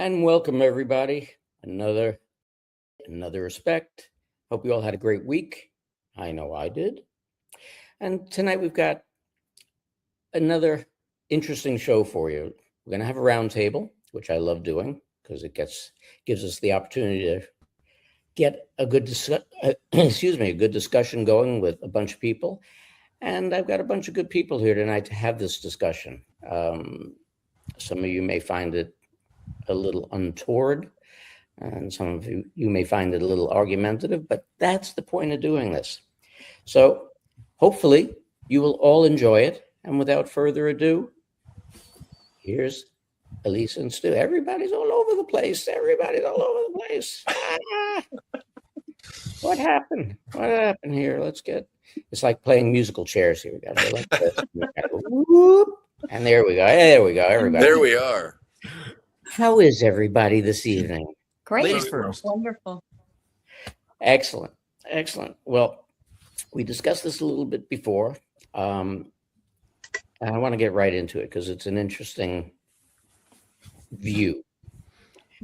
And welcome everybody. Another respect. Hope you all had a great week. I know I did. And tonight we've got another interesting show for you. We're going to have a round table, which I love doing because it gives us the opportunity to get a good discussion going with a bunch of people. And I've got a bunch of good people here tonight to have this discussion. Some of you may find it a little untoward, and some of you may find it a little argumentative, but that's the point of doing this. So hopefully you will all enjoy it. And without further ado, here's Elisa and Stu. Everybody's all over the place. What happened? What happened here? It's like playing musical chairs here. We got to go like this. Whoop, and there we go. Everybody. There we are. How is everybody this evening? Great. Ladies first. Wonderful. Excellent. Well, we discussed this a little bit before. And I want to get right into it because it's an interesting view.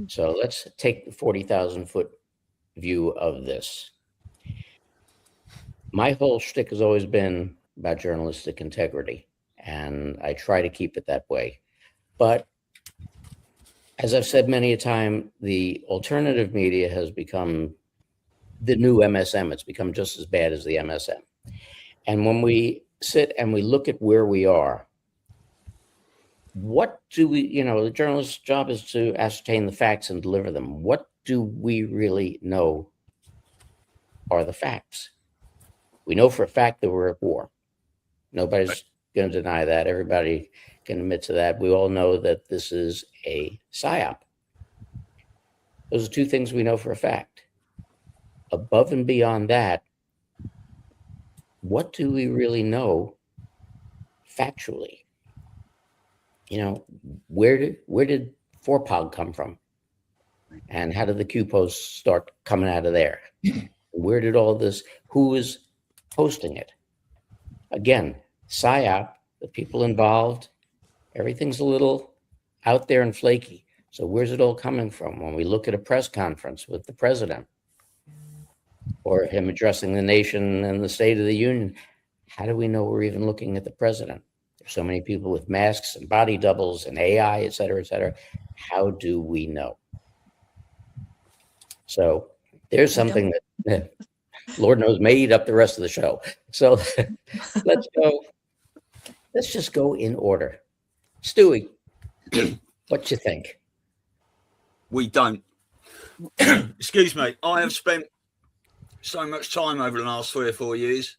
So let's take the 40,000-foot view of this. My whole shtick has always been about journalistic integrity, and I try to keep it that way. But as I've said many a time, the alternative media has become the new MSM. It's become just as bad as the MSM. And when we sit and we look at where we are, what do we, the journalist's job is to ascertain the facts and deliver them. What do we really know are the facts? We know for a fact that we're at war. Nobody's going to deny that. Everybody can admit to that. We all know that this is a psyop. Those are two things we know for a fact. Above and beyond that, what do we really know factually? Where did 4POG come from? And how did the Q posts start coming out of there? Where did all this, who is posting it? Again, psyop, the people involved, everything's a little out there and flaky. So where's it all coming from? When we look at a press conference with the president or him addressing the nation and the State of the Union, how do we know we're even looking at the president? There's so many people with masks and body doubles and AI, et cetera, et cetera. How do we know? So there's something that Lord knows may eat up the rest of the show. So let's go. Let's just go in order. Stewie, what you think? We don't. Excuse me. I have spent so much time over the last 3 or 4 years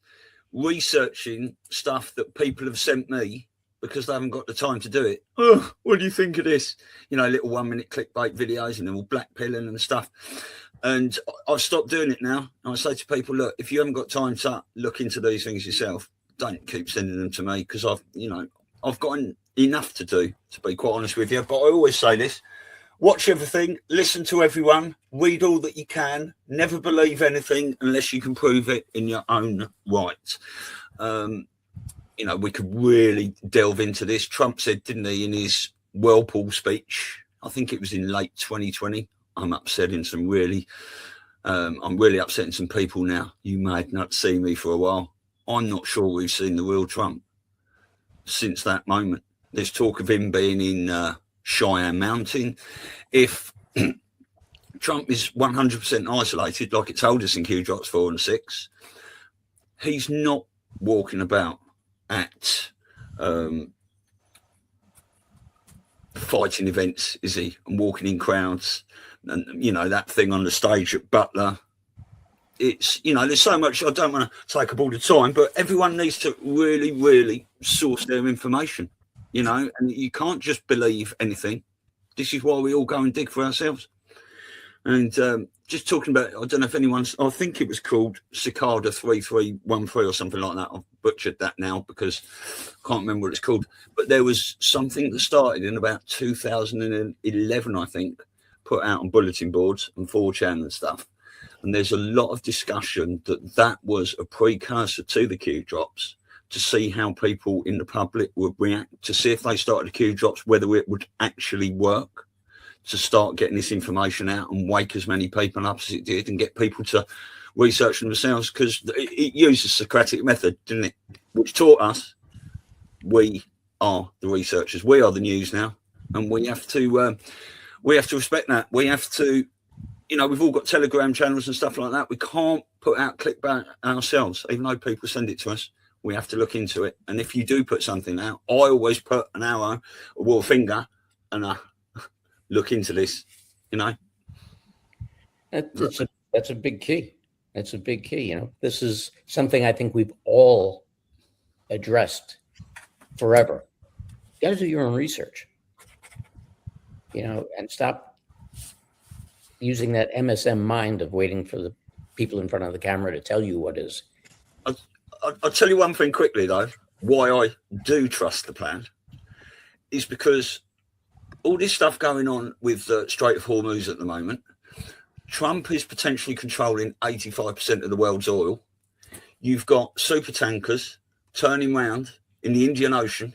researching stuff that people have sent me because they haven't got the time to do it. Oh, what do you think of this? Little 1-minute clickbait videos and they're all blackpilling and stuff. And I've stopped doing it now. And I say to people, look, if you haven't got time to look into these things yourself, don't keep sending them to me because I've got enough to do, to be quite honest with you. But I always say this: watch everything, listen to everyone, read all that you can, never believe anything unless you can prove it in your own right. We could really delve into this. Trump said, didn't he, in his Whirlpool speech, I think it was in late 2020, I'm upsetting some I'm really upsetting some people now. You may not see me for a while. I'm not sure we've seen the real Trump since that moment. There's talk of him being in Cheyenne Mountain. If Trump is 100% isolated, like it told us in Q Drops 4 and 6, he's not walking about at fighting events, is he? And walking in crowds. And, that thing on the stage at Butler. It's, there's so much, I don't want to take up all the time, but everyone needs to really, really source their information, and you can't just believe anything. This is why we all go and dig for ourselves. And just talking about, I don't know if anyone's, I think it was called Cicada 3313 or something like that. I've butchered that now because I can't remember what it's called. But there was something that started in about 2011, I think, put out on bulletin boards and 4chan and stuff. And there's a lot of discussion that was a precursor to the Q drops, to see how people in the public would react, to see if they started the Q drops, whether it would actually work, to start getting this information out and wake as many people up as it did and get people to research themselves, because it used the Socratic method, didn't it? Which taught us we are the researchers, we are the news now, and we have to respect that. We have to, we've all got Telegram channels and stuff like that. We can't put out clickbait ourselves, even though people send it to us. We have to look into it. And if you do put something out, I always put an arrow or a finger and look into this, That's a big key. That's a big key. This is something I think we've all addressed forever. You got to do your own research, and stop using that MSM mind of waiting for the people in front of the camera to tell you what is. I'll tell you one thing quickly, though, why I do trust the plan is because all this stuff going on with the Strait of Hormuz at the moment, Trump is potentially controlling 85% of the world's oil. You've got super tankers turning around in the Indian Ocean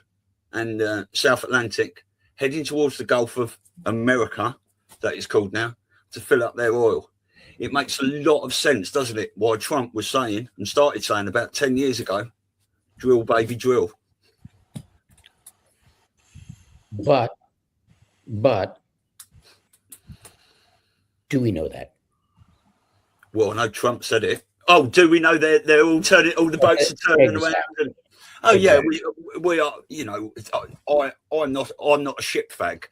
and South Atlantic, heading towards the Gulf of America, that is called now, to fill up their oil. It makes a lot of sense, doesn't it, why Trump was saying and started saying about 10 years ago, drill, baby, drill. But do we know that? Well, I know Trump said it. Oh, do we know they're all turning, all the boats are turning around? And, yeah, we are. I'm not a ship fag,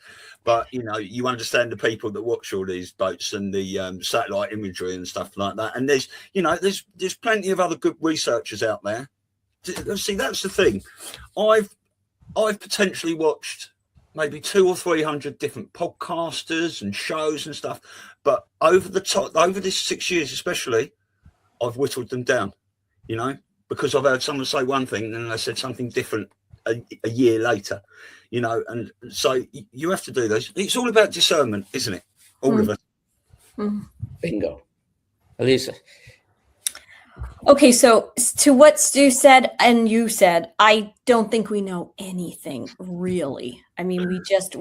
but you understand the people that watch all these boats and the satellite imagery and stuff like that. And there's plenty of other good researchers out there. See, that's the thing. I've potentially watched maybe 200 or 300 different podcasters and shows and stuff, but over this 6 years especially, I've whittled them down, because I've heard someone say one thing and then they said something different a year later, and so you have to do those. It's all about discernment, isn't it? All of it. Bingo. Elisa. Okay, so to what Stu said and you said, I don't think we know anything really. I mean, we just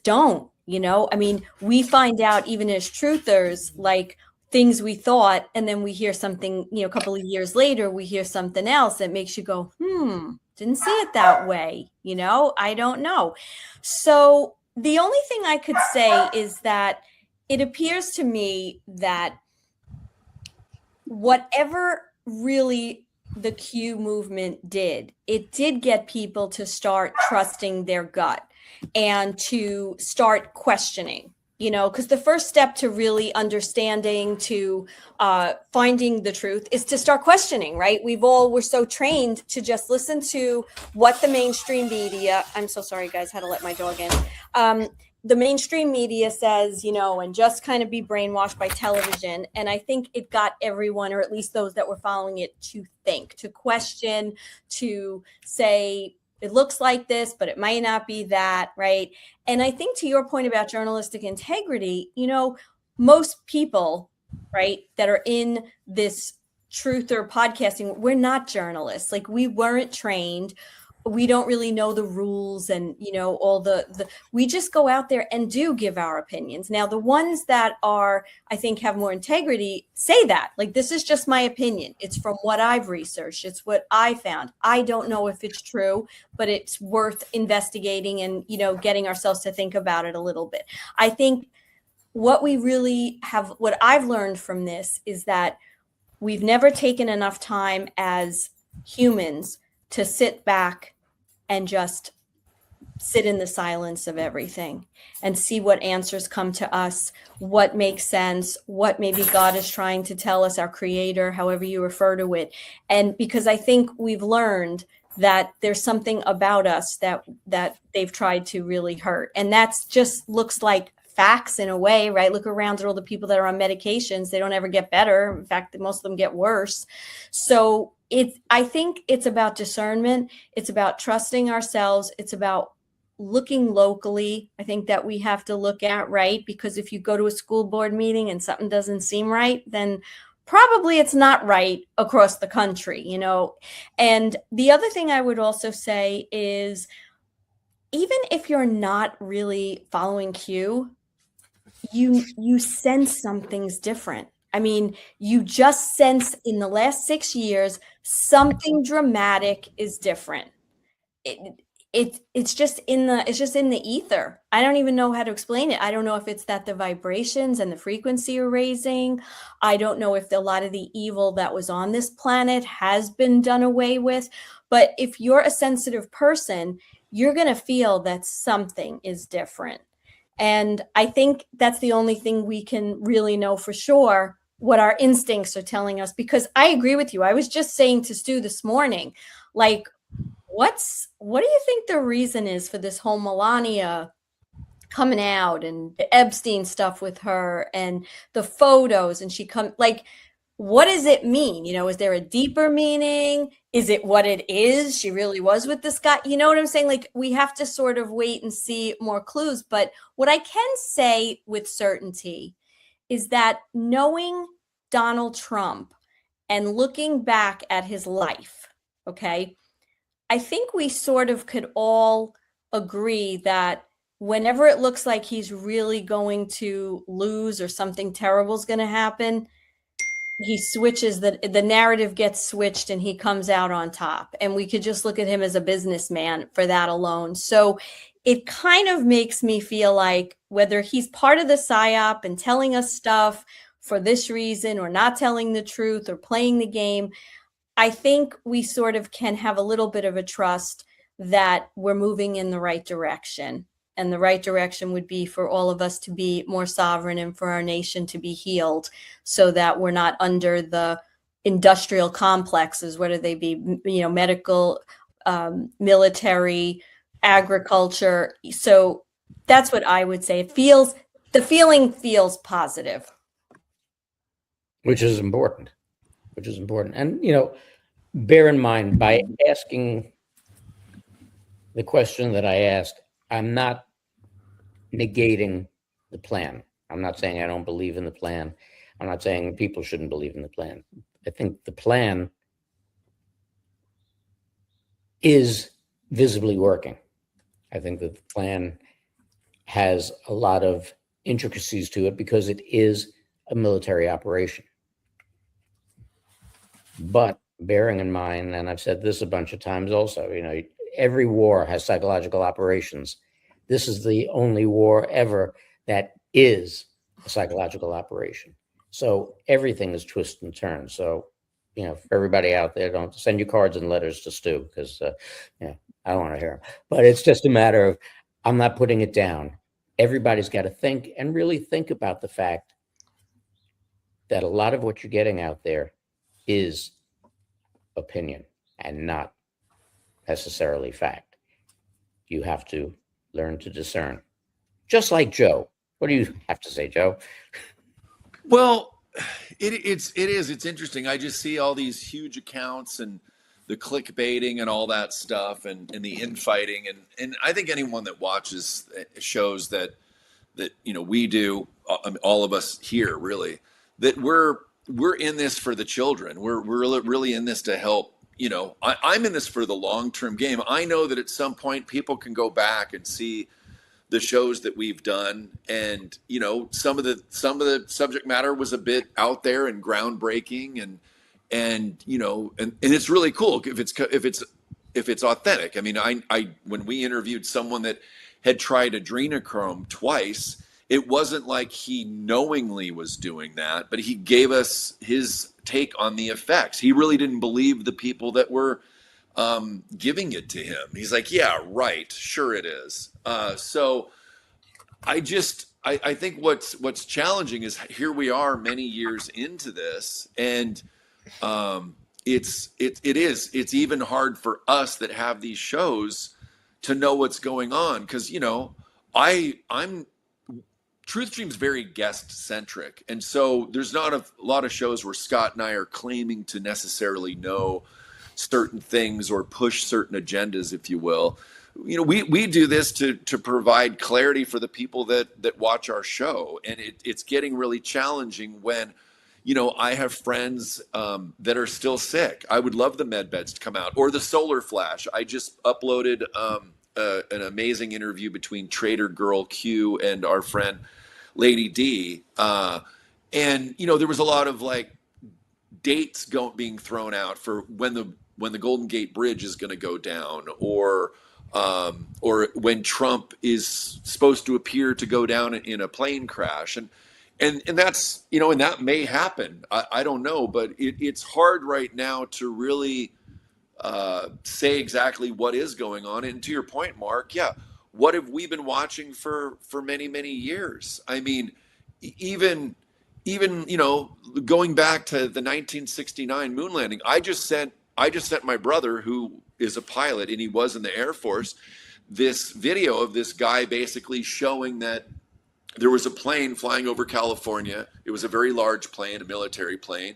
don't, I mean, we find out even as truthers, like things we thought, and then we hear something, a couple of years later, we hear something else that makes you go, didn't see it that way. I don't know. So the only thing I could say is that it appears to me that whatever really the Q movement did, it did get people to start trusting their gut and to start questioning, because the first step to really understanding, to finding the truth is to start questioning, right? we're so trained to just listen to what the mainstream media, I'm so sorry guys, had to let my dog in. The mainstream media says, and just kind of be brainwashed by television. And I think it got everyone, or at least those that were following it, to think, to question, to say, it looks like this, but it might not be that, right? And I think to your point about journalistic integrity, most people, right, that are in this truther podcasting, we're not journalists. Like, we weren't trained. We don't really know the rules and, all the we just go out there and do give our opinions. Now, the ones that are, I think, have more integrity say that, like, this is just my opinion. It's from what I've researched. It's what I found. I don't know if it's true, but it's worth investigating and, getting ourselves to think about it a little bit. I think what I've learned from this is that we've never taken enough time as humans to sit back and just sit in the silence of everything and see what answers come to us, what makes sense, what maybe God is trying to tell us, our creator, however you refer to it. And because I think we've learned that there's something about us that they've tried to really hurt. And that's just looks like facts in a way, right? Look around at all the people that are on medications. They don't ever get better. In fact, most of them get worse. So I think it's about discernment. It's about trusting ourselves. It's about looking locally. I think that we have to look at, right? Because if you go to a school board meeting and something doesn't seem right, then probably it's not right across the country, And the other thing I would also say is even if you're not really following Q, you sense something's different. I mean, you just sense in the last 6 years something dramatic is different. It, it's just in the ether. I don't even know how to explain it. I don't know if it's that the vibrations and the frequency are raising. I don't know if a lot of the evil that was on this planet has been done away with. But if you're a sensitive person, you're going to feel that something is different. And I think that's the only thing we can really know for sure, what our instincts are telling us. Because I agree with you. I was just saying to Stu this morning, like, what do you think the reason is for this whole Melania coming out and the Epstein stuff with her and the photos, and like, what does it mean? Is there a deeper meaning? Is it what it is? She really was with this guy. You know what I'm saying? Like, we have to sort of wait and see more clues. But what I can say with certainty is that knowing Donald Trump and looking back at his life, okay, I think we sort of could all agree that whenever it looks like he's really going to lose or something terrible is going to happen, he switches, the narrative gets switched and he comes out on top. And we could just look at him as a businessman for that alone. So it kind of makes me feel like whether he's part of the psyop and telling us stuff for this reason or not telling the truth or playing the game, I think we sort of can have a little bit of a trust that we're moving in the right direction. And the right direction would be for all of us to be more sovereign and for our nation to be healed so that we're not under the industrial complexes, whether they be, medical, military, agriculture. So that's what I would say. The feeling feels positive. Which is important. And, bear in mind, by asking the question that I asked, I'm not negating the plan. I'm not saying I don't believe in the plan. I'm not saying people shouldn't believe in the plan. I think the plan is visibly working. I think that the plan has a lot of intricacies to it because it is a military operation. But bearing in mind, and I've said this a bunch of times also, every war has psychological operations. This is the only war ever that is a psychological operation. So everything is twists and turns. So, for everybody out there, don't send your cards and letters to Stu because, I don't want to hear them. But it's just a matter of, I'm not putting it down. Everybody's got to think and really think about the fact that a lot of what you're getting out there is opinion and not necessarily fact. You have to learn to discern. Just like Joe. What do you have to say, Joe? Well, it's interesting. I just see all these huge accounts and the clickbaiting and all that stuff and the infighting and I think anyone that watches shows that we do, all of us here really, that we're in this for the children. We're really in this to help. I'm in this for the long-term game. I know that at some point people can go back and see the shows that we've done, and some of the subject matter was a bit out there and groundbreaking, and it's really cool if it's authentic. I mean, I when we interviewed someone that had tried adrenochrome twice, it wasn't like he knowingly was doing that, but he gave us his take on the effects. He really didn't believe the people that were giving it to him. He's like, yeah, right, sure it is. So I think what's challenging is here we are many years into this, and it's even hard for us that have these shows to know what's going on, because I'm Truth Stream's very guest centric, and so there's not a lot of shows where Scott and I are claiming to necessarily know certain things or push certain agendas, if you will. We do this to provide clarity for the people that watch our show, and it's getting really challenging when I have friends that are still sick. I would love the med beds to come out, or the solar flash. I just uploaded an amazing interview between Trader Girl Q and our friend Lady D. And there was a lot of like dates being thrown out for when the Golden Gate Bridge is going to go down, or when Trump is supposed to appear to go down in a plane crash, and that's and that may happen. I don't know, but it's hard right now to really say exactly what is going on. And to your point, Mark, yeah, what have we been watching for many years? I mean, even going back to the 1969 moon landing, I just sent my brother, who is a pilot and he was in the Air Force, this video of this guy basically showing that there was a plane flying over California. It was a very large plane, a military plane,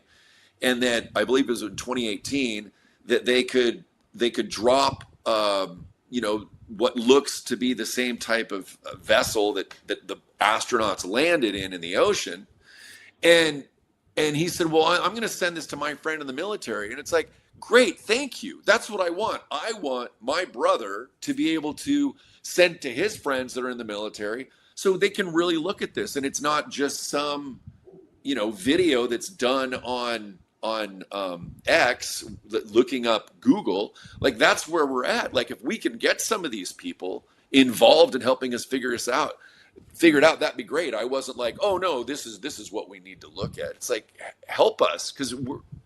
and that I believe it was in 2018 that they could drop what looks to be the same type of vessel that the astronauts landed in the ocean. And he said, well, I'm going to send this to my friend in the military. And it's like, great, thank you. That's what I want. I want my brother to be able to send to his friends that are in the military so they can really look at this. And it's not just some, video that's done on X, looking up Google. Like, that's where we're at. Like, if we can get some of these people involved in helping us figure it out, that'd be great. I wasn't like, oh no, this is what we need to look at. It's like, help us, because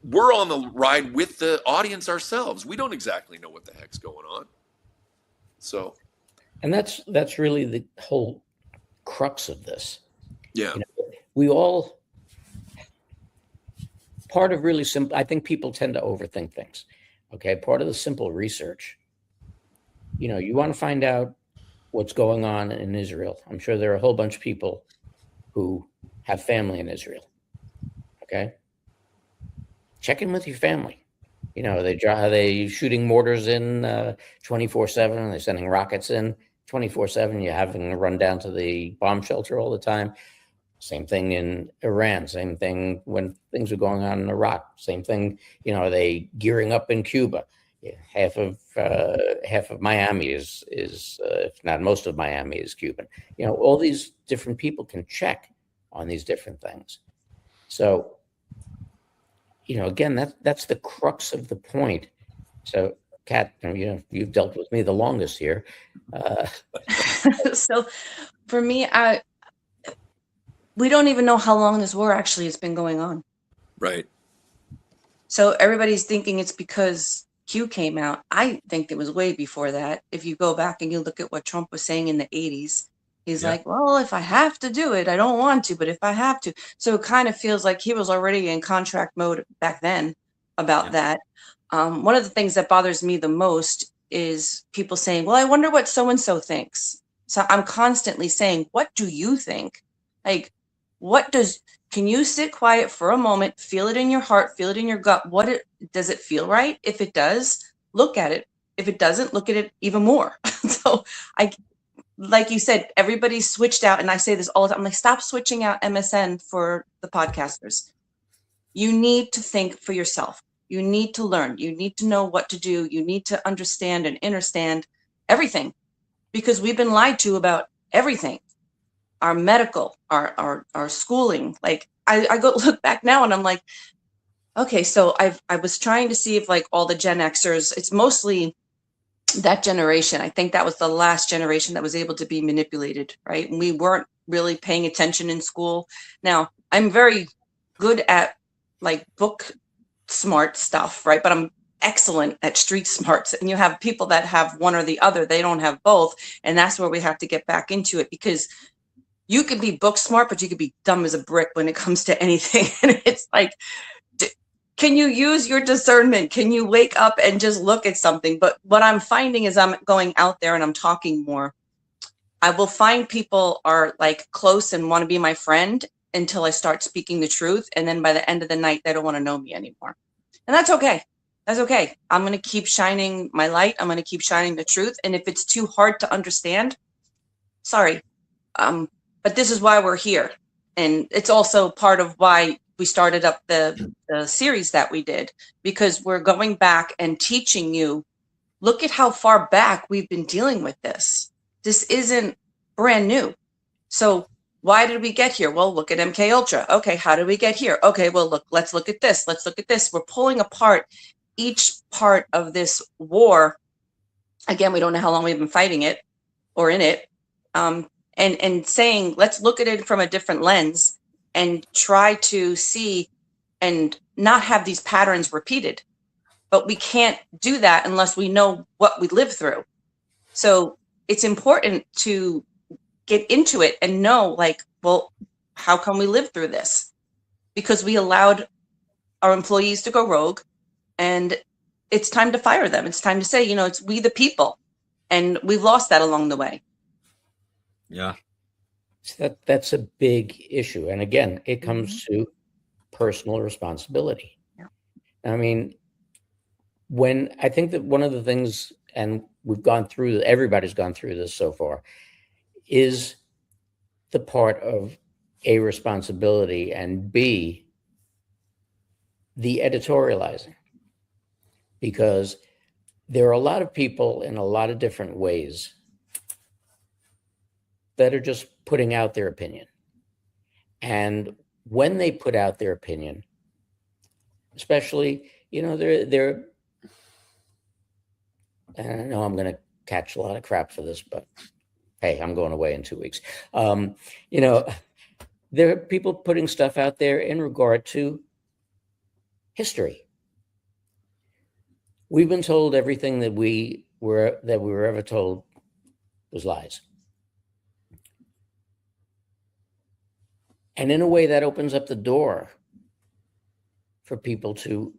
we're on the ride with the audience ourselves. We don't exactly know what the heck's going on. So, and that's really the whole crux of this. Yeah, we all, part of really simple, I think people tend to overthink things. Okay, part of the simple research, you want to find out what's going on in Israel. I'm sure there are a whole bunch of people who have family in Israel. Okay, check in with your family. Are they shooting mortars in 24/7? Are they sending rockets in 24/7? You're having to run down to the bomb shelter all the time. Same thing in Iran. Same thing when things are going on in Iraq. Same thing. Are they gearing up in Cuba? Half of Miami is if not most of Miami is Cuban. All these different people can check on these different things. So, again, that's the crux of the point. So, Kat, you've dealt with me the longest here. So, for me, we don't even know how long this war actually has been going on. right. So everybody's thinking it's because Q came out. I think it was way before that. If you go back and you look at what Trump was saying in the 80s, he's like, well, if I have to do it, I don't want to, but if I have to. So it kind of feels like he was already in contract mode back then about that. One of the things that bothers me the most is people saying, well, I wonder what so-and-so thinks. So I'm constantly saying, what do you think? Like, can you sit quiet for a moment, feel it in your heart, feel it in your gut? Does it feel right? If it does, look at it. If it doesn't, look at it even more. So like you said, everybody's switched out. And I say this all the time. I'm like, stop switching out MSN for the podcasters. You need to think for yourself. You need to learn. You need to know what to do. You need to understand and understand everything, because we've been lied to about everything. Our medical, our schooling. Like I go look back now and I'm like, okay, so I was trying to see if like all the Gen Xers, it's mostly that generation. I think that was the last generation that was able to be manipulated, right? And we weren't really paying attention in school. Now, I'm very good at like book smart stuff, right? But I'm excellent at street smarts. And you have people that have one or the other. They don't have both. And that's where we have to get back into it, because you could be book smart, but you could be dumb as a brick when it comes to anything. And it's like, can you use your discernment? Can you wake up and just look at something? But what I'm finding is I'm going out there and I'm talking more. I will find people are like close and want to be my friend until I start speaking the truth. And then by the end of the night, they don't want to know me anymore. And that's okay. That's okay. I'm going to keep shining my light. I'm going to keep shining the truth. And if it's too hard to understand, sorry. But this is why we're here. And it's also part of why we started up the series that we did, because we're going back and teaching you look at how far back we've been dealing with this. This isn't brand new. So why did we get here? Well, look at MK Ultra. Okay, how did we get here? Okay, well, let's look at this. Let's look at this. We're pulling apart each part of this war. Again, we don't know how long we've been fighting it or in it. And saying, let's look at it from a different lens and try to see and not have these patterns repeated. But we can't do that unless we know what we live through. So it's important to get into it and know, like, well, how come we live through this? Because we allowed our employees to go rogue, and it's time to fire them. It's time to say, it's we the people, and we've lost that along the way. Yeah. That's a big issue. And again, it comes to personal responsibility. Yeah. I mean, when I think that one of the things, and everybody's gone through this so far, is the part of A, responsibility, and B, the editorializing. Because there are a lot of people in a lot of different ways that are just putting out their opinion. And when they put out their opinion, especially, they're and I know I'm going to catch a lot of crap for this, but hey, I'm going away in 2 weeks. There are people putting stuff out there in regard to history. We've been told everything that we were ever told was lies. And in a way, that opens up the door for people to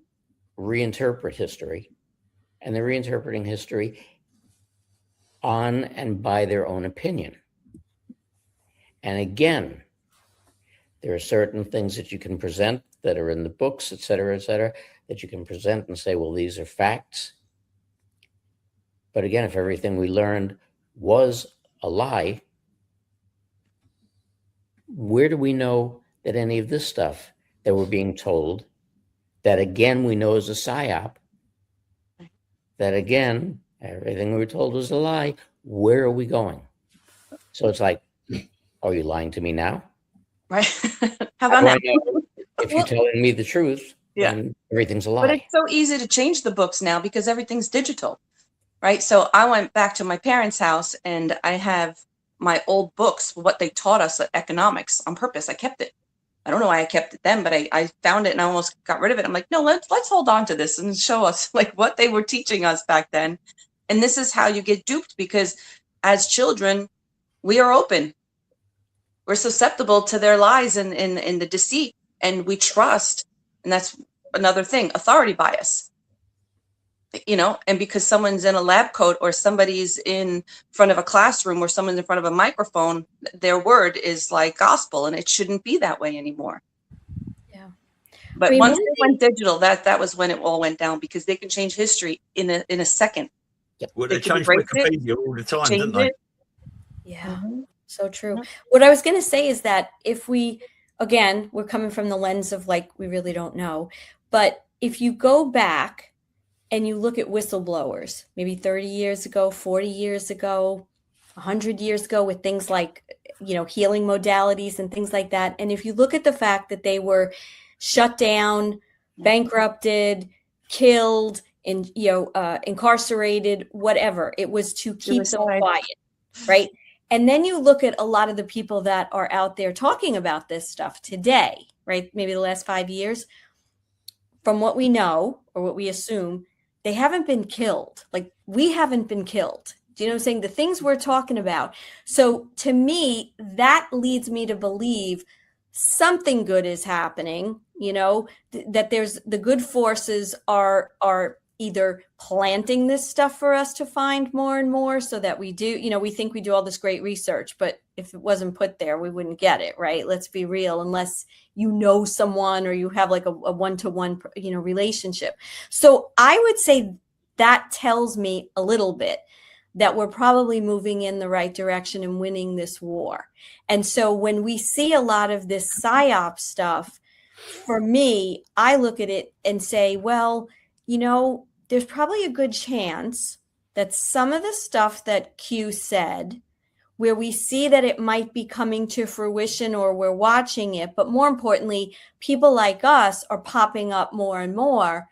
reinterpret history. And they're reinterpreting history on and by their own opinion. And again, there are certain things that you can present that are in the books, et cetera, that you can present and say, well, these are facts. But again, if everything we learned was a lie, where do we know that any of this stuff that we're being told, that again, we know is a psyop, that again, everything we were told was a lie, where are we going? So it's like, are you lying to me now? Right. How about now? If you're telling me the truth, then everything's a lie. But it's so easy to change the books now because everything's digital, right? So I went back to my parents' house and I have my old books, what they taught us at economics, on purpose. I kept it. I don't know why I kept it then, but I found it and I almost got rid of it. I'm like, no, let's hold on to this and show us like what they were teaching us back then. And this is how you get duped, because as children, we are open. We're susceptible to their lies and the deceit, and we trust. And that's another thing, authority bias. And because someone's in a lab coat or somebody's in front of a classroom or someone's in front of a microphone, their word is like gospel, and it shouldn't be that way anymore. Yeah. But once they went digital, that was when it all went down, because they can change history in a second. Well, they change Wikipedia all the time, don't they? Yeah, so true. What I was going to say is that if we're coming from the lens of like, we really don't know, but if you go back and you look at whistleblowers, maybe 30 years ago, 40 years ago, 100 years ago, with things like, healing modalities and things like that. And if you look at the fact that they were shut down, bankrupted, killed, incarcerated, whatever, it was to keep them quiet, right? And then you look at a lot of the people that are out there talking about this stuff today, right? Maybe the last 5 years, from what we know or what we assume, they haven't been killed. Like, we haven't been killed. Do you know what I'm saying? The things we're talking about. So to me, that leads me to believe something good is happening, that there's the good forces are either planting this stuff for us to find more and more, so that we do, we think we do all this great research, but if it wasn't put there, we wouldn't get it, right? Let's be real, unless someone or you have like a one-to-one, relationship. So I would say that tells me a little bit that we're probably moving in the right direction and winning this war. And so when we see a lot of this PSYOP stuff, for me, I look at it and say, well, there's probably a good chance that some of the stuff that Q said, where we see that it might be coming to fruition or we're watching it, but more importantly, people like us are popping up more and more.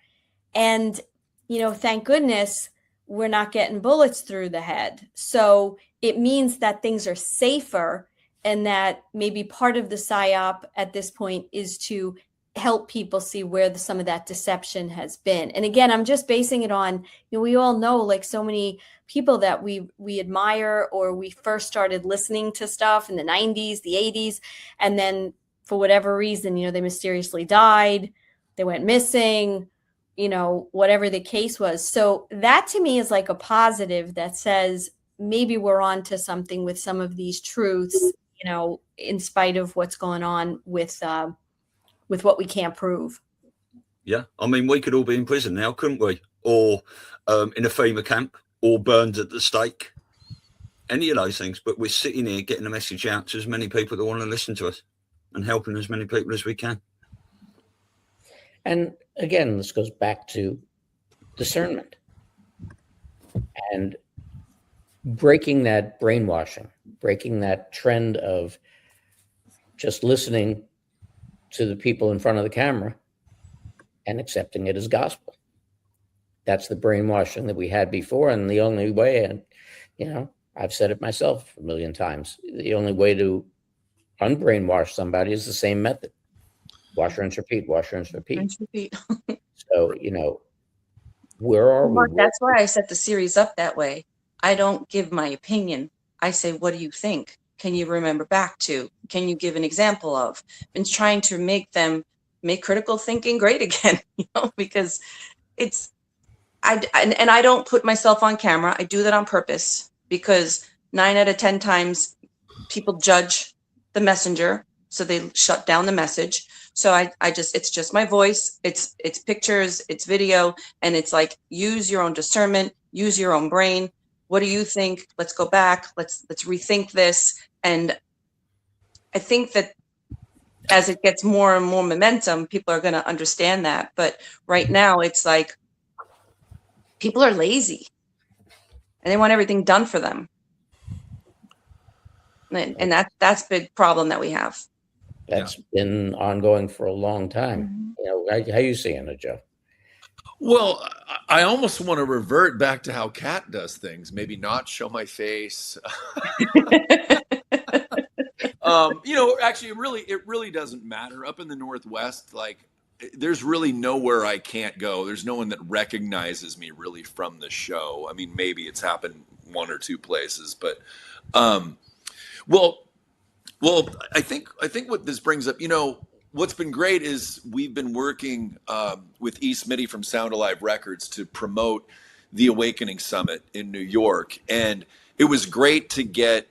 And, thank goodness we're not getting bullets through the head. So it means that things are safer, and that maybe part of the PSYOP at this point is to help people see where some of that deception has been. And again, I'm just basing it on, we all know, like, so many people that we admire, or we first started listening to stuff in the 90s, the 80s, and then for whatever reason, they mysteriously died, they went missing, whatever the case was. So that to me is like a positive that says maybe we're on to something with some of these truths, in spite of what's going on with what we can't prove. Yeah, I mean, we could all be in prison now, couldn't we? Or in a FEMA camp, or burned at the stake. Any of those things. But we're sitting here getting the message out to as many people that want to listen to us, and helping as many people as we can. And again, this goes back to discernment and breaking that brainwashing, breaking that trend of just listening to the people in front of the camera and accepting it as gospel. That's the brainwashing that we had before. And the only way, and I've said it myself a million times, the only way to unbrainwash somebody is the same method. Wash, rinse, repeat, wash, rinse, repeat. Rinse, repeat. So, where are Mark, we? that's why I set the series up that way. I don't give my opinion. I say, what do you think? Can you remember back to? Can you give an example of? And trying to make them make critical thinking great again, because I don't put myself on camera. I do that on purpose, because 9 out of 10 times people judge the messenger, so they shut down the message. So it's just my voice, it's pictures, it's video, and it's like, use your own discernment, use your own brain. What do you think? Let's go back. Let's rethink this. And I think that as it gets more and more momentum, people are going to understand that. But right now it's like people are lazy and they want everything done for them. And that's a big problem that we have. That's been ongoing for a long time. How you seeing it, Joe? Well, I almost want to revert back to how Kat does things. Maybe not show my face. Actually, it really doesn't matter. Up in the Northwest, like, there's really nowhere I can't go. There's no one that recognizes me really from the show. I mean, maybe it's happened 1 or 2 places, but well, I think what this brings up, what's been great is we've been working with E. Smitty from Sound Alive Records to promote the Awakening Summit in New York. And it was great to get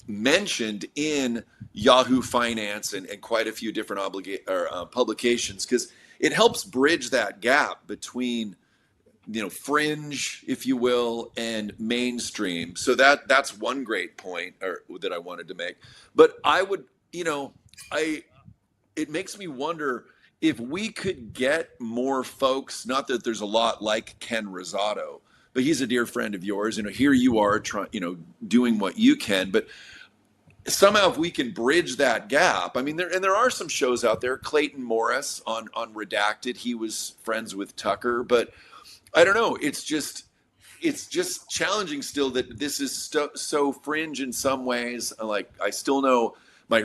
mentioned in Yahoo Finance and quite a few different publications, because it helps bridge that gap between fringe, if you will, and mainstream. So that's one great point that I wanted to make. But I would, it makes me wonder if we could get more folks, not that there's a lot like Ken Rosado, but he's a dear friend of yours, and here you are trying, doing what you can, but somehow if we can bridge that gap. I mean, there are some shows out there. Clayton Morris on Redacted, he was friends with Tucker, but I don't know. It's just challenging still that this is so fringe in some ways. Like, I still know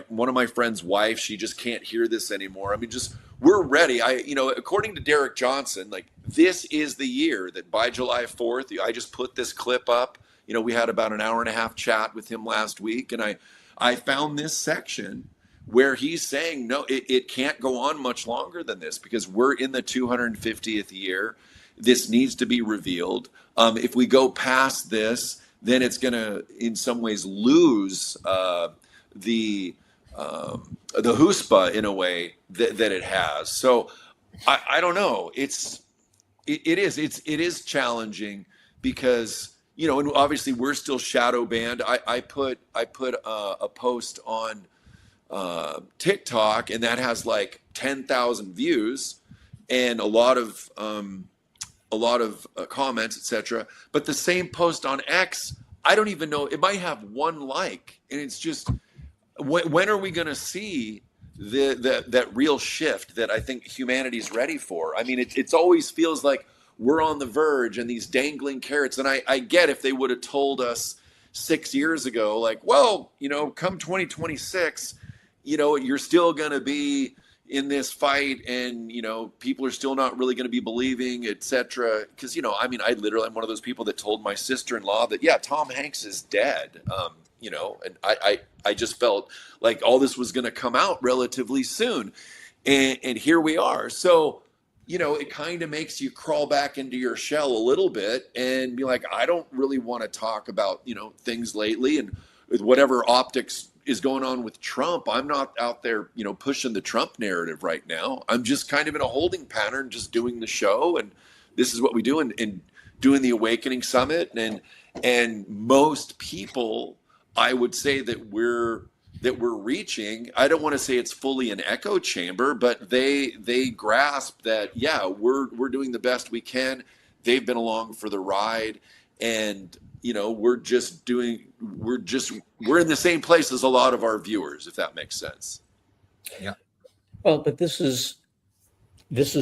one of my friend's wife, she just can't hear this anymore. I mean, we're ready. According to Derek Johnson, like, this is the year that by July 4th, I just put this clip up. We had about an hour and a half chat with him last week, and I found this section where he's saying, no, it can't go on much longer than this, because we're in the 250th year. This needs to be revealed. If we go past this, then it's going to, in some ways, lose the chutzpah in a way that it has. So I don't know. It is challenging because, and obviously we're still shadow banned. I put a post on TikTok, and that has like 10,000 views, and a lot of a lot of comments, etc. But the same post on X, I don't even know, it might have one like, and it's just, when are we going to see that real shift that I think humanity's ready for? I mean, it's always feels like we're on the verge and these dangling carrots. And I get if they would have told us 6 years ago, like, well, come 2026, you're still going to be in this fight, and people are still not really going to be believing, etc. Because I mean, I'm one of those people that told my sister-in-law that, yeah, Tom Hanks is dead. And I just felt like all this was going to come out relatively soon, and here we are. So it kind of makes you crawl back into your shell a little bit and be like, I don't really want to talk about things lately, and with whatever optics is going on with Trump. I'm not out there, pushing the Trump narrative right now. I'm just kind of in a holding pattern, just doing the show. And this is what we do, and doing the Awakening Summit. And most people, I would say that we're reaching, I don't want to say it's fully an echo chamber, but they grasp that, yeah, we're doing the best we can. They've been along for the ride, and we're in the same place as a lot of our viewers, if that makes sense. Yeah. Well, but this is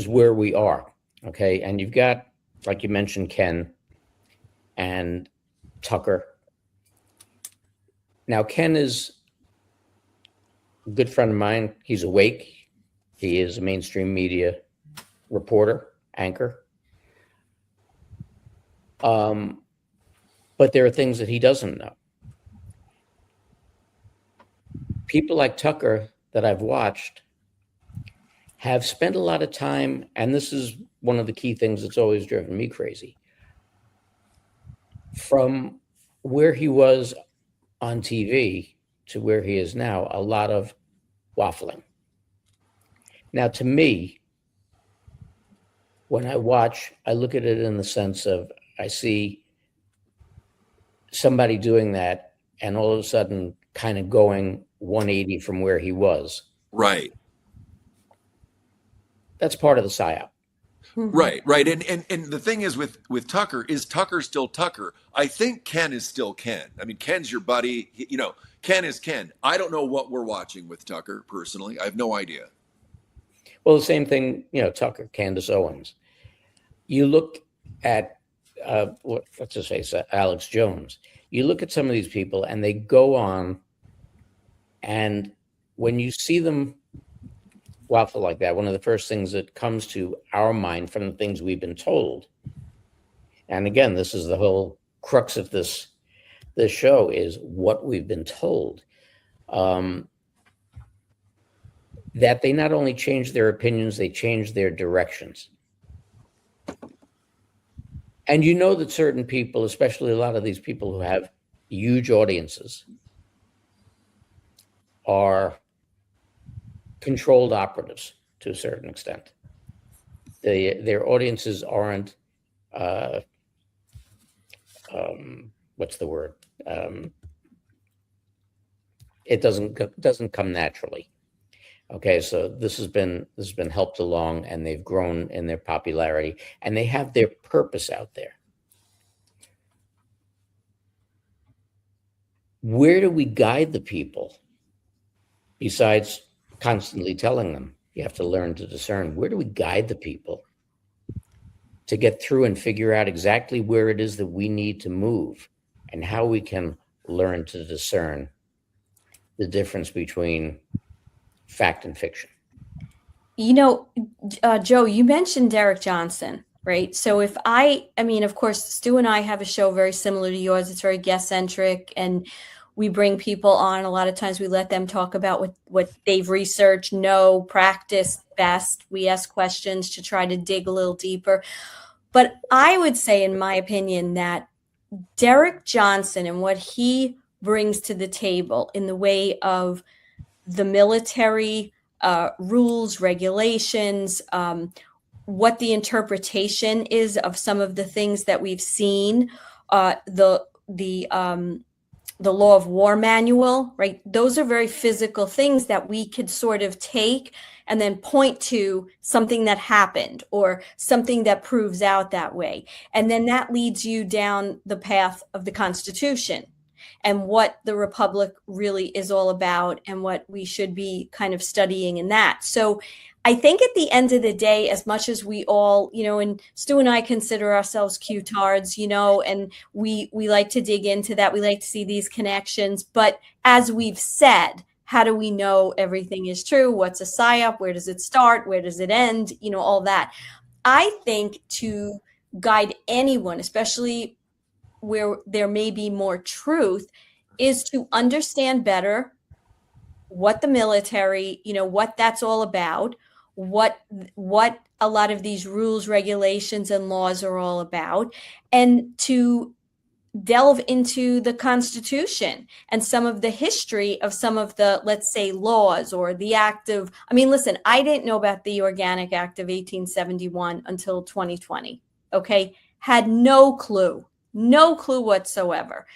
where we are. Okay. And you've got, like you mentioned, Ken and Tucker. Now, Ken is a good friend of mine. He's awake. He is a mainstream media reporter, anchor. But there are things that he doesn't know. People like Tucker that I've watched have spent a lot of time, and this is one of the key things that's always driven me crazy. From where he was on TV to where he is now, a lot of waffling. Now, to me, when I watch, I look at it in the sense of, I see somebody doing that and all of a sudden kind of going 180 from where he was. Right. That's part of the psyop. Right. And the thing is with Tucker, is Tucker still Tucker? I think Ken is still Ken. I mean, Ken's your buddy. Ken is Ken. I don't know what we're watching with Tucker personally. I have no idea. Well, the same thing, Tucker, Candace Owens. You look at, let's just say Alex Jones. You look at some of these people and they go on, and when you see them waffle like that, one of the first things that comes to our mind from the things we've been told, and again, this is the whole crux of this show, is what we've been told, that they not only change their opinions, they change their directions. And that certain people, especially a lot of these people who have huge audiences, are controlled operatives to a certain extent. Their audiences aren't, what's the word? It doesn't come naturally. Okay, so this has been helped along, and they've grown in their popularity, and they have their purpose out there. Where do we guide the people besides constantly telling them? You have to learn to discern. Where do we guide the people to get through and figure out exactly where it is that we need to move, and how we can learn to discern the difference between fact and fiction? Joe, you mentioned Derek Johnson, right? So of course, Stu and I have a show very similar to yours. It's very guest centric, and we bring people on. A lot of times we let them talk about what they've researched, know, practiced best. We ask questions to try to dig a little deeper. But I would say, in my opinion, that Derek Johnson and what he brings to the table in the way of the military rules, regulations, what the interpretation is of some of the things that we've seen, the the law of war manual, right? Those are very physical things that we could sort of take and then point to something that happened or something that proves out that way. And then that leads you down the path of the Constitution and what the Republic really is all about and what we should be kind of studying in that. So I think at the end of the day, as much as we all, and Stu and I consider ourselves Q-tards, and we like to dig into that. We like to see these connections. But as we've said, how do we know everything is true? What's a PSYOP? Where does it start? Where does it end? All that. I think to guide anyone, especially where there may be more truth, is to understand better what the military, what that's all about, what a lot of these rules, regulations, and laws are all about, and to delve into the Constitution and some of the history of some of the, let's say, laws or the act of, listen, I didn't know about the Organic Act of 1871 until 2020, okay? Had no clue whatsoever.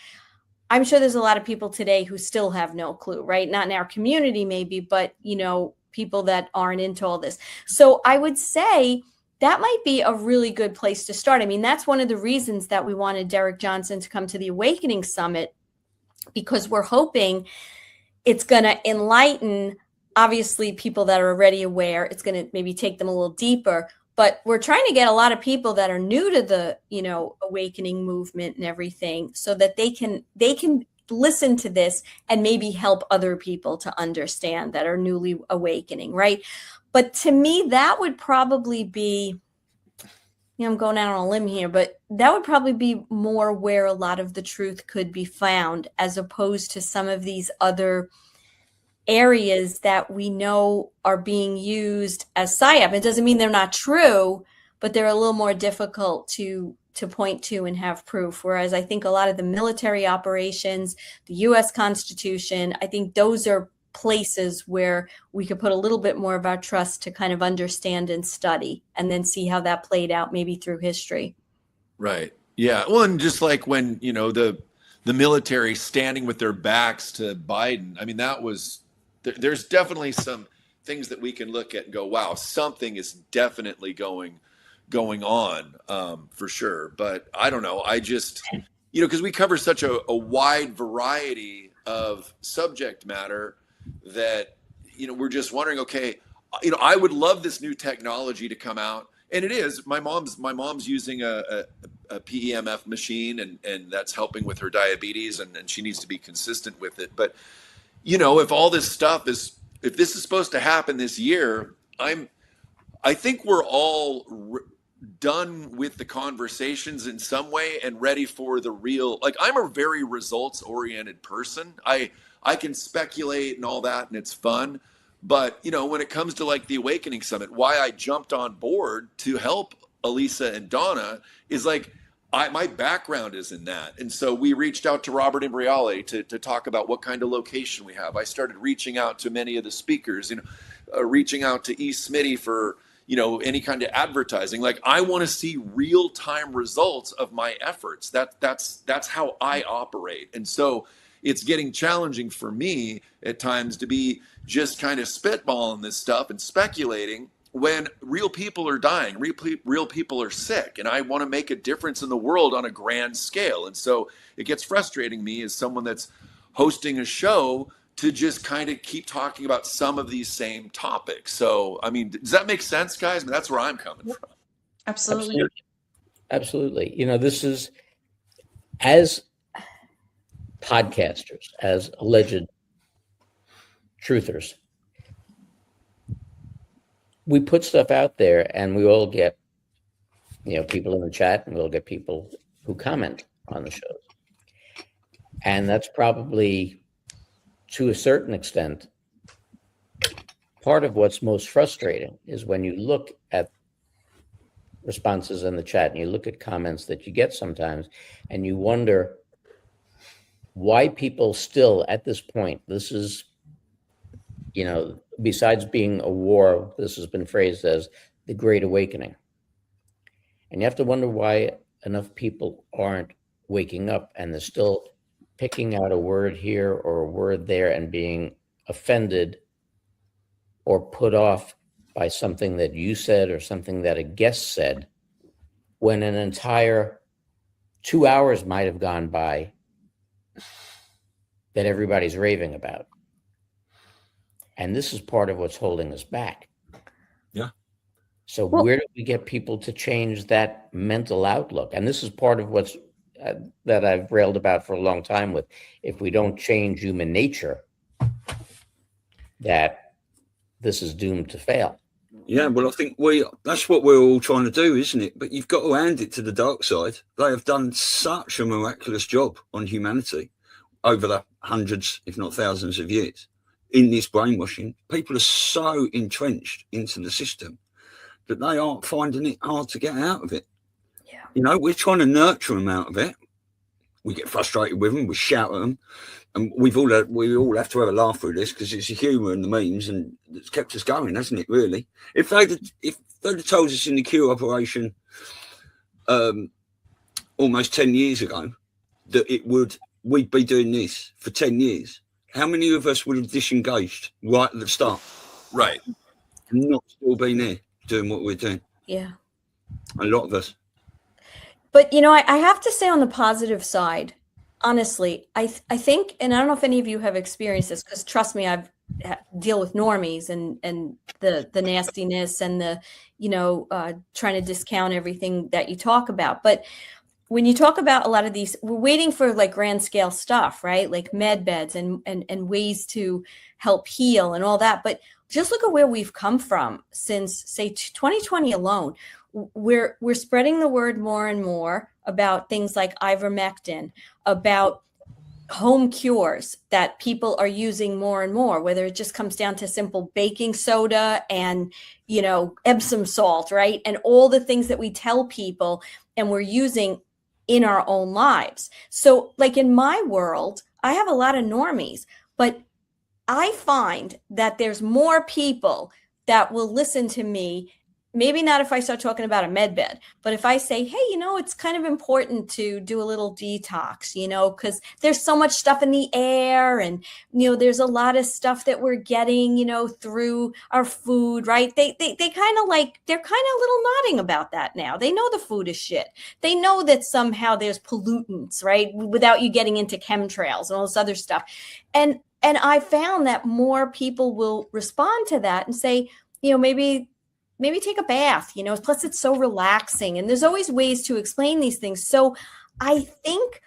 I'm sure there's a lot of people today who still have no clue, right? Not in our community maybe, but, people that aren't into all this. So I would say that might be a really good place to start. That's one of the reasons that we wanted Derek Johnson to come to the Awakening Summit, because we're hoping it's going to enlighten, obviously, people that are already aware. It's going to maybe take them a little deeper, but we're trying to get a lot of people that are new to the, awakening movement and everything, so that they can listen to this and maybe help other people to understand that are newly awakening, right? But to me, that would probably be, I'm going out on a limb here, but that would probably be more where a lot of the truth could be found, as opposed to some of these other areas that we know are being used as PSYOP. It doesn't mean they're not true, but they're a little more difficult to point to and have proof. Whereas I think a lot of the military operations, the U.S. Constitution, I think those are places where we could put a little bit more of our trust to kind of understand and study, and then see how that played out maybe through history. Right. Yeah. Well, and just like when, the military standing with their backs to Biden, that was, there's definitely some things that we can look at and go, wow, something is definitely going on, for sure. But I don't know. I just, because we cover such a wide variety of subject matter that, we're just wondering, okay, I would love this new technology to come out. And it is. My mom's using a PEMF machine, and that's helping with her diabetes, and she needs to be consistent with it. But, if all this stuff if this is supposed to happen this year, I think we're all done with the conversations in some way and ready for the real. Like, I'm a very results oriented person. I can speculate and all that, and it's fun. But, when it comes to like the Awakening Summit, why I jumped on board to help Elisa and Donna is like, my background is in that. And so we reached out to Robert Imbriale to talk about what kind of location we have. I started reaching out to many of the speakers, reaching out to E. Smitty for, any kind of advertising. Like, I want to see real-time results of my efforts. That's how I operate. And so it's getting challenging for me at times to be just kind of spitballing this stuff and speculating when real people are dying, real people are sick, and I want to make a difference in the world on a grand scale. And so it gets frustrating me as someone that's hosting a show to just kind of keep talking about some of these same topics. So, does that make sense, guys? That's where I'm coming from. Absolutely. Absolutely. This is, as podcasters, as alleged truthers, we put stuff out there, and we all get, people in the chat, and we'll get people who comment on the shows. And that's probably, to a certain extent, part of what's most frustrating is when you look at responses in the chat and you look at comments that you get sometimes, and you wonder why people still, at this point, this is, besides being a war, this has been phrased as the Great Awakening. And you have to wonder why enough people aren't waking up, and there's still picking out a word here or a word there and being offended or put off by something that you said or something that a guest said, when an entire 2 hours might have gone by that everybody's raving about. And this is part of what's holding us back. Yeah. So Well- where do we get people to change that mental outlook? And this is part of what's that I've railed about for a long time with, if we don't change human nature, that this is doomed to fail. Yeah, well, I think that's what we're all trying to do, isn't it? But you've got to hand it to the dark side. They have done such a miraculous job on humanity over the hundreds, if not thousands of years in this brainwashing. People are so entrenched into the system that they aren't finding it hard to get out of it. Yeah. You know, we're trying to nurture them out of it. We get frustrated with them, we shout at them, and we all have to have a laugh through this because it's the humour and the memes, and it's kept us going, hasn't it? Really, if they'd have told us in the Q operation almost 10 years ago that we'd be doing this for 10 years, how many of us would have disengaged right at the start? Right. And not still been there doing what we're doing. Yeah. A lot of us. But, you know, I have to say on the positive side, honestly, I think, and I don't know if any of you have experienced this, because trust me, I've deal with normies and the nastiness and the, you know, trying to discount everything that you talk about. But when you talk about a lot of these, we're waiting for like grand scale stuff, right? Like med beds and ways to help heal and all that. But just look at where we've come from since, say, 2020 alone. We're spreading the word more and more about things like ivermectin, about home cures that people are using more and more, whether it just comes down to simple baking soda and, you know, Epsom salt, right? And all the things that we tell people and we're using in our own lives. So like in my world, I have a lot of normies, but I find that there's more people that will listen to me. Maybe not if I start talking about a med bed, but if I say, hey, you know, it's kind of important to do a little detox, you know, because there's so much stuff in the air and, you know, there's a lot of stuff that we're getting, you know, through our food, right? They kind of like, they're kind of a little nodding about that now. They know the food is shit. They know that somehow there's pollutants, right? Without you getting into chemtrails and all this other stuff. And I found that more people will respond to that and say, you know, maybe take a bath, you know, plus it's so relaxing. And there's always ways to explain these things. So I think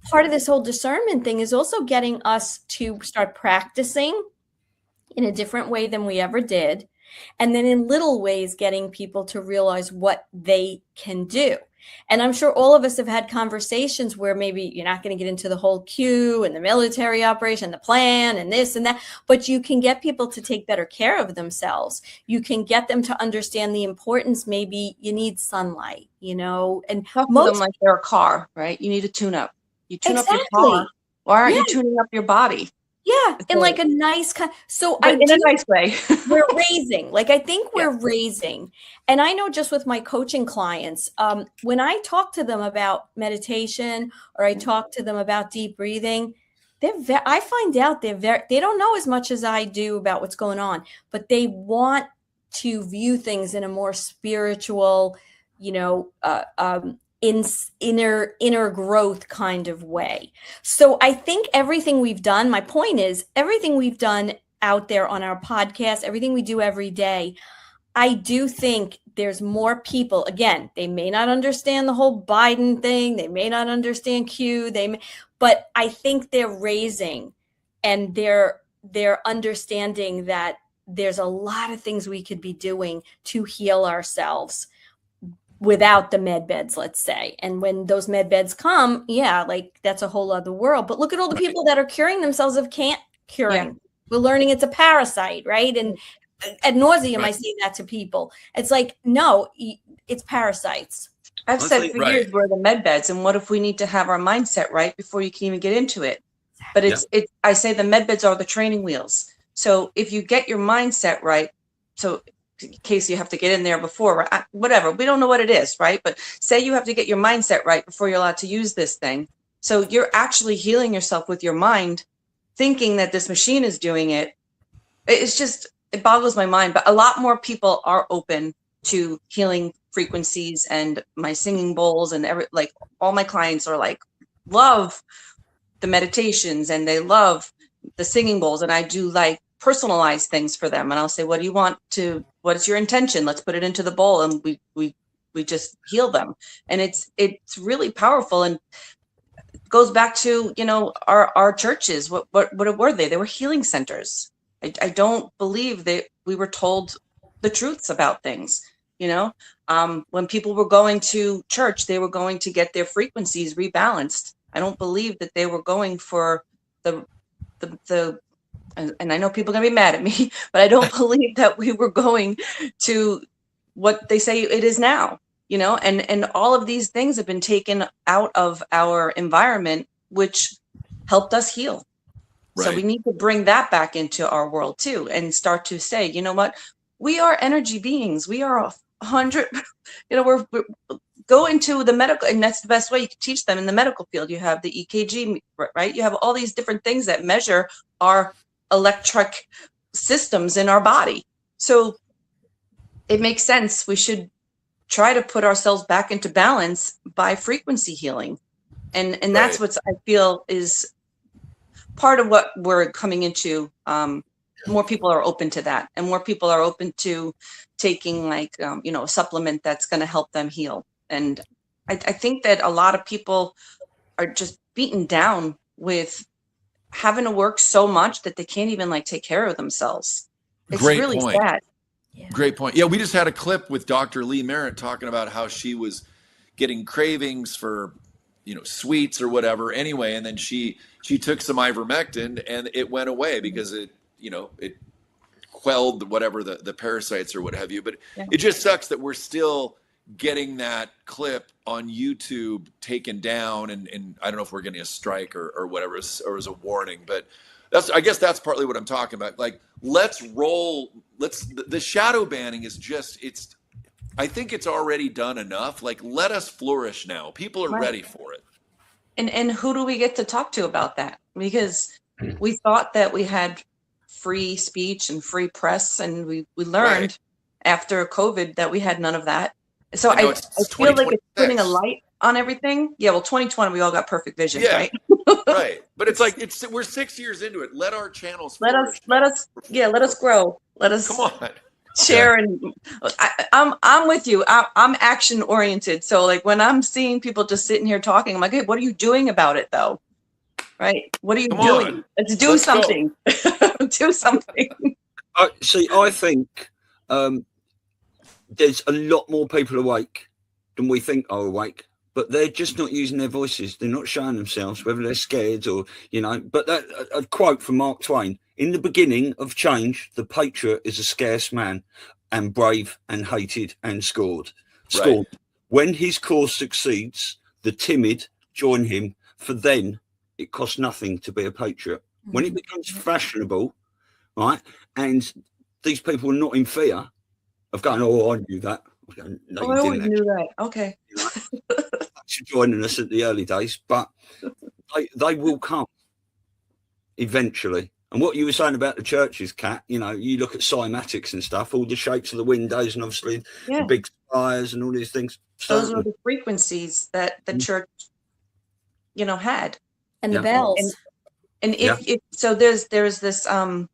part of this whole discernment thing is also getting us to start practicing in a different way than we ever did. And then in little ways, getting people to realize what they can do. And I'm sure all of us have had conversations where maybe you're not going to get into the whole queue and the military operation, the plan and this and that, but you can get people to take better care of themselves. You can get them to understand the importance. Maybe you need sunlight, you know, and Talk to them like they're a car, right? You need a tune up. You tune up your car. Why aren't you tuning up your body? Yeah, in like a nice kind. So in a nice way. We're raising. Like I think we're raising, and I know just with my coaching clients, when I talk to them about meditation or I talk to them about deep breathing, I find out they don't know as much as I do about what's going on, but they want to view things in a more spiritual, you know, inner growth kind of way. So I think everything we've done, my point is everything we've done out there on our podcast, everything we do every day, I do think there's more people. Again, they may not understand the whole Biden thing. They may not understand Q. But I think they're raising and they're understanding that there's a lot of things we could be doing to heal ourselves without the med beds, let's say. And when those med beds come, like that's a whole other world. But look at all the people that are curing themselves of can't curing. Yeah. We're learning it's a parasite, right? And ad nauseum, I say that to people. It's like, no, it's parasites. I've said for years we're the med beds, and what if we need to have our mindset right before you can even get into it? But I say the med beds are the training wheels. So if you get your mindset right, so in case you have to get in there before, whatever, we don't know what it is, right? But say you have to get your mindset right before you're allowed to use this thing. So you're actually healing yourself with your mind, thinking that this machine is doing it. It's just, it boggles my mind. But a lot more people are open to healing frequencies, and my singing bowls and like all my clients are like, love the meditations and they love the singing bowls. And I do like personalized things for them. And I'll say, what do you want to, what is your intention? Let's put it into the bowl. And we just heal them. And it's really powerful. And goes back to, you know, our churches. What were they? They were healing centers. I don't believe that we were told the truths about things. You know, when people were going to church, they were going to get their frequencies rebalanced. I don't believe that they were going for the and I know people are gonna be mad at me, but I don't believe that we were going to what they say it is now. You know, and all of these things have been taken out of our environment, which helped us heal. Right. So we need to bring that back into our world too, and start to say, you know what, we are energy beings. We are 100. You know, we're go into the medical, and that's the best way you can teach them in the medical field. You have the EKG, right? You have all these different things that measure our electric systems in our body. So it makes sense. We should try to put ourselves back into balance by frequency healing. And that's what I feel is part of what we're coming into. More people are open to that, and more people are open to taking like, you know, a supplement that's going to help them heal. And I think that a lot of people are just beaten down with having to work so much that they can't even like take care of themselves. It's really sad. Yeah. Great point. Yeah, we just had a clip with Dr. Lee Merritt talking about how she was getting cravings for, you know, sweets or whatever anyway, and then she took some ivermectin and it went away because it, you know, it quelled whatever the parasites or what have you. But it just sucks that we're still getting that clip on YouTube taken down, and I don't know if we're getting a strike or whatever, or as a warning, but I guess that's partly what I'm talking about. Like, let's roll. The shadow banning is just, I think it's already done enough. Like, let us flourish now. People are ready for it. And who do we get to talk to about that? Because we thought that we had free speech and free press, and we learned after COVID that we had none of that. So I feel like it's putting a light on everything. Yeah, well, 2020, we all got perfect vision, right? Right. But it's like, we're 6 years into it. Let our channels flourish. Let us grow. Let us come on. Share. And I'm with you. I'm action oriented. So like when I'm seeing people just sitting here talking, I'm like, hey, what are you doing about it though? Right? What are you doing? Let's do something. Do something. See, I think there's a lot more people awake than we think are awake, but they're just not using their voices. They're not showing themselves, whether they're scared or, you know. But a quote from Mark Twain: "In the beginning of change, the patriot is a scarce man, and brave and hated and scorned. Right. When his cause succeeds, the timid join him, for then it costs nothing to be a patriot." Mm-hmm. When it becomes fashionable, right, and these people are not in fear of going, "Oh, I knew that." No, I always knew that. Okay. You know, thanks for joining us at the early days, but they will come eventually. And what you were saying about the churches, Kat, you know, you look at cymatics and stuff, all the shapes of the windows, and obviously the big spires and all these things. Those were the frequencies that the church, you know, had. And the bells. And if so, there's this a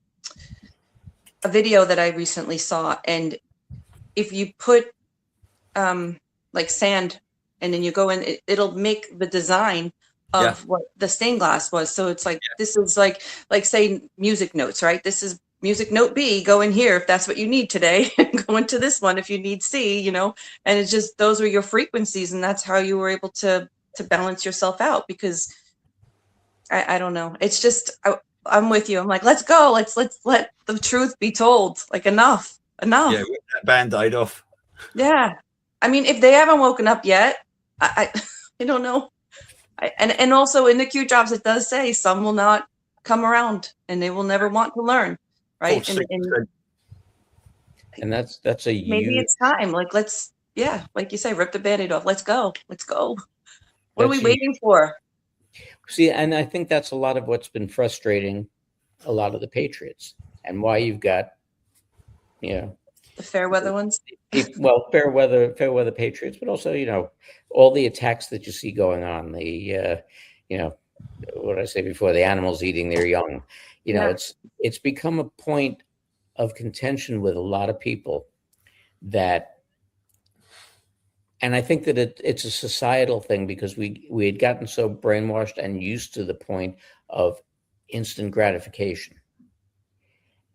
video that I recently saw, and if you put like sand, and then you go in, it'll make the design of what the stained glass was. So it's like, this is like say music notes, right? This is music note B, go in here if that's what you need today, and go into this one if you need C, you know. And it's just, those were your frequencies, and that's how you were able to balance yourself out. Because I don't know, it's just, I'm with you. I'm like, let's go, let's let the truth be told. Like, enough. Yeah, rip that Band-Aid off. Yeah, I mean, if they haven't woken up yet, I don't know. And also in the Q jobs, it does say some will not come around, and they will never want to learn, right? And that's a maybe it's time. Like, like you say, rip the Band-Aid off. Let's go. What are we waiting for? See, and I think that's a lot of what's been frustrating a lot of the patriots, and why you've got, you know, The fair weather ones. well, fair weather patriots, but also, you know, all the attacks that you see going on, you know, what did I say before, the animals eating their young, you know, Yeah. it's become a point of contention with a lot of people that, and I think that it's a societal thing, because we had gotten so brainwashed and used to the point of instant gratification.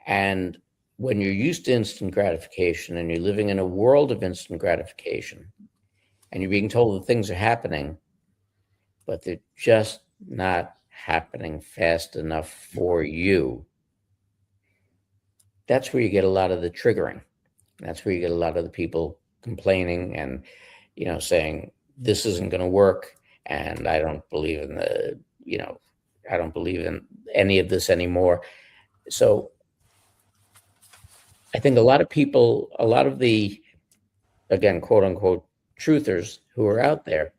And when you're used to instant gratification and you're living in a world of instant gratification and you're being told that things are happening, but they're just not happening fast enough for you, that's where you get a lot of the triggering. That's where you get a lot of the people complaining and, you know, saying, this isn't going to work. And I don't believe in I don't believe in any of this anymore. So I think a lot of people, a lot of the, again, quote unquote, truthers who are out there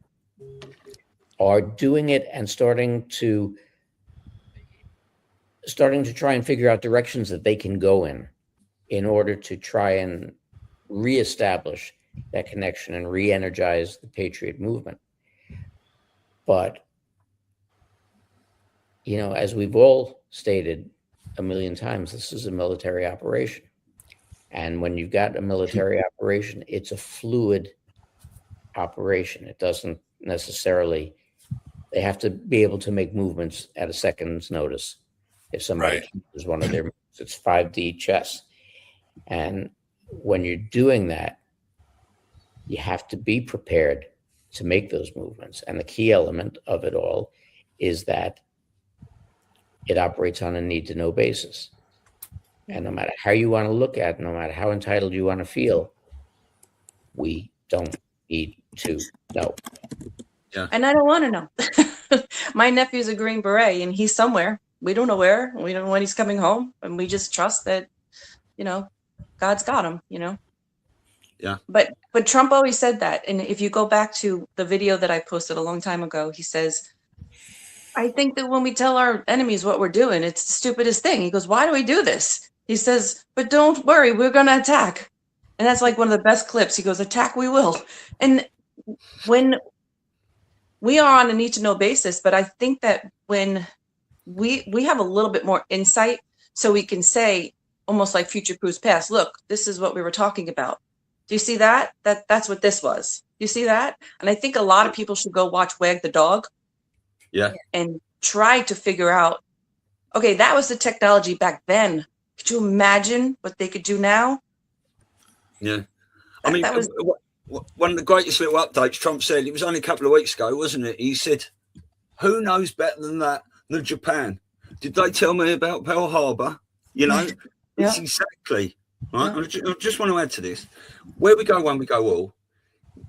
are doing it and starting to try and figure out directions that they can go in order to try and reestablish that connection and re-energize the patriot movement. But, you know, as we've all stated a million times, this is a military operation. And when you've got a military operation, it's a fluid operation. It doesn't necessarily, they have to be able to make movements at a second's notice. If somebody is one of their moves, it's 5D chess. And when you're doing that, you have to be prepared to make those movements. And the key element of it all is that it operates on a need-to-know basis. And no matter how you want to look at it, no matter how entitled you want to feel, we don't need to know. Yeah. And I don't want to know. My nephew's a Green Beret and he's somewhere. We don't know where. We don't know when he's coming home. And we just trust that, you know, God's got him, you know. Yeah. But Trump always said that. And if you go back to the video that I posted a long time ago, he says, I think that when we tell our enemies what we're doing, it's the stupidest thing. He goes, why do we do this? He says, but don't worry, we're going to attack. And that's like one of the best clips. He goes, attack we will. And when we are on a need to know basis, but I think that when we have a little bit more insight, so we can say, almost like future proofs past, look, this is what we were talking about. Do you see that? That's what this was. You see that? And I think a lot of people should go watch Wag the Dog. Yeah. And try to figure out, okay, that was the technology back then. Could you imagine what they could do now? Yeah. I mean, that was one of the greatest little updates Trump said, it was only a couple of weeks ago, wasn't it? He said, who knows better than that than Japan? Did they tell me about Pearl Harbor? You know, Yeah. it's exactly right. Yeah. I just want to add to this. Where we go, when we go all,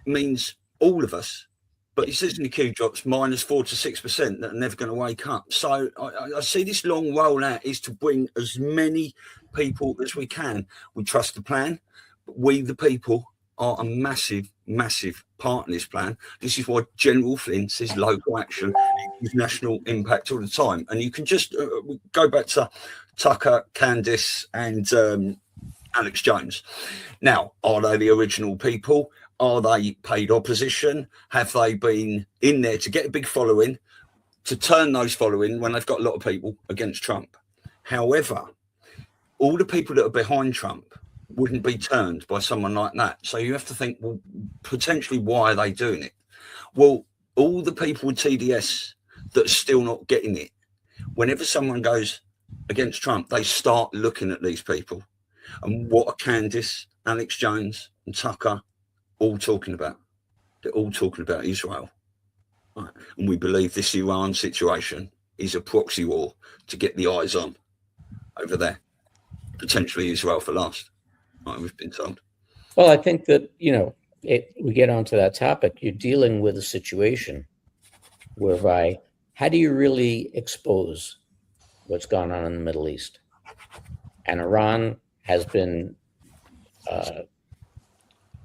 means all of us. But he says in the Q drops -4 to 6% that are never going to wake up. So I see this long rollout is to bring as many people as we can. We trust the plan, but we, the people, are a massive, massive part in this plan. This is why General Flynn says local action is national impact all the time. And you can just go back to Tucker, Candice, and Alex Jones. Now, are they the original people? Are they paid opposition? Have they been in there to get a big following, to turn those following when they've got a lot of people against Trump? However, all the people that are behind Trump wouldn't be turned by someone like that. So you have to think, well, potentially, why are they doing it? Well, all the people with TDS that are still not getting it, whenever someone goes against Trump, they start looking at these people. And what are Candice, Alex Jones, and Tucker all talking about? They're all talking about Israel. Right. And we believe this Iran situation is a proxy war to get the eyes on over there. Potentially Israel for last. Right, we've been told. Well, I think that, you know, we get onto that topic. You're dealing with a situation whereby, how do you really expose what's gone on in the Middle East? And Iran has been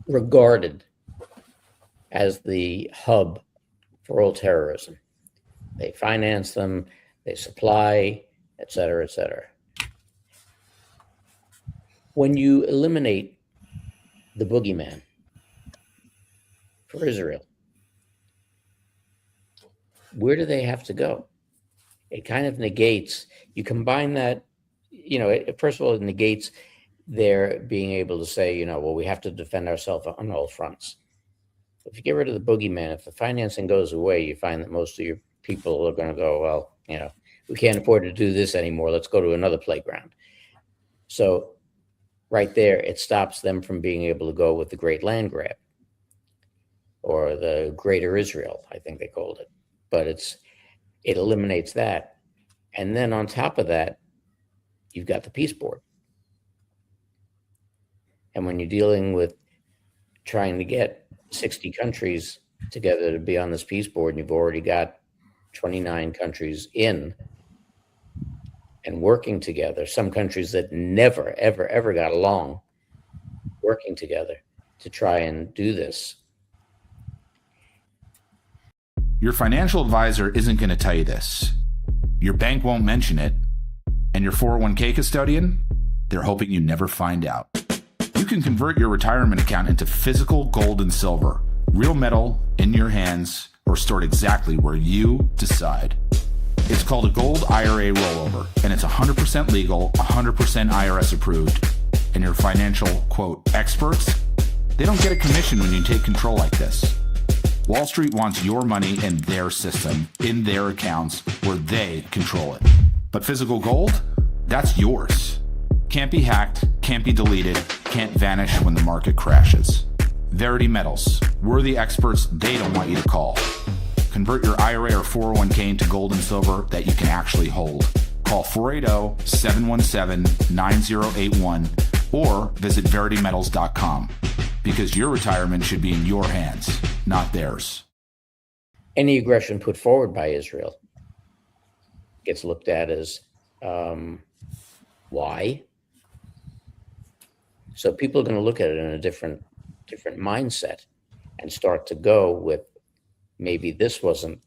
regarded as the hub for all terrorism. They finance them, they supply, et cetera, et cetera. When you eliminate the boogeyman for Israel, where do they have to go? It kind of negates, you combine that, first of all, it negates their being able to say, well, we have to defend ourselves on all fronts. If you get rid of the boogeyman, if the financing goes away, you find that most of your people are going to go, well, we can't afford to do this anymore. Let's go to another playground. So right there, it stops them from being able to go with the Great Land Grab or the Greater Israel, I think they called it. But it eliminates that. And then on top of that, you've got the peace board. And when you're dealing with trying to get 60 countries together to be on this peace board, and you've already got 29 countries in and working together, some countries that never, ever, ever got along, working together to try and do this. Your financial advisor isn't going to tell you this. Your bank won't mention it. And your 401k custodian, they're hoping you never find out. You can convert your retirement account into physical gold and silver, real metal in your hands, or stored exactly where you decide. It's called a gold IRA rollover, and it's 100% legal, 100% IRS approved. And your financial, quote, experts, they don't get a commission when you take control like this. Wall Street wants your money in their system, in their accounts, where they control it. But physical gold, that's yours. Can't be hacked, can't be deleted, can't vanish when the market crashes. Verity Metals, we're the experts they don't want you to call. Convert your IRA or 401k into gold and silver that you can actually hold. Call 480-717-9081 or visit veritymetals.com, because your retirement should be in your hands, not theirs. Any aggression put forward by Israel gets looked at as why? So people are going to look at it in a different mindset and start to go with, maybe this wasn't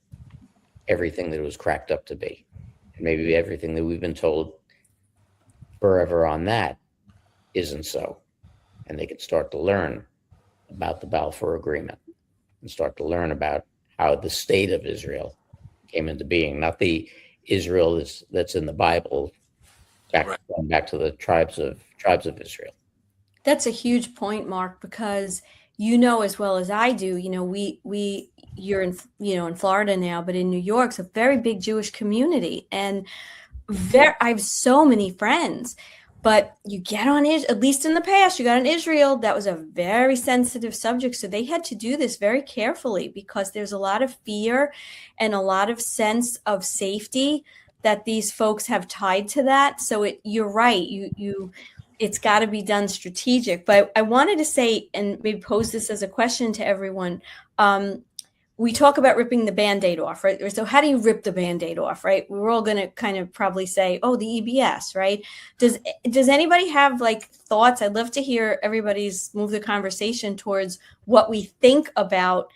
everything that it was cracked up to be. And maybe everything that we've been told forever on that isn't so. And they can start to learn about the Balfour Agreement and start to learn about how the state of Israel came into being, not the Israel that's in the Bible, back to the tribes of Israel. That's a huge point, Mark, because as well as I do, you're in in Florida now, but in New York, it's a very big Jewish community, and I have so many friends. But you get on it, at least in the past, you got on Israel. That was a very sensitive subject. So they had to do this very carefully, because there's a lot of fear and a lot of sense of safety that these folks have tied to that. So you're right. It's got to be done strategic. But I wanted to say, and maybe pose this as a question to everyone. We talk about ripping the Band-Aid off, right? So how do you rip the Band-Aid off, right? We're all going to kind of probably say, oh, the EBS, right? Does anybody have thoughts? I'd love to hear everybody's move the conversation towards what we think about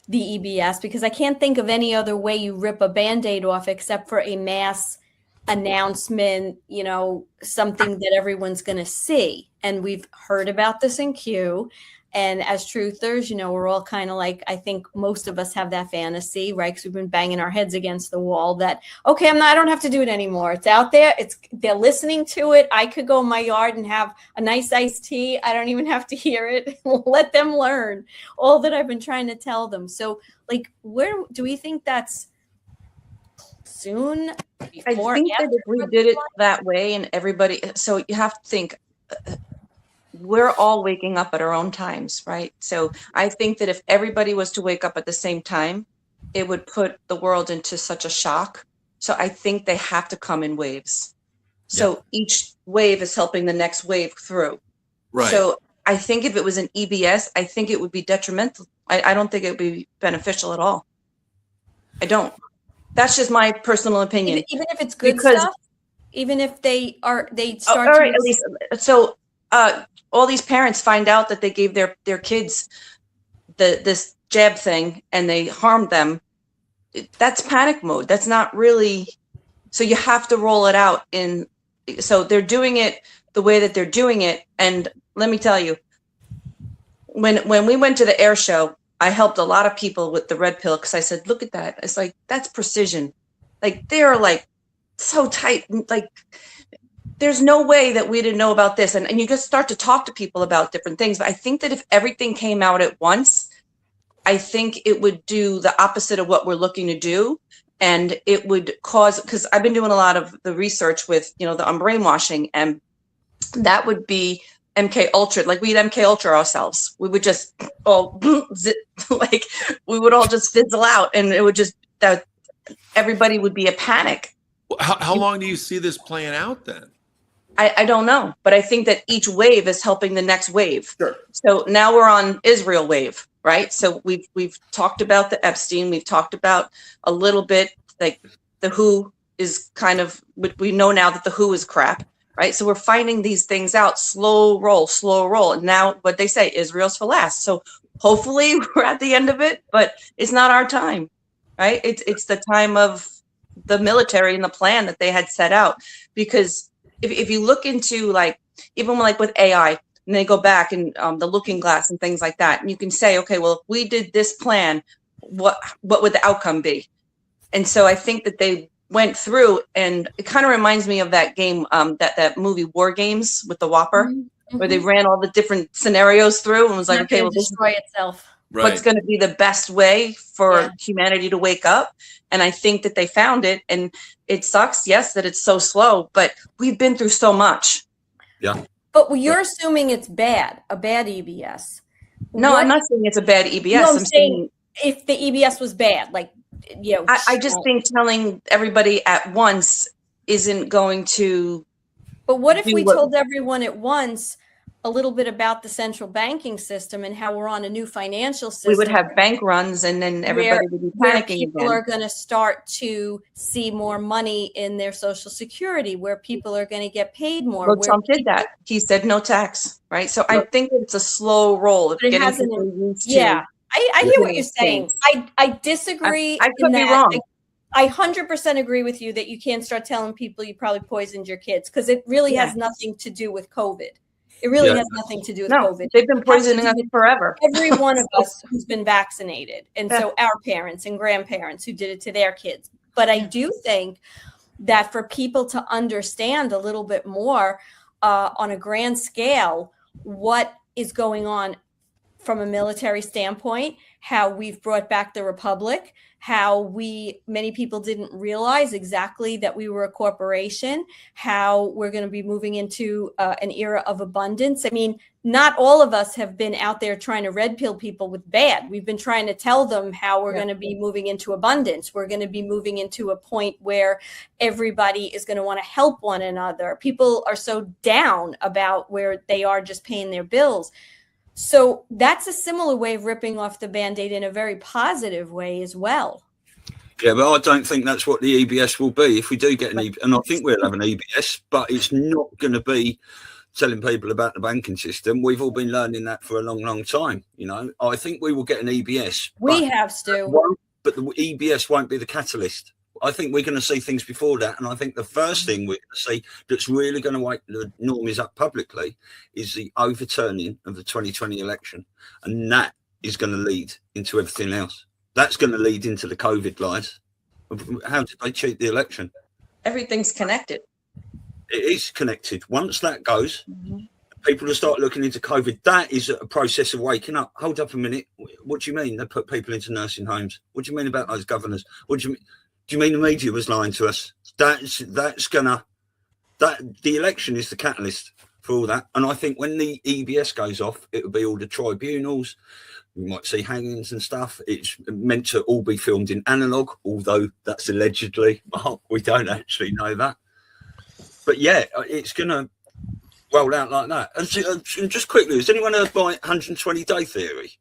the EBS, because I can't think of any other way you rip a Band-Aid off except for a mass announcement, something that everyone's going to see. And we've heard about this in Q. And as truthers, we're all kind of I think most of us have that fantasy, right? Because we've been banging our heads against the wall that, okay, I don't have to do it anymore. It's out there. They're listening to it. I could go in my yard and have a nice iced tea. I don't even have to hear it. Let them learn all that I've been trying to tell them. So where do we think that's soon? Before, I think that if we did it that way and everybody, so you have to think, we're all waking up at our own times, right? So I think that if everybody was to wake up at the same time, it would put the world into such a shock. So I think they have to come in waves. So each wave is helping the next wave through. Right. So I think if it was an EBS, I think it would be detrimental. I don't think it would be beneficial at all. I don't. That's just my personal opinion. Even if it's good stuff, even if they start. All right, Elisa. So all these parents find out that they gave their kids this jab thing and they harmed them. that's panic mode. That's not really, so you have to roll it out so they're doing it the way that they're doing it. And let me tell you, when we went to the air show, I helped a lot of people with the red pill because I said, look at that. It's like, that's precision. Like they're like so tight. Like there's no way that we didn't know about this. And you just start to talk to people about different things. But I think that if everything came out at once, I think it would do the opposite of what we're looking to do. And it would cause, because I've been doing a lot of the research with, the brainwashing, and that would be MK Ultra. Like we'd MK Ultra ourselves. We would just all like we would all just fizzle out, and it would just that everybody would be a panic. How long do you see this playing out then? I don't know, but I think that each wave is helping the next wave. Sure. So now we're on Israel wave, right? So we've talked about the Epstein. We've talked about a little bit like the WHO is kind of. We know now that the WHO is crap. Right. So we're finding these things out, slow roll. And now what they say, Israel's for last. So hopefully we're at the end of it, but it's not our time. Right. It's the time of the military and the plan that they had set out. Because if you look into even with AI, and they go back and the looking glass and things like that, and you can say, okay, well, if we did this plan, what would the outcome be? And so I think that they went through, and it kind of reminds me of that game, that movie War Games with the Whopper, where they ran all the different scenarios through and was like, okay, well, destroy itself. Right. What's going to be the best way for humanity to wake up? And I think that they found it, and it sucks, yes, that it's so slow, but we've been through so much. Yeah. But you're assuming it's a bad EBS. No, I'm not saying it's a bad EBS. No, I'm saying if the EBS was bad, I just think telling everybody at once isn't going to. But what if we told everyone at once a little bit about the central banking system and how we're on a new financial system? We would have bank runs, and then everybody would be where panicking people again. are going to start to see more money in their Social Security, where people are going to get paid more. Well, Trump did that. He said no tax, right? So I think it's a slow roll. But it hasn't. Yeah, I hear what you're saying. I disagree. I could be wrong. I 100% agree with you that you can't start telling people you probably poisoned your kids, because it really has nothing to do with COVID. It really has nothing to do with COVID. They've been poisoning us forever. Every one of us who's been vaccinated. And so our parents and grandparents who did it to their kids. But I do think that for people to understand a little bit more on a grand scale what is going on from a military standpoint, how we've brought back the republic, how many people didn't realize exactly that we were a corporation, how we're going to be moving into an era of abundance. I mean, not all of us have been out there trying to red pill people with bad. We've been trying to tell them how we're going to be moving into abundance. We're going to be moving into a point where everybody is going to want to help one another. People are so down about where they are just paying their bills. So that's a similar way of ripping off the Band-Aid in a very positive way as well. Yeah, but I don't think that's what the EBS will be if we do get an EBS. And I think we'll have an EBS, but it's not going to be telling people about the banking system. We've all been learning that for a long, long time. I think we will get an EBS. We have, Stu. But the EBS won't be the catalyst. I think we're going to see things before that. And I think the first thing we're going to see that's really going to wake the normies up publicly is the overturning of the 2020 election. And that is going to lead into everything else. That's going to lead into the COVID lies. How did they cheat the election? Everything's connected. It is connected. Once that goes, people will start looking into COVID. That is a process of waking up. Hold up a minute. What do you mean they put people into nursing homes? What do you mean about those governors? What do you mean? Do you mean the media was lying to us? The election is the catalyst for all that. And I think when the EBS goes off, it will be all the tribunals. We might see hangings and stuff. It's meant to all be filmed in analog, although that's allegedly. We don't actually know that. But yeah, it's going to roll out like that. And just quickly, has anyone heard my 120-day theory?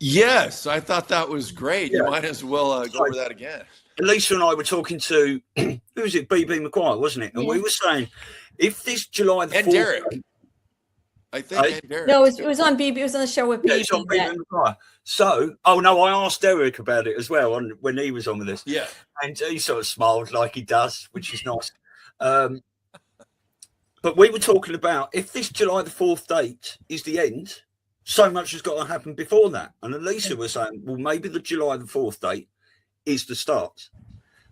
Yes, I thought that was great. You might as well go over that again. Elisa and I were talking to, who was it? BB McGuire, wasn't it? And we were saying, if this July the 4th... And Derek. I think. Hey? And Derek. No, it was on BB. It was on the show with Yeah, BB. it's on Beat that- and Fire. So, oh no, I asked Derek about it as well when he was on with us. Yeah. And he sort of smiled like he does, which is nice. But we were talking about if this July the 4th date is the end, so much has got to happen before that. And Elisa was saying, well, maybe the July the 4th date is the start,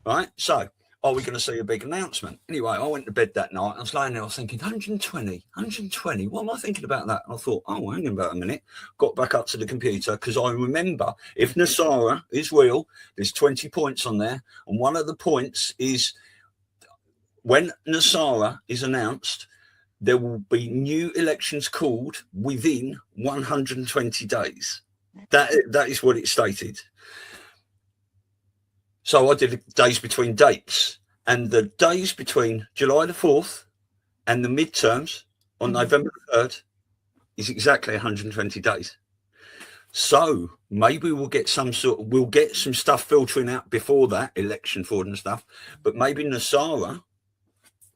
right? So, are we going to see a big announcement? Anyway, I went to bed that night. I was lying there, I was thinking, 120. What am I thinking about that? And I thought, oh, hang on about a minute. Got back up to the computer because I remember if Nasara is real, there's 20 points on there. And one of the points is when Nasara is announced, there will be new elections called within 120 days. That is what it stated. So I did days between dates, and the days between July the 4th and the midterms on November the 3rd is exactly 120 days. So maybe we'll get some stuff filtering out before that, election fraud and stuff, but maybe Nasara,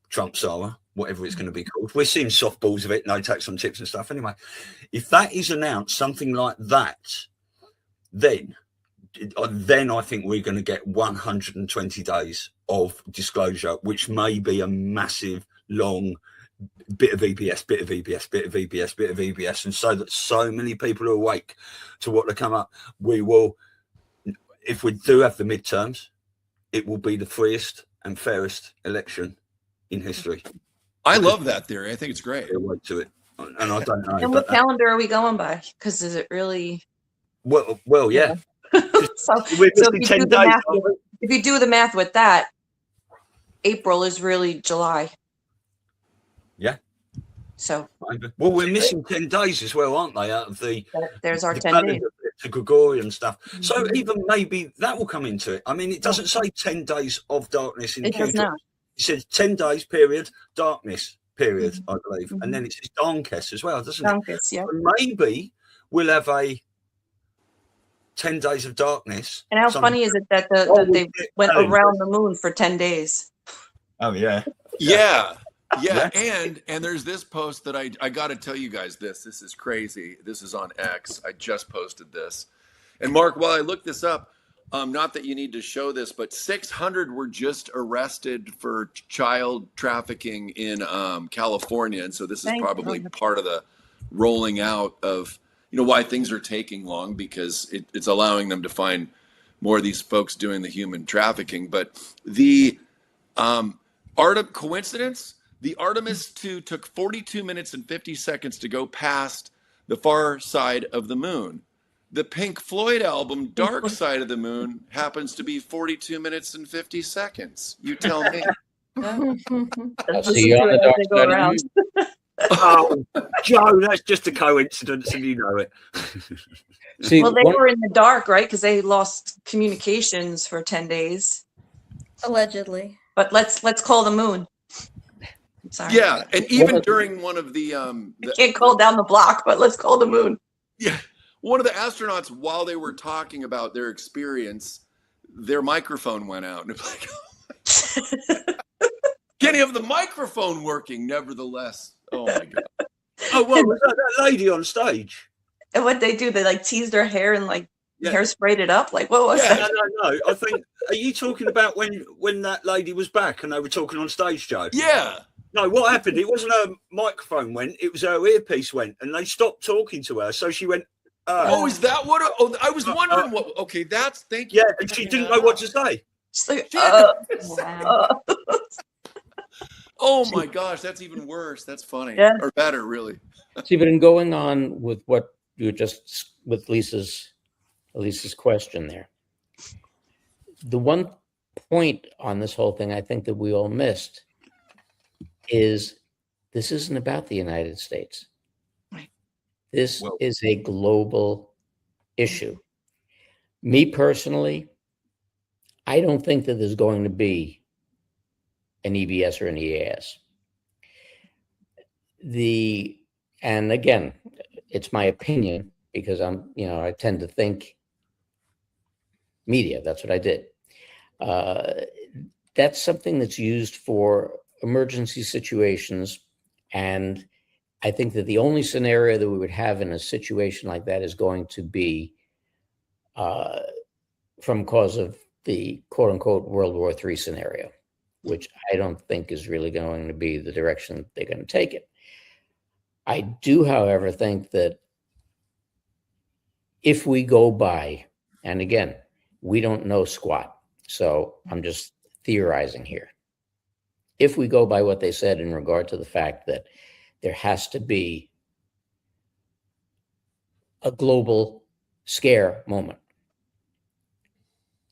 Trump Sara, whatever it's going to be called. We're seeing softballs of it, no tax on tips and stuff. Anyway, if that is announced, something like that, then I think we're going to get 120 days of disclosure, which may be a massive, long bit of EBS, bit of EBS, bit of EBS, bit of EBS. And so that so many people are awake to what will come up, we will, if we do have the midterms, it will be the freest and fairest election in history. I love that theory. I think it's great. Awake to it. And I don't know. And what calendar are we going by? Because is it really? Well, yeah. So We're if missing you 10 do the days. math, if you do the math with that, April is really July. Yeah. So well, we're missing 10 days as well, aren't they? Out of there's our the 10 days. to Gregorian stuff. So even maybe that will come into it. I mean, it doesn't say 10 days of darkness in It does not. It says 10 days period, darkness period, I believe. And then it says Dankes as well, doesn't it? Dankes, yeah. So maybe we'll have a 10 days of darkness. And how funny is it that they went around the moon for 10 days? Oh, yeah. Yeah. And there's this post that I got to tell you guys this. This is crazy. This is on X. I just posted this. And Mark, while I look this up, not that you need to show this, but 600 were just arrested for child trafficking in California. And so this is probably part of the rolling out of, why things are taking long, because it's allowing them to find more of these folks doing the human trafficking. But the coincidence, the Artemis 2 took 42 minutes and 50 seconds to go past the far side of the moon. The Pink Floyd album, Dark Side of the Moon, happens to be 42 minutes and 50 seconds. You tell me. I'll see you on the dark side of the moon. Oh, Joe, that's just a coincidence, and you know it. See, Well, they were in the dark, right? Because they lost communications for 10 days. Allegedly. But let's call the moon. Sorry. Yeah, and even during one of the I can't call down the block, but let's call the moon. Yeah. One of the astronauts, while they were talking about their experience, their microphone went out. And it's like, can't have the microphone working, nevertheless. Oh, my God. Oh, well, was that lady on stage? And what they do, they teased her hair and hairsprayed it up. Like, what was that? No. I think, are you talking about when that lady was back and they were talking on stage, Joe? Yeah. No, what happened? It wasn't her microphone went, it was her earpiece went, and they stopped talking to her. So she went, is that what? I was wondering what. Okay, thank you. Yeah, and she didn't know what to say. She's like, Wow. Oh my gosh, that's even worse. That's funny. Yeah. Or better, really. See, but in going on with what you were just with Elisa's question there, the one point on this whole thing I think that we all missed is this isn't about the United States. Right. This is a global issue. Me personally, I don't think that there's going to be an EBS or an EAS. And again, it's my opinion because I tend to think media. That's what I did. That's something that's used for emergency situations, and I think that the only scenario that we would have in a situation like that is going to be from cause of the quote unquote World War III scenario, which I don't think is really going to be the direction they're going to take it. I do, however, think that if we go by, and again, we don't know squat, so I'm just theorizing here. If we go by what they said in regard to the fact that there has to be a global scare moment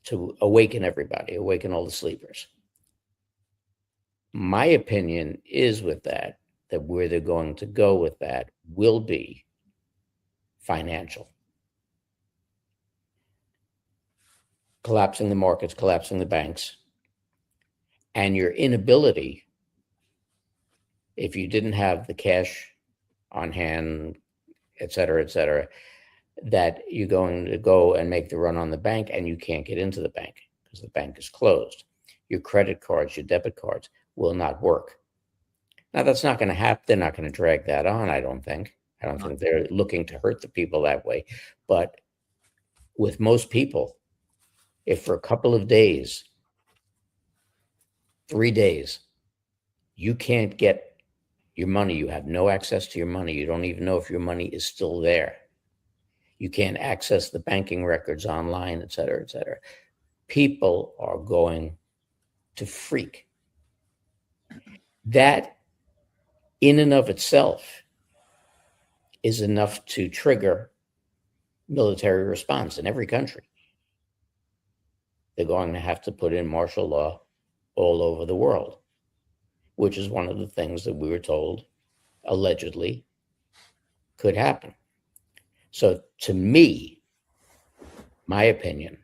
to awaken everybody, awaken all the sleepers. My opinion is with that where they're going to go with that will be financial. Collapsing the markets, collapsing the banks, and your inability, if you didn't have the cash on hand, et cetera, that you're going to go and make the run on the bank and you can't get into the bank because the bank is closed. Your credit cards, your debit cards will not work. Now, that's not going to happen. They're not going to drag that on, I don't think. I don't think they're looking to hurt the people that way. But with most people, if for a couple of days, 3 days, you can't get your money, you have no access to your money, you don't even know if your money is still there, you can't access the banking records online, et cetera, people are going to freak. That in and of itself is enough to trigger military response in every country. They're going to have to put in martial law all over the world, which is one of the things that we were told allegedly could happen. So to me, my opinion,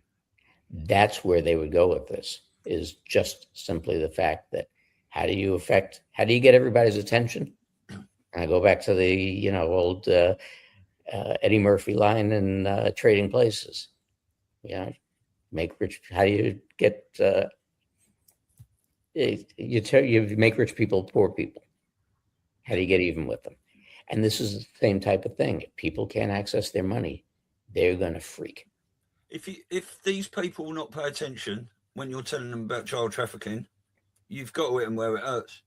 that's where they would go with this, is just simply the fact that how do you get everybody's attention? And I go back to the, old Eddie Murphy line in Trading Places. Make rich. How do you get? You make rich people poor people. How do you get even with them? And this is the same type of thing. If people can't access their money, they're going to freak. If these people will not pay attention when you're telling them about child trafficking, you've got to hit them where it hurts,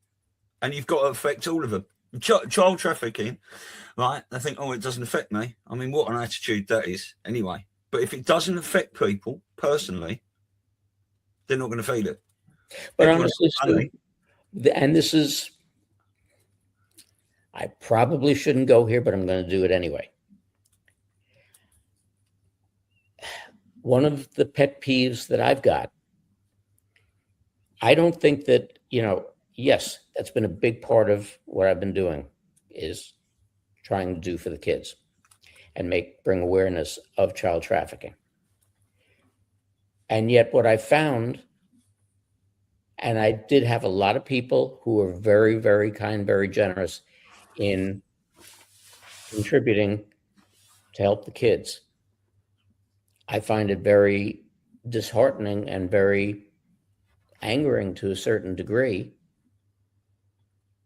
and you've got to affect all of them. Child trafficking, right? They think, oh, it doesn't affect me. I mean, what an attitude that is, anyway. But if it doesn't affect people personally, they're not going to feel it. But honestly, Stu, and this is, I probably shouldn't go here, but I'm going to do it anyway. One of the pet peeves that I've got, I don't think that, yes, that's been a big part of what I've been doing, is trying to do for the kids and bring awareness of child trafficking. And yet what I found, and I did have a lot of people who were very, very kind, very generous in contributing to help the kids. I find it very disheartening and very angering to a certain degree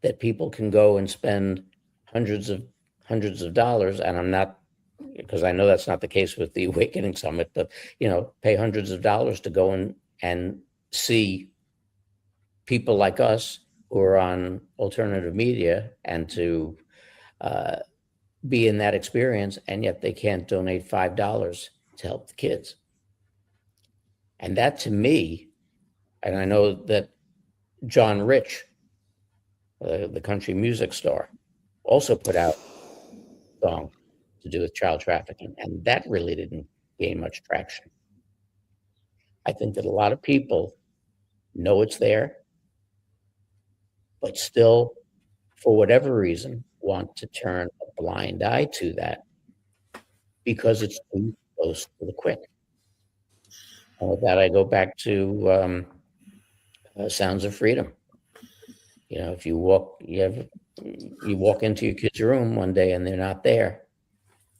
that people can go and spend hundreds of dollars, and I'm not, because I know that's not the case with the Awakening Summit, but pay hundreds of dollars to go and see people like us who are on alternative media and to be in that experience, and yet they can't donate $5 to help the kids. And that, to me, and I know that John Rich, the country music star, also put out a song to do with child trafficking, and that really didn't gain much traction. I think that a lot of people know it's there, but still, for whatever reason, want to turn a blind eye to that because it's too close to the quick. And with that, I go back to Sounds of Freedom. If you walk into your kid's room one day and they're not there,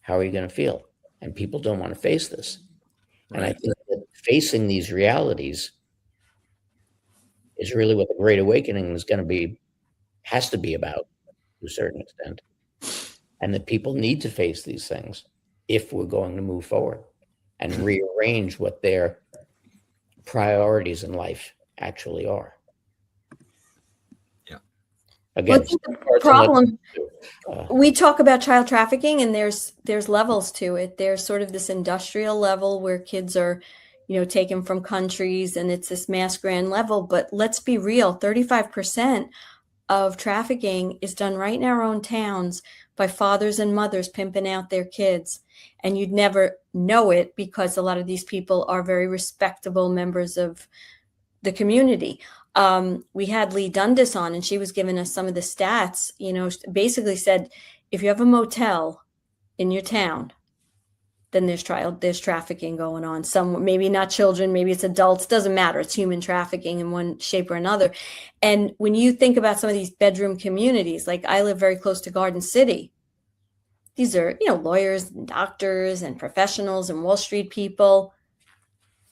how are you going to feel? And people don't want to face this. Right. And I think that facing these realities is really what the Great Awakening has to be about, to a certain extent. and the people need to face these things if we're going to move forward and rearrange what their priorities in life actually are. Yeah. Again, Well, I think the problem, we talk about child trafficking, and there's levels to it. There's sort of this industrial level where kids are, taken from countries, and it's this mass grand level. But let's be real, 35% of trafficking is done right in our own towns by fathers and mothers pimping out their kids. And you'd never know it because a lot of these people are very respectable members of the community. We had Lee Dundas on, and she was giving us some of the stats, basically said, if you have a motel in your town, then there's trafficking going on. Some, maybe not children, maybe it's adults, doesn't matter. It's human trafficking in one shape or another. And when you think about some of these bedroom communities, like I live very close to Garden City, these are, lawyers and doctors and professionals and Wall Street people.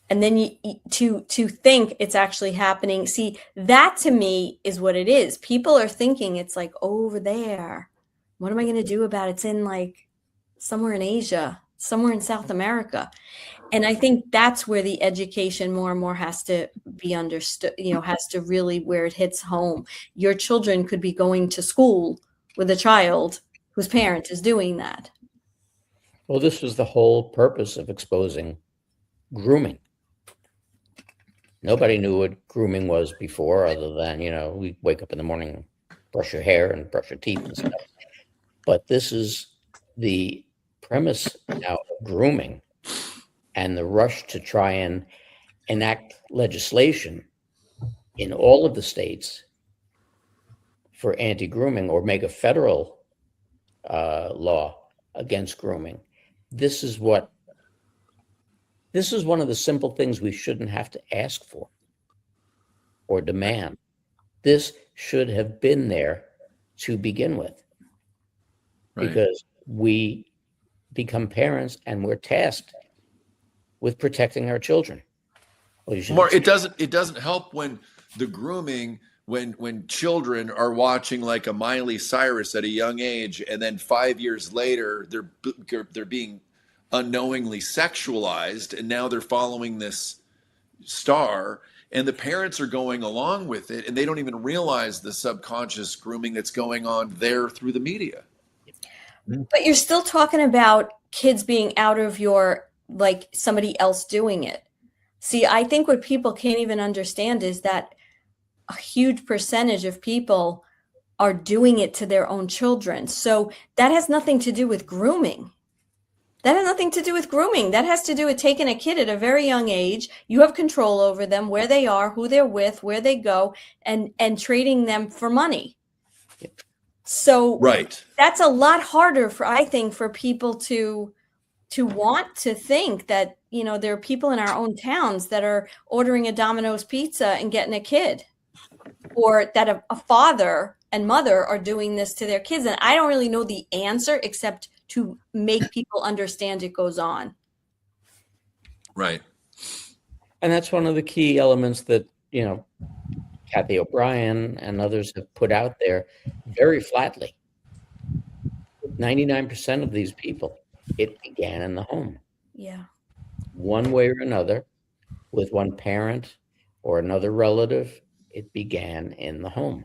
And then to think it's actually happening. See, that to me is what it is. People are thinking it's like over there. What am I going to do about it? It's in like somewhere in Asia, somewhere in South America. And I think that's where the education more and more has to be understood, has to really where it hits home. Your children could be going to school with a child whose parent is doing that. Well, this was the whole purpose of exposing grooming. Nobody knew what grooming was before, other than, we wake up in the morning, brush your hair and brush your teeth and stuff. But this is the premise now of grooming, and the rush to try and enact legislation in all of the states for anti-grooming, or make a federal law against grooming. This is one of the simple things we shouldn't have to ask for or demand. This should have been there to begin with, Right. because we become parents and we're tasked with protecting our children. Well, Mark, it doesn't help when the grooming, when children are watching like a Miley Cyrus at a young age, and then 5 years later they're being unknowingly sexualized, and now they're following this star, and the parents are going along with it, and they don't even realize the subconscious grooming that's going on there through the media. But you're still talking about kids being out of your, like somebody else doing it. See, I think what people can't even understand is that a huge percentage of people are doing it to their own children. So that has nothing to do with grooming. That has nothing to do with grooming. That has to do with taking a kid at a very young age. You have control over them, where they are, who they're with, where they go, and trading them for money. So Right. that's a lot harder I think, for people to want to think that, there are people in our own towns that are ordering a Domino's pizza and getting a kid, or that a father and mother are doing this to their kids. And I don't really know the answer except to make people understand it goes on. Right. And that's one of the key elements that, Kathy O'Brien and others have put out there very flatly. 99% of these people, it began in the home. Yeah. One way or another, with one parent or another relative, it began in the home.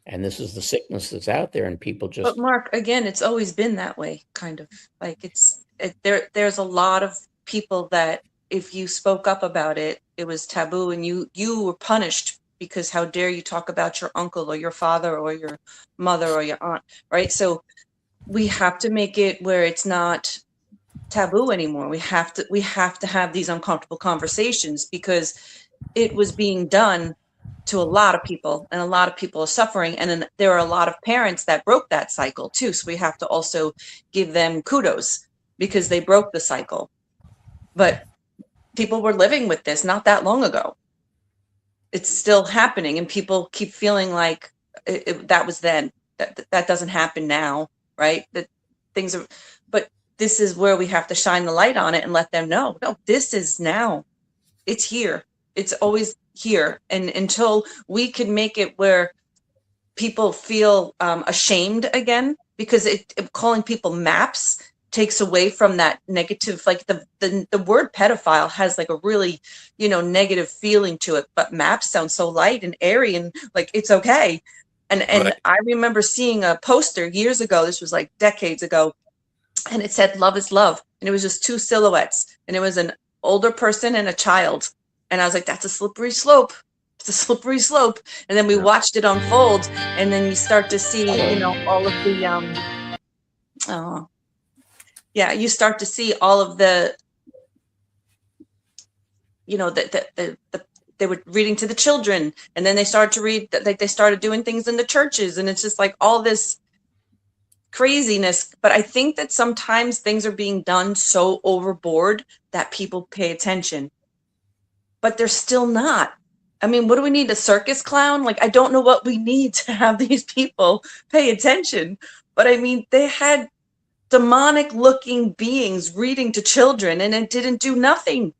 And this is the sickness that's out there, and people just... But Mark, again, it's always been that way, kind of. Like there's a lot of people that if you spoke up about it, it was taboo, and you were punished because how dare you talk about your uncle or your father or your mother or your aunt, right? So we have to make it where it's not taboo anymore. We have to have these uncomfortable conversations, because it was being done to a lot of people, and a lot of people are suffering. And then there are a lot of parents that broke that cycle too. So we have to also give them kudos because they broke the cycle. But people were living with this not that long ago. It's still happening, and people keep feeling like that was then. That doesn't happen now, right? That things are, but this is where we have to shine the light on it and let them know, no, this is now. It's here. It's always here. And until we can make it where people feel ashamed again because calling people maps takes away from that negative, like the word pedophile has like a really, negative feeling to it, but maps sound so light and airy and like it's okay. And Right. I remember seeing a poster years ago, this was like decades ago, and it said love is love, and it was just two silhouettes, and it was an older person and a child, and I was like, that's a slippery slope. It's a slippery slope. And then we watched it unfold, and then you start to see, all of the you start to see all of the, they were reading to the children, and then they started to read, like they started doing things in the churches, and it's just like all this craziness. But I think that sometimes things are being done so overboard that people pay attention, but they're still not. I mean, what do we need, a circus clown? Like, I don't know what we need to have these people pay attention, but I mean, they had demonic looking beings reading to children, and it didn't do nothing.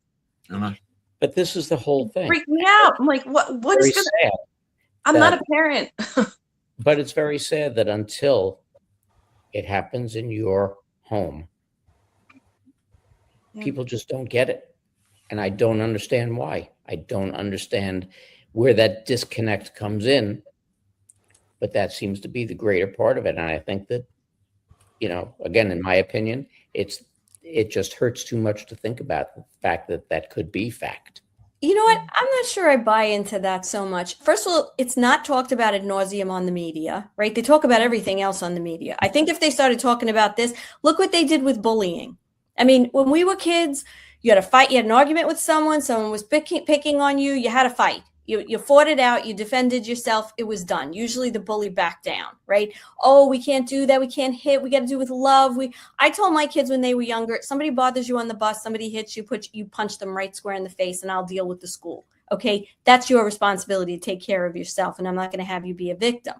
I know. But this is the whole thing. Freaked me out. I'm like, what Very is going sad. to, I'm not a parent. But it's very sad that until it happens in your home, people just don't get it. And I don't understand why. I don't understand where that disconnect comes in. But that seems to be the greater part of it. And I think that, again, in my opinion, it just hurts too much to think about the fact that that could be fact. You know what? I'm not sure I buy into that so much. First of all, it's not talked about ad nauseum on the media, right? They talk about everything else on the media. I think if they started talking about this, look what they did with bullying. I mean, when we were kids, you had a fight, you had an argument with someone was picking on you, you had a fight. You fought it out, you defended yourself, it was done. Usually the bully backed down, right? Oh, we can't do that, we can't hit, we got to do it with love. I told my kids when they were younger, somebody bothers you on the bus, somebody hits you, you punch them right square in the face, and I'll deal with the school. Okay, that's your responsibility to take care of yourself, and I'm not going to have you be a victim.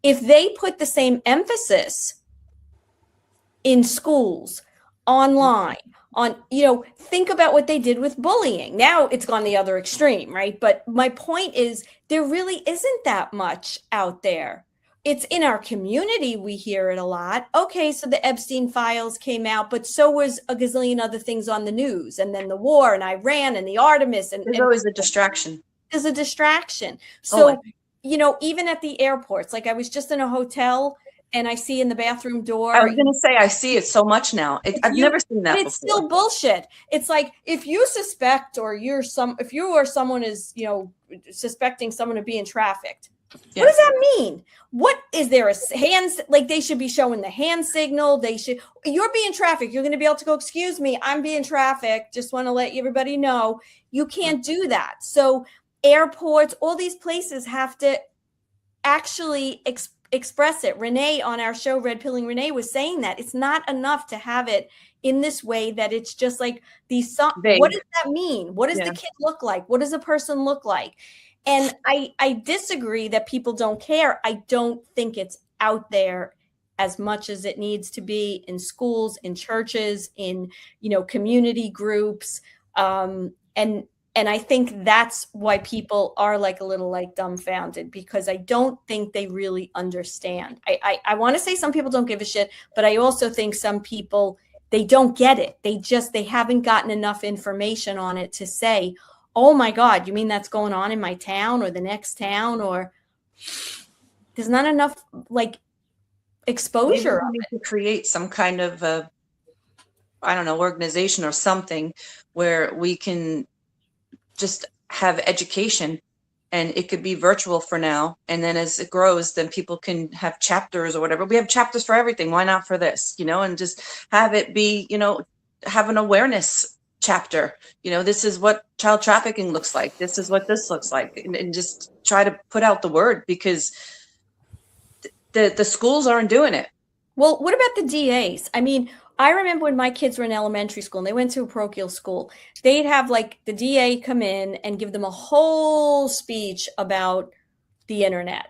If they put the same emphasis in schools, online, think about what they did with bullying. Now it's gone the other extreme, right? But my point is, there really isn't that much out there. It's in our community, we hear it a lot. Okay, so the Epstein files came out, but so was a gazillion other things on the news, and then the war and Iran and the Artemis. And there's always a distraction. There's a distraction. So, even at the airports, like I was just in a hotel, and I see in the bathroom door. I was going to say, I see it so much now. I've never seen that before. It's still bullshit. It's like, if you suspect, or if you or someone is, suspecting someone of being trafficked, what does that mean? What is there a hands, like they should be showing the hand signal. You're being trafficked. You're going to be able to go, excuse me, I'm being trafficked. Just want to let everybody know. You can't do that. So airports, all these places have to actually express it. Renee on our show, Red Pilling Renee, was saying that it's not enough to have it in this way, that it's just like these what does that mean? What does the kid look like? What does a person look like? And I disagree that people don't care. I don't think it's out there as much as it needs to be in schools, in churches, in community groups, and I think that's why people are like a little like dumbfounded, because I don't think they really understand. I want to say some people don't give a shit, but I also think some people, they don't get it. They haven't gotten enough information on it to say, oh my God, you mean that's going on in my town or the next town? Or there's not enough like exposure. Maybe we need to create some kind of organization or something where we can just have education, and it could be virtual for now. And then as it grows, then people can have chapters or whatever. We have chapters for everything. Why not for this, and just have it be, have an awareness chapter. This is what child trafficking looks like. This is what this looks like. And just try to put out the word, because the schools aren't doing it. Well, what about the DAs? I mean, I remember when my kids were in elementary school and they went to a parochial school, they'd have like the DA come in and give them a whole speech about the internet.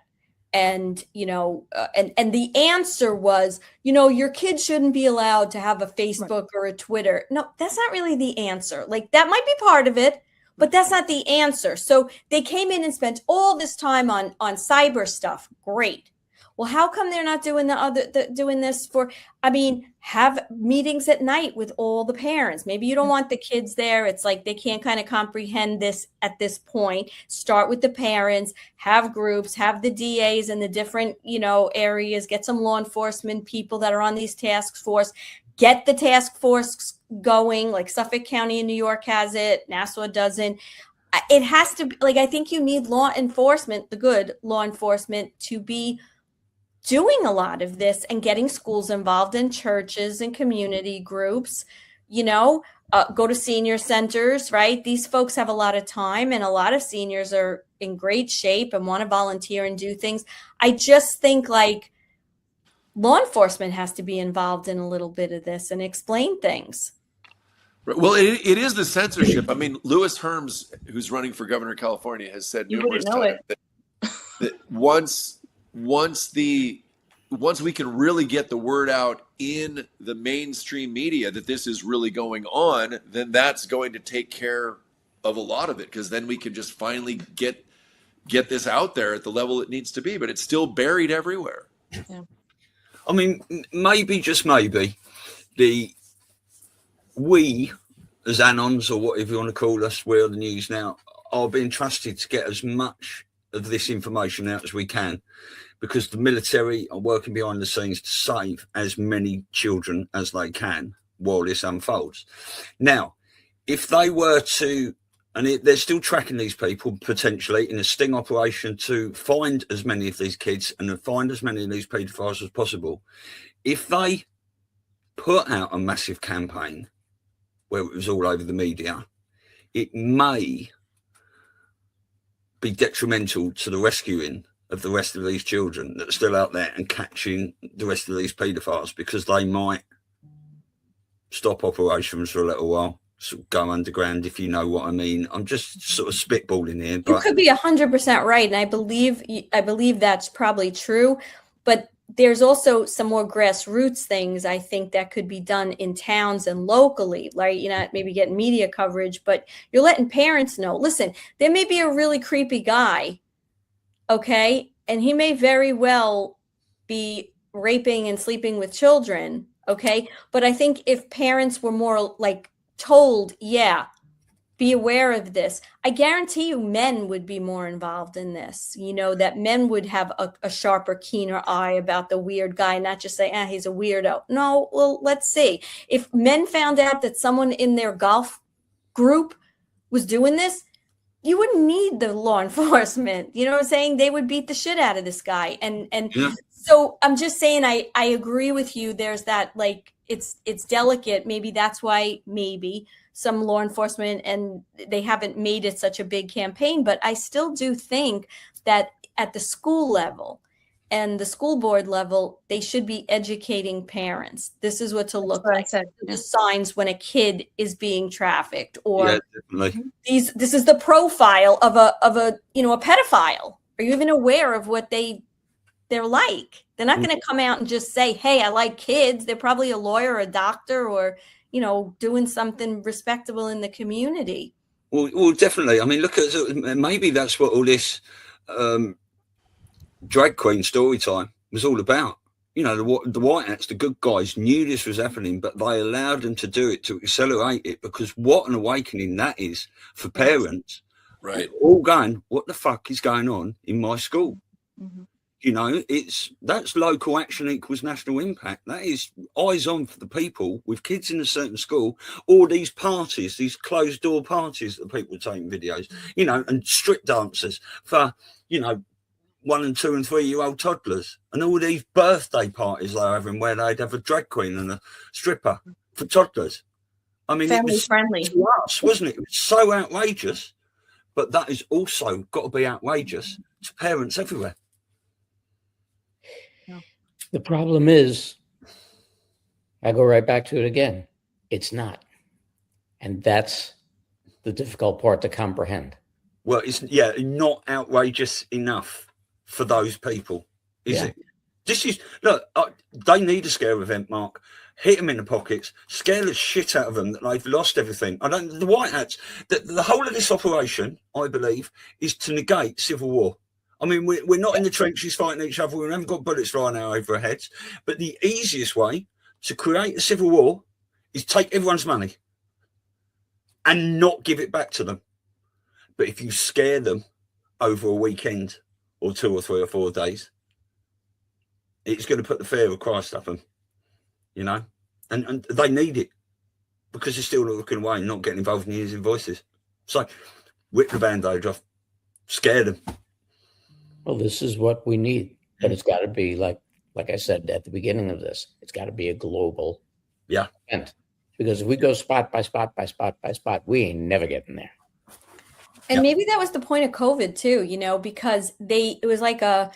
And, and the answer was, your kid shouldn't be allowed to have a Facebook or a Twitter. No, that's not really the answer. Like, that might be part of it, but that's not the answer. So they came in and spent all this time on cyber stuff. Great. Well, how come they're not doing doing this for, I mean, have meetings at night with all the parents. Maybe you don't want the kids there. It's like they can't kind of comprehend this at this point. Start with the parents, have groups, have the DAs in the different, areas, get some law enforcement people that are on these task force, get the task force going, like Suffolk County in New York has it, Nassau doesn't. It has to be, like, I think you need law enforcement, the good law enforcement, to be doing a lot of this and getting schools involved in churches and community groups, go to senior centers, right? These folks have a lot of time, and a lot of seniors are in great shape and want to volunteer and do things. I just think like law enforcement has to be involved in a little bit of this and explain things. Well, it is the censorship. I mean, Louis Herms, who's running for governor of California, has said numerous times that once we can really get the word out in the mainstream media that this is really going on, then that's going to take care of a lot of it, because then we can just finally get this out there at the level it needs to be. But it's still buried everywhere. Yeah. I mean, maybe, just maybe, we as Anons, or whatever you want to call us, we're the news now, are being trusted to get as much of this information out as we can, because the military are working behind the scenes to save as many children as they can while this unfolds. Now, if they were to, and they're still tracking these people potentially in a sting operation to find as many of these kids and to find as many of these paedophiles as possible, if they put out a massive campaign where it was all over the media, it may be detrimental to the rescuing of the rest of these children that are still out there and catching the rest of these paedophiles, because they might stop operations for a little while, sort of go underground, if you know what I mean. I'm just sort of spitballing here, but you could be 100% right, and I believe that's probably true. But there's also some more grassroots things I think that could be done in towns and locally, right? You're not maybe getting media coverage, but you're letting parents know, listen, there may be a really creepy guy, okay? And he may very well be raping and sleeping with children, okay? But I think if parents were more like told, yeah, be aware of this, I guarantee you men would be more involved in this, that men would have a sharper, keener eye about the weird guy, not just say, he's a weirdo. No, well, let's see. If men found out that someone in their golf group was doing this, you wouldn't need the law enforcement. You know what I'm saying? They would beat the shit out of this guy. And yeah. So I'm just saying, I agree with you. There's that, like, it's delicate. Maybe that's why some law enforcement, and they haven't made it such a big campaign, but I still do think that at the school level and the school board level, they should be educating parents. This is what to look like. The signs when a kid is being trafficked, or this is the profile of a pedophile. Are you even aware of what they're like? They're not going to come out and just say, hey, I like kids. They're probably a lawyer, a doctor, or doing something respectable in the community. Well, definitely. I mean, look at, maybe that's what all this drag queen story time was all about. The white hats, the good guys, knew this was happening, but they allowed them to do it, to accelerate it, because what an awakening that is for parents. Right. All going, what the fuck is going on in my school? Mm-hmm. That's local action equals national impact. That is eyes on for the people with kids in a certain school, or these parties, these closed door parties that people are taking videos, and strip dancers for, 1 and 2 and 3 year old toddlers, and all these birthday parties they're having where they'd have a drag queen and a stripper for toddlers. I mean, family it was friendly to us, wasn't it? It was so outrageous, but that is also got to be outrageous to parents everywhere. The problem is, I go right back to it again. It's not. And that's the difficult part to comprehend. Well, it's not outrageous enough for those people, is it? This is, look, they need a scare event, Mark. Hit them in the pockets, scare the shit out of them that they've lost everything. The white hats, the whole of this operation, I believe, is to negate civil war. I mean, we're not in the trenches fighting each other. We haven't got bullets flying out over our heads. But the easiest way to create a civil war is take everyone's money and not give it back to them. But if you scare them over a weekend or 2 or 3 or 4 days, it's going to put the fear of Christ up them, you know, and they need it because they're still looking away and not getting involved in using voices. So rip the band-aid off, scare them. Well, this is what we need, but it's got to be like I said at the beginning of this, it's got to be a global event. Because if we go spot by spot by spot by spot, we ain't never getting there. And maybe that was the point of COVID too, you know, because it was like a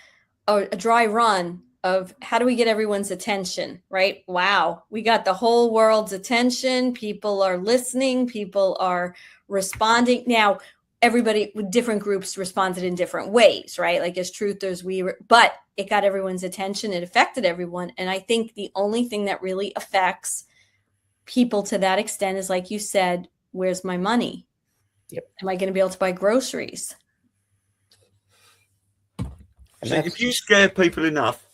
dry run of how do we get everyone's attention, right? Wow, we got the whole world's attention. People are listening. People are responding. Now, everybody with different groups responded in different ways, right? Like as truthers, but it got everyone's attention. It affected everyone. And I think the only thing that really affects people to that extent is, like you said, where's my money? Yep. Am I going to be able to buy groceries? So if you scare people enough,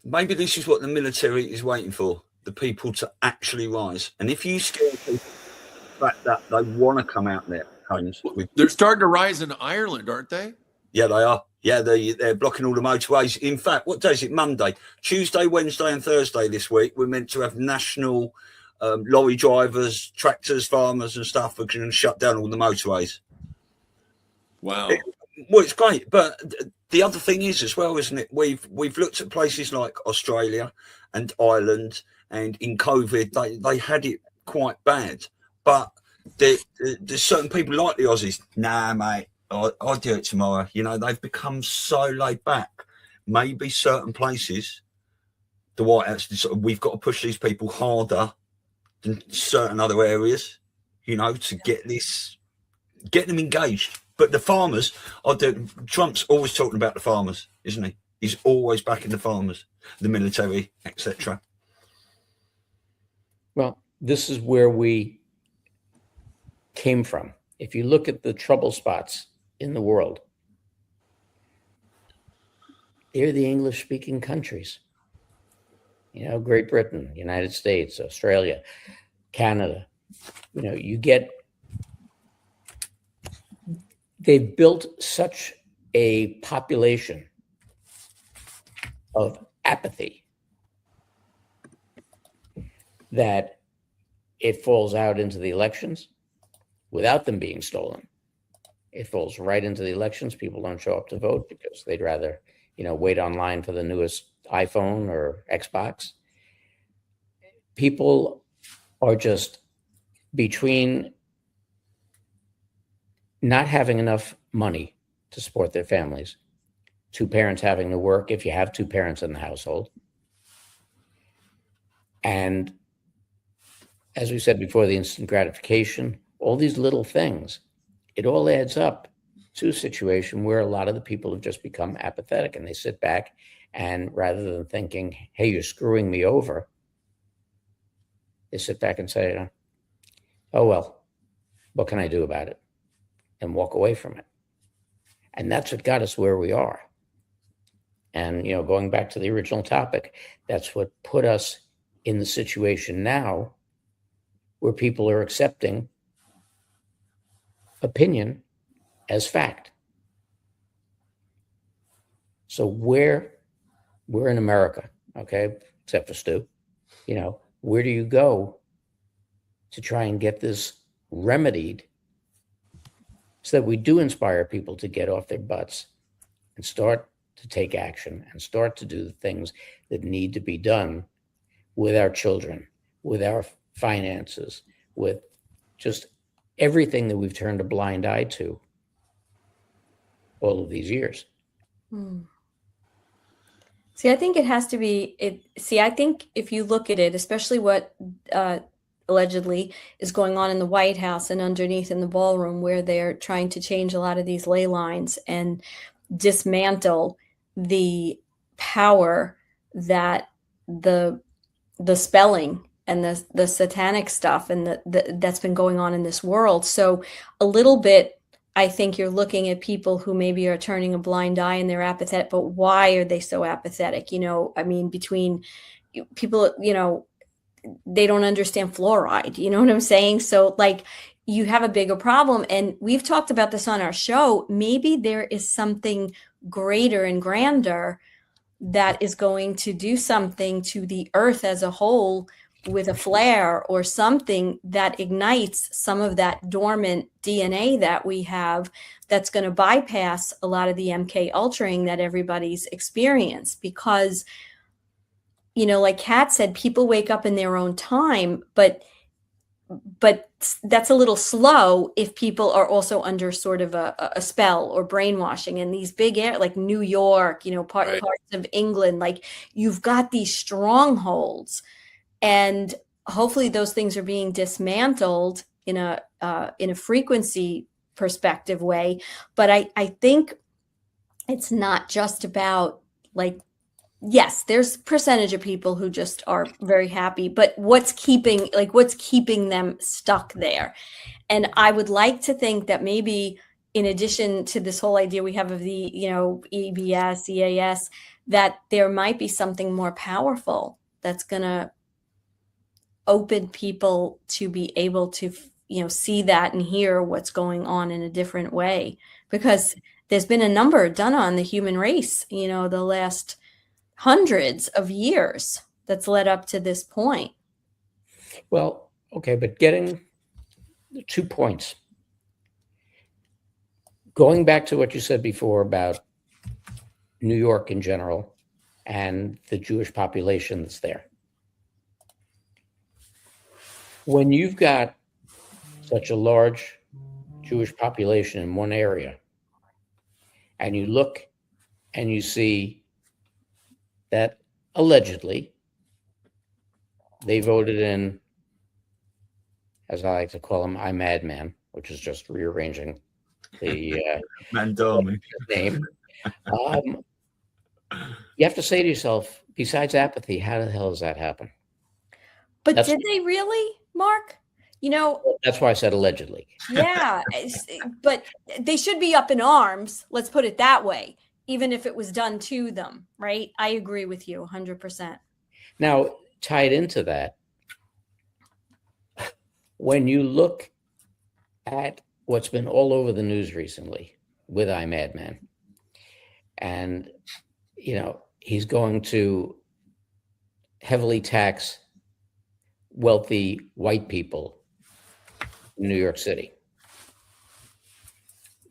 maybe this is what the military is waiting for, the people to actually rise. And if you scare people, the fact that they want to come out there, they're starting to rise in Ireland, aren't they? Yeah, they are. Yeah, they're blocking all the motorways. In fact, what day is it? Monday, Tuesday, Wednesday, and Thursday this week. We're meant to have national lorry drivers, tractors, farmers, and stuff are going to shut down all the motorways. Wow. Well, it's great, but the other thing is as well, isn't it? We've looked at places like Australia and Ireland, and in COVID they had it quite bad. But there's certain people like the Aussies. Nah, mate, I'll do it tomorrow. You know, they've become so laid back. Maybe certain places, the White House, we've got to push these people harder than certain other areas. You know, to get them engaged. But the farmers, Trump's always talking about the farmers, isn't he? He's always backing the farmers, the military, etc. Well, this is where we came from. If you look at the trouble spots in the world, they're the English-speaking countries. You know, Great Britain, United States, Australia, Canada. You know, they've built such a population of apathy that it falls out into the elections without them being stolen. It falls right into the elections. People don't show up to vote because they'd rather, wait online for the newest iPhone or Xbox. People are just between not having enough money to support their families, two parents having to work if you have two parents in the household. And as we said before, the instant gratification, all these little things, it all adds up to a situation where a lot of the people have just become apathetic and they sit back and rather than thinking, hey, you're screwing me over, they sit back and say, oh, well, what can I do about it? And walk away from it. And that's what got us where we are. And, going back to the original topic, that's what put us in the situation now where people are accepting opinion as fact. So we're in America, okay, except for Stu. Where do you go to try and get this remedied so that we do inspire people to get off their butts and start to take action and start to do the things that need to be done with our children, with our finances, with just everything that we've turned a blind eye to all of these years. See, I think it has to be I think if you look at it, especially what allegedly is going on in the White House and underneath in the ballroom where they're trying to change a lot of these ley lines and dismantle the power that the spelling and the satanic stuff and that's been going on in this world. So a little bit I think you're looking at people who maybe are turning a blind eye and they're apathetic, but why are they so apathetic? I mean, between people, they don't understand fluoride. You know what I'm saying? So, like, you have a bigger problem. And we've talked about this on our show. Maybe there is something greater and grander that is going to do something to the earth as a whole with a flare or something that ignites some of that dormant DNA that we have, that's going to bypass a lot of the MK ultraing that everybody's experienced. Because, like Kat said, people wake up in their own time, but that's a little slow if people are also under sort of a spell or brainwashing. And these big air, like New York, parts of England, like, you've got these strongholds, and hopefully those things are being dismantled in a frequency perspective way. But I think it's not just about, like, yes, there's percentage of people who just are very happy, but what's keeping them stuck there? And I would like to think that maybe, in addition to this whole idea we have of the, EBS, EAS, that there might be something more powerful that's going to open people to be able to, see that and hear what's going on in a different way. Because there's been a number done on the human race, the last hundreds of years that's led up to this point. Well, okay, but getting 2 points. Going back to what you said before about New York in general and the Jewish population that's there. When you've got such a large Jewish population in one area, and you look and you see that allegedly they voted in, as I like to call him, I Madman, which is just rearranging the Mandami name. You have to say to yourself, besides apathy, how the hell does that happen? But did they really, Mark? That's why I said allegedly. Yeah, but they should be up in arms. Let's put it that way, even if it was done to them, right? I agree with you 100%. Now, tied into that, when you look at what's been all over the news recently with I Madman, and, he's going to heavily tax wealthy white people in New York City.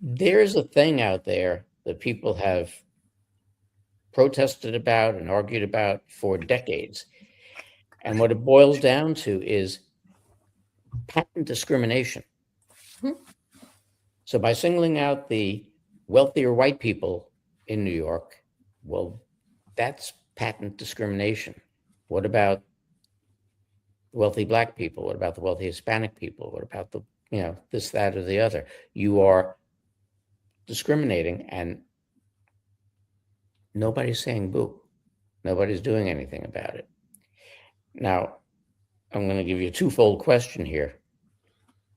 There's a thing out there that people have protested about and argued about for decades. And what it boils down to is patent discrimination. Mm-hmm. So by singling out the wealthier white people in New York, well, that's patent discrimination. What about wealthy Black people? What about the wealthy Hispanic people? What about the, this, that, or the other? You are discriminating, and nobody's saying boo. Nobody's doing anything about it. Now, I'm going to give you a twofold question here,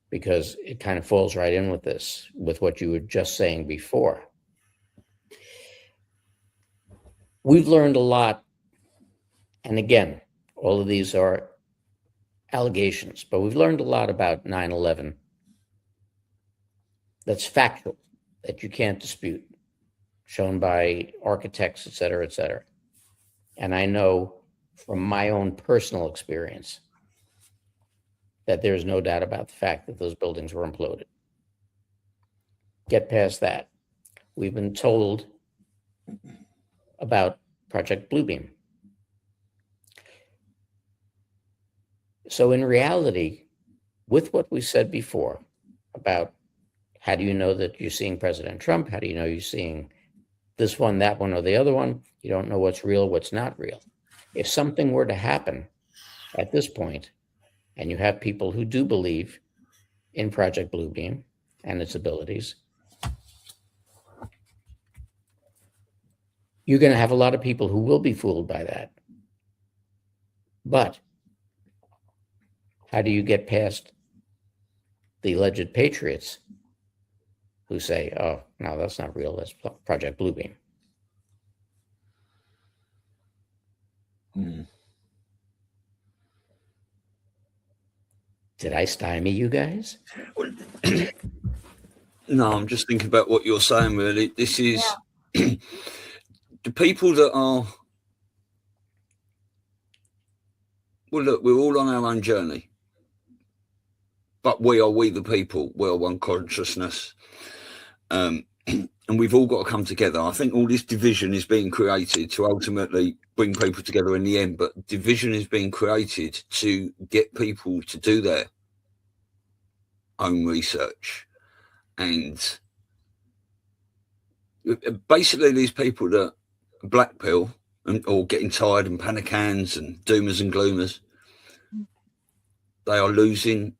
because it kind of falls right in with this, with what you were just saying before. We've learned a lot. And again, all of these are allegations, but we've learned a lot about 9/11 that's factual, that you can't dispute, shown by architects, et cetera, et cetera. And I know from my own personal experience that there's no doubt about the fact that those buildings were imploded. Get past that. We've been told about Project Bluebeam. So in reality, with what we said before about how do you know that you're seeing President Trump? How do you know you're seeing this one, that one, or the other one? You don't know what's real, what's not real. If something were to happen at this point, and you have people who do believe in Project Bluebeam and its abilities, you're going to have a lot of people who will be fooled by that. But how do you get past the alleged patriots who say, oh, no, that's not real. That's Project Bluebeam. Did I stymie you guys? No, I'm just thinking about what you're saying, really. This is the people that are, well, look, we're all on our own journey, but we the people. We are one consciousness. And we've all got to come together. I think all this division is being created to ultimately bring people together in the end, but division is being created to get people to do their own research. And basically these people that black pill or getting tired and panic hands and doomers and gloomers, they are losing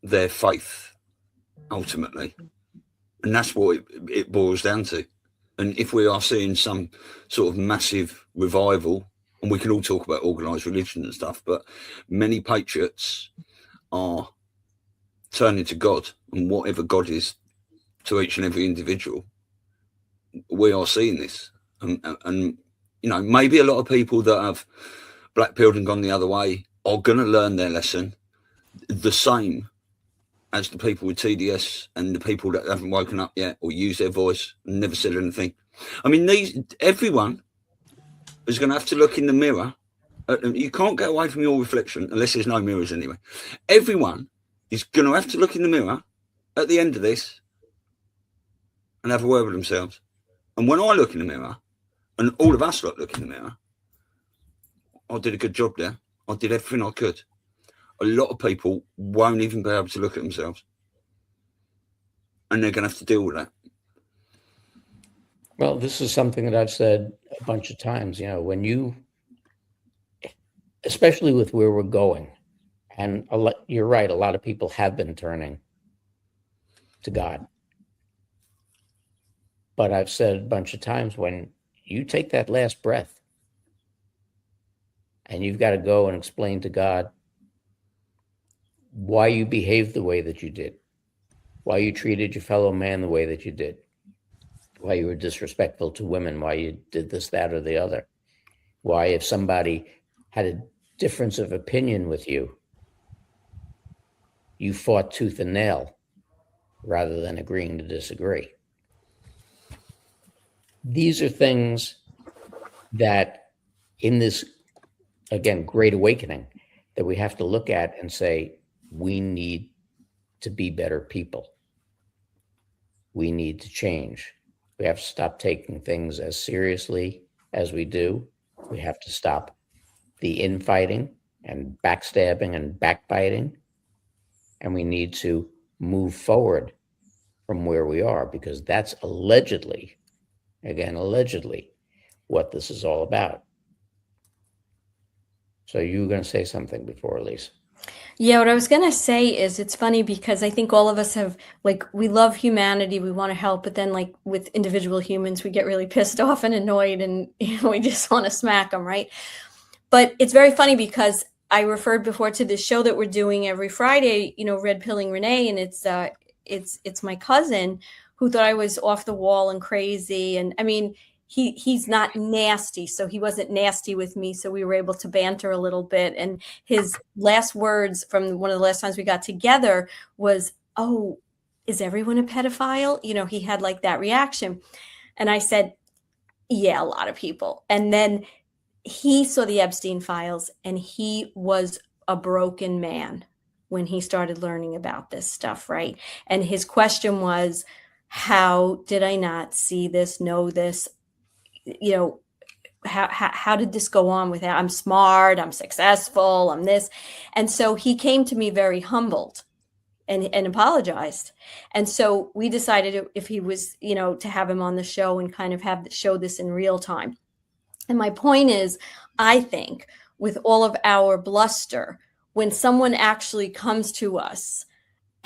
their faith ultimately. And that's what it boils down to. And if we are seeing some sort of massive revival, and we can all talk about organised religion and stuff, but many patriots are turning to God, and whatever God is to each and every individual, we are seeing this. And you know, maybe a lot of people that have black pilled and gone the other way are going to learn their lesson the same as the people with TDS and the people that haven't woken up yet or used their voice and never said anything. I mean, everyone is going to have to look in the mirror. You can't get away from your reflection unless there's no mirrors anyway. Everyone is going to have to look in the mirror at the end of this and have a word with themselves. And when I look in the mirror, and all of us look in the mirror, I did a good job there. I did everything I could. A lot of people won't even be able to look at themselves. And they're going to have to deal with that. Well, this is something that I've said a bunch of times, you know, when you, especially with where we're going, and you're right, a lot of people have been turning to God. But I've said a bunch of times, when you take that last breath and you've got to go and explain to God why you behaved the way that you did, why you treated your fellow man the way that you did, why you were disrespectful to women, why you did this, that, or the other, why if somebody had a difference of opinion with you, you fought tooth and nail rather than agreeing to disagree. These are things that in this, again, great awakening, that we have to look at and say, we need to be better people. We need to change. We have to stop taking things as seriously as we do. We have to stop the infighting and backstabbing and backbiting. And we need to move forward from where we are, because that's allegedly, what this is all about. So you were going to say something before, Elisa. Yeah, what I was going to say is, it's funny because I think all of us have, like, we love humanity, we want to help, but then, like, with individual humans, we get really pissed off and annoyed, and we just want to smack them, right? But it's very funny because I referred before to this show that we're doing every Friday, Red Pilling Renee, and it's my cousin who thought I was off the wall and crazy, and I mean, he's not nasty, so he wasn't nasty with me, so we were able to banter a little bit. And his last words from one of the last times we got together was, "Oh, is everyone a pedophile?" He had like that reaction. And I said, "Yeah, a lot of people." And then he saw the Epstein files, and he was a broken man when he started learning about this stuff, right? And his question was, how did I not see this, know this? How did this go on without? I'm smart, I'm successful, I'm this. And so he came to me very humbled and apologized. And so we decided, if he was, to have him on the show and kind of show this in real time. And my point is, I think with all of our bluster, when someone actually comes to us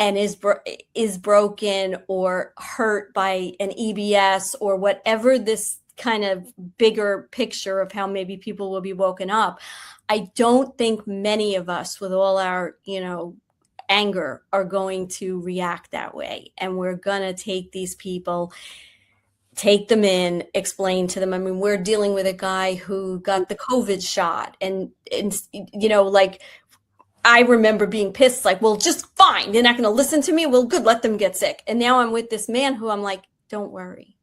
and is broken or hurt by an EBS or whatever, this kind of bigger picture of how maybe people will be woken up, I don't think many of us, with all our, anger are going to react that way. And we're going to take these people, take them in, explain to them. I mean, we're dealing with a guy who got the COVID shot, and you know, like, I remember being pissed, like, well, just fine. They're not going to listen to me. Well, good, let them get sick. And now I'm with this man who I'm like, don't worry.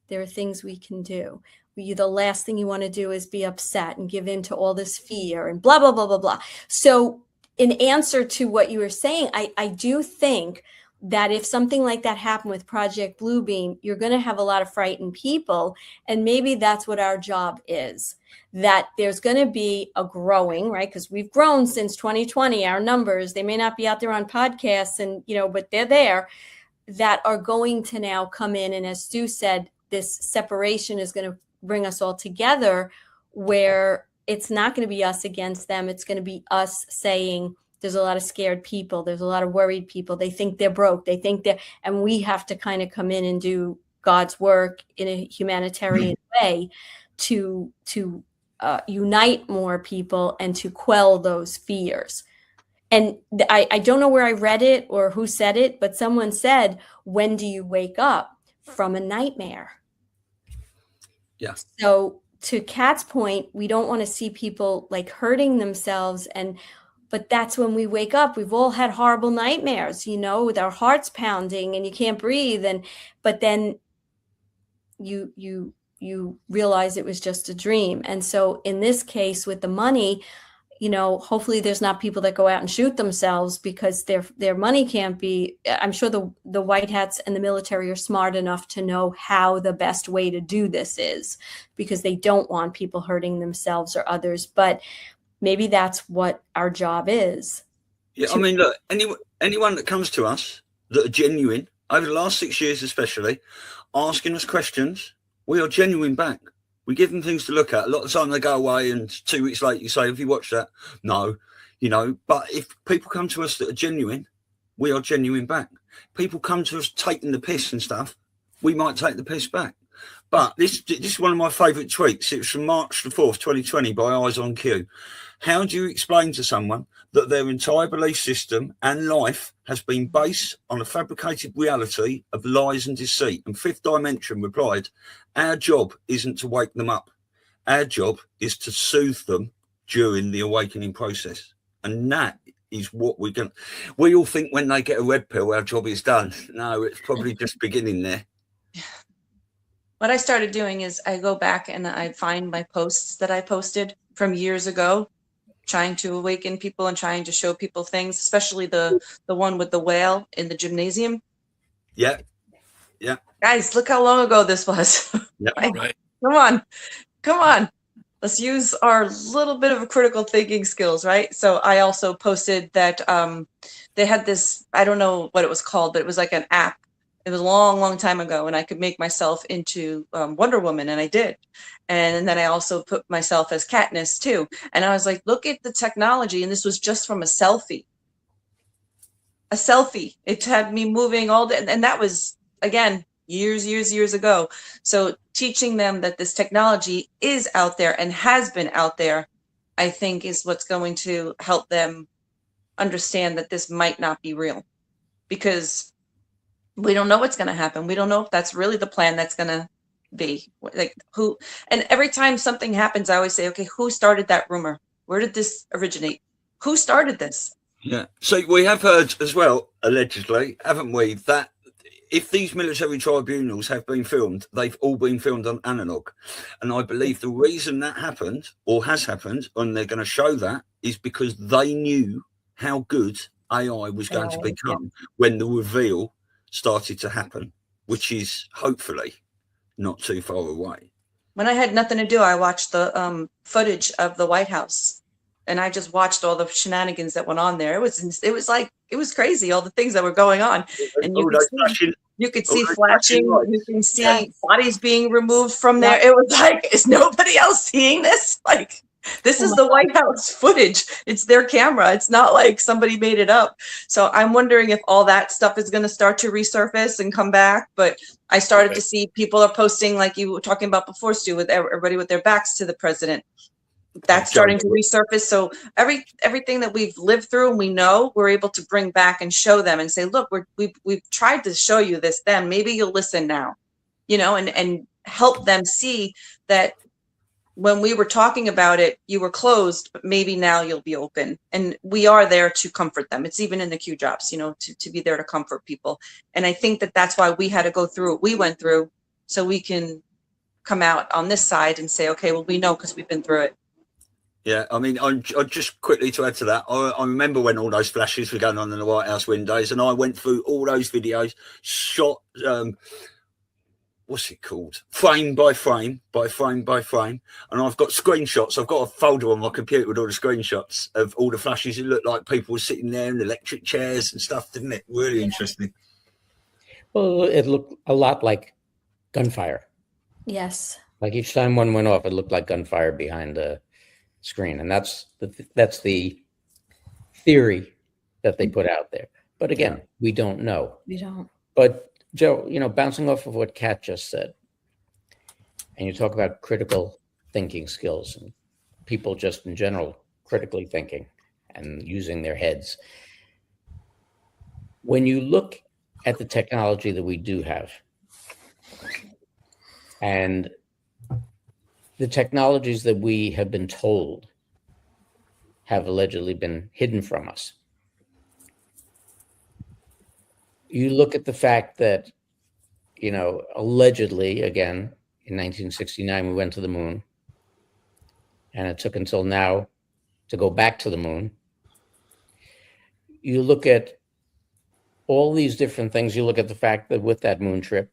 There are things we can do. The last thing you want to do is be upset and give in to all this fear and blah, blah, blah, blah, blah. So in answer to what you were saying, I do think that if something like that happened with Project Bluebeam, you're going to have a lot of frightened people. And maybe that's what our job is, that there's going to be a growing, right? Because we've grown since 2020, our numbers, they may not be out there on podcasts and, you know, but they're there, that are going to now come in. And as Stu said, this separation is going to bring us all together, where it's not going to be us against them. It's going to be us saying, there's a lot of scared people. There's a lot of worried people. They think they're broke. They think and we have to kind of come in and do God's work in a humanitarian way to unite more people and to quell those fears. And I don't know where I read it or who said it, but someone said, when do you wake up from a nightmare? Yeah. So to Kat's point, we don't want to see people like hurting themselves, but that's when we wake up. We've all had horrible nightmares, you know, with our hearts pounding and you can't breathe. But then you realize it was just a dream. And so in this case with the money, you know, hopefully there's not people that go out and shoot themselves because their money can't be. I'm sure the white hats and the military are smart enough to know how the best way to do this is, because they don't want people hurting themselves or others. But maybe that's what our job is. Yeah, I mean, look, anyone that comes to us that are genuine, over the last 6 years especially, asking us questions, we are genuine back. We give them things to look at. A lot of the time they go away and 2 weeks later you say, have you watched that? No, you know, but if people come to us that are genuine, we are genuine back. People come to us taking the piss and stuff, we might take the piss back. But this is one of my favourite tweets. It was from March the 4th, 2020 by Eyes on Q. How do you explain to someone that their entire belief system and life has been based on a fabricated reality of lies and deceit? And Fifth Dimension replied, our job isn't to wake them up. Our job is to soothe them during the awakening process. And that is what we all think when they get a red pill, our job is done. No, it's probably just beginning there. What I started doing is I go back and I find my posts that I posted from years ago, trying to awaken people and trying to show people things, especially the one with the whale in the gymnasium. Yeah. Yeah. Guys, look how long ago this was. Yeah. Right. Come on. Let's use our little bit of a critical thinking skills, right? So I also posted that they had this, I don't know what it was called, but it was like an app. It was a long, long time ago, and I could make myself into Wonder Woman, and I did. And then I also put myself as Katniss too. And I was like, look at the technology, and this was just from a selfie. A selfie. It had me moving all day, and that was, again, years ago. So teaching them that this technology is out there and has been out there, I think is what's going to help them understand that this might not be real, because we don't know what's going to happen. We don't know if that's really the plan that's going to be. Like who, and every time something happens, I always say, okay, who started that rumor? Where did this originate? Who started this? Yeah. So we have heard as well, allegedly, haven't we, that if these military tribunals have been filmed, they've all been filmed on analog. And I believe the reason that happened, or has happened, and they're going to show that, is because they knew how good AI was going to become when the reveal started to happen, which is hopefully not too far away. When I had nothing to do, I watched the footage of the White House, and I just watched all the shenanigans that went on there. It was crazy, all the things that were going on, and you could see flashing, you can see bodies being removed from there. It was like, is nobody else seeing this? Like, this is the White House footage. It's their camera. It's not like somebody made it up. So I'm wondering if all that stuff is going to start to resurface and come back. But I started to see people are posting, like you were talking about before, Stu, with everybody with their backs to the president. that's starting to resurface. So everything that we've lived through and we know, we're able to bring back and show them and say, look, we've tried to show you this then. Maybe you'll listen now, and help them see that when we were talking about it, you were closed, but maybe now you'll be open. And we are there to comfort them. It's even in the Q drops, to be there to comfort people. And I think that that's why we had to go through what we went through, so we can come out on this side and say, okay, well, we know because we've been through it. Yeah, I mean, I just quickly to add to that, I remember when all those flashes were going on in the White House windows, and I went through all those videos, shot, what's it called? Frame by frame, and I've got screenshots. I've got a folder on my computer with all the screenshots of all the flashes. It looked like people were sitting there in electric chairs and stuff, didn't it? Really interesting. Well, it looked a lot like gunfire. Yes. Like each time one went off, it looked like gunfire behind the screen, and that's the theory that they put out there. But again, we don't know. We don't. But Joe, bouncing off of what Kat just said, and you talk about critical thinking skills and people just in general critically thinking and using their heads. When you look at the technology that we do have, and the technologies that we have been told have allegedly been hidden from us. You look at the fact that, allegedly, again, in 1969, we went to the moon, and it took until now to go back to the moon. You look at all these different things. You look at the fact that with that moon trip,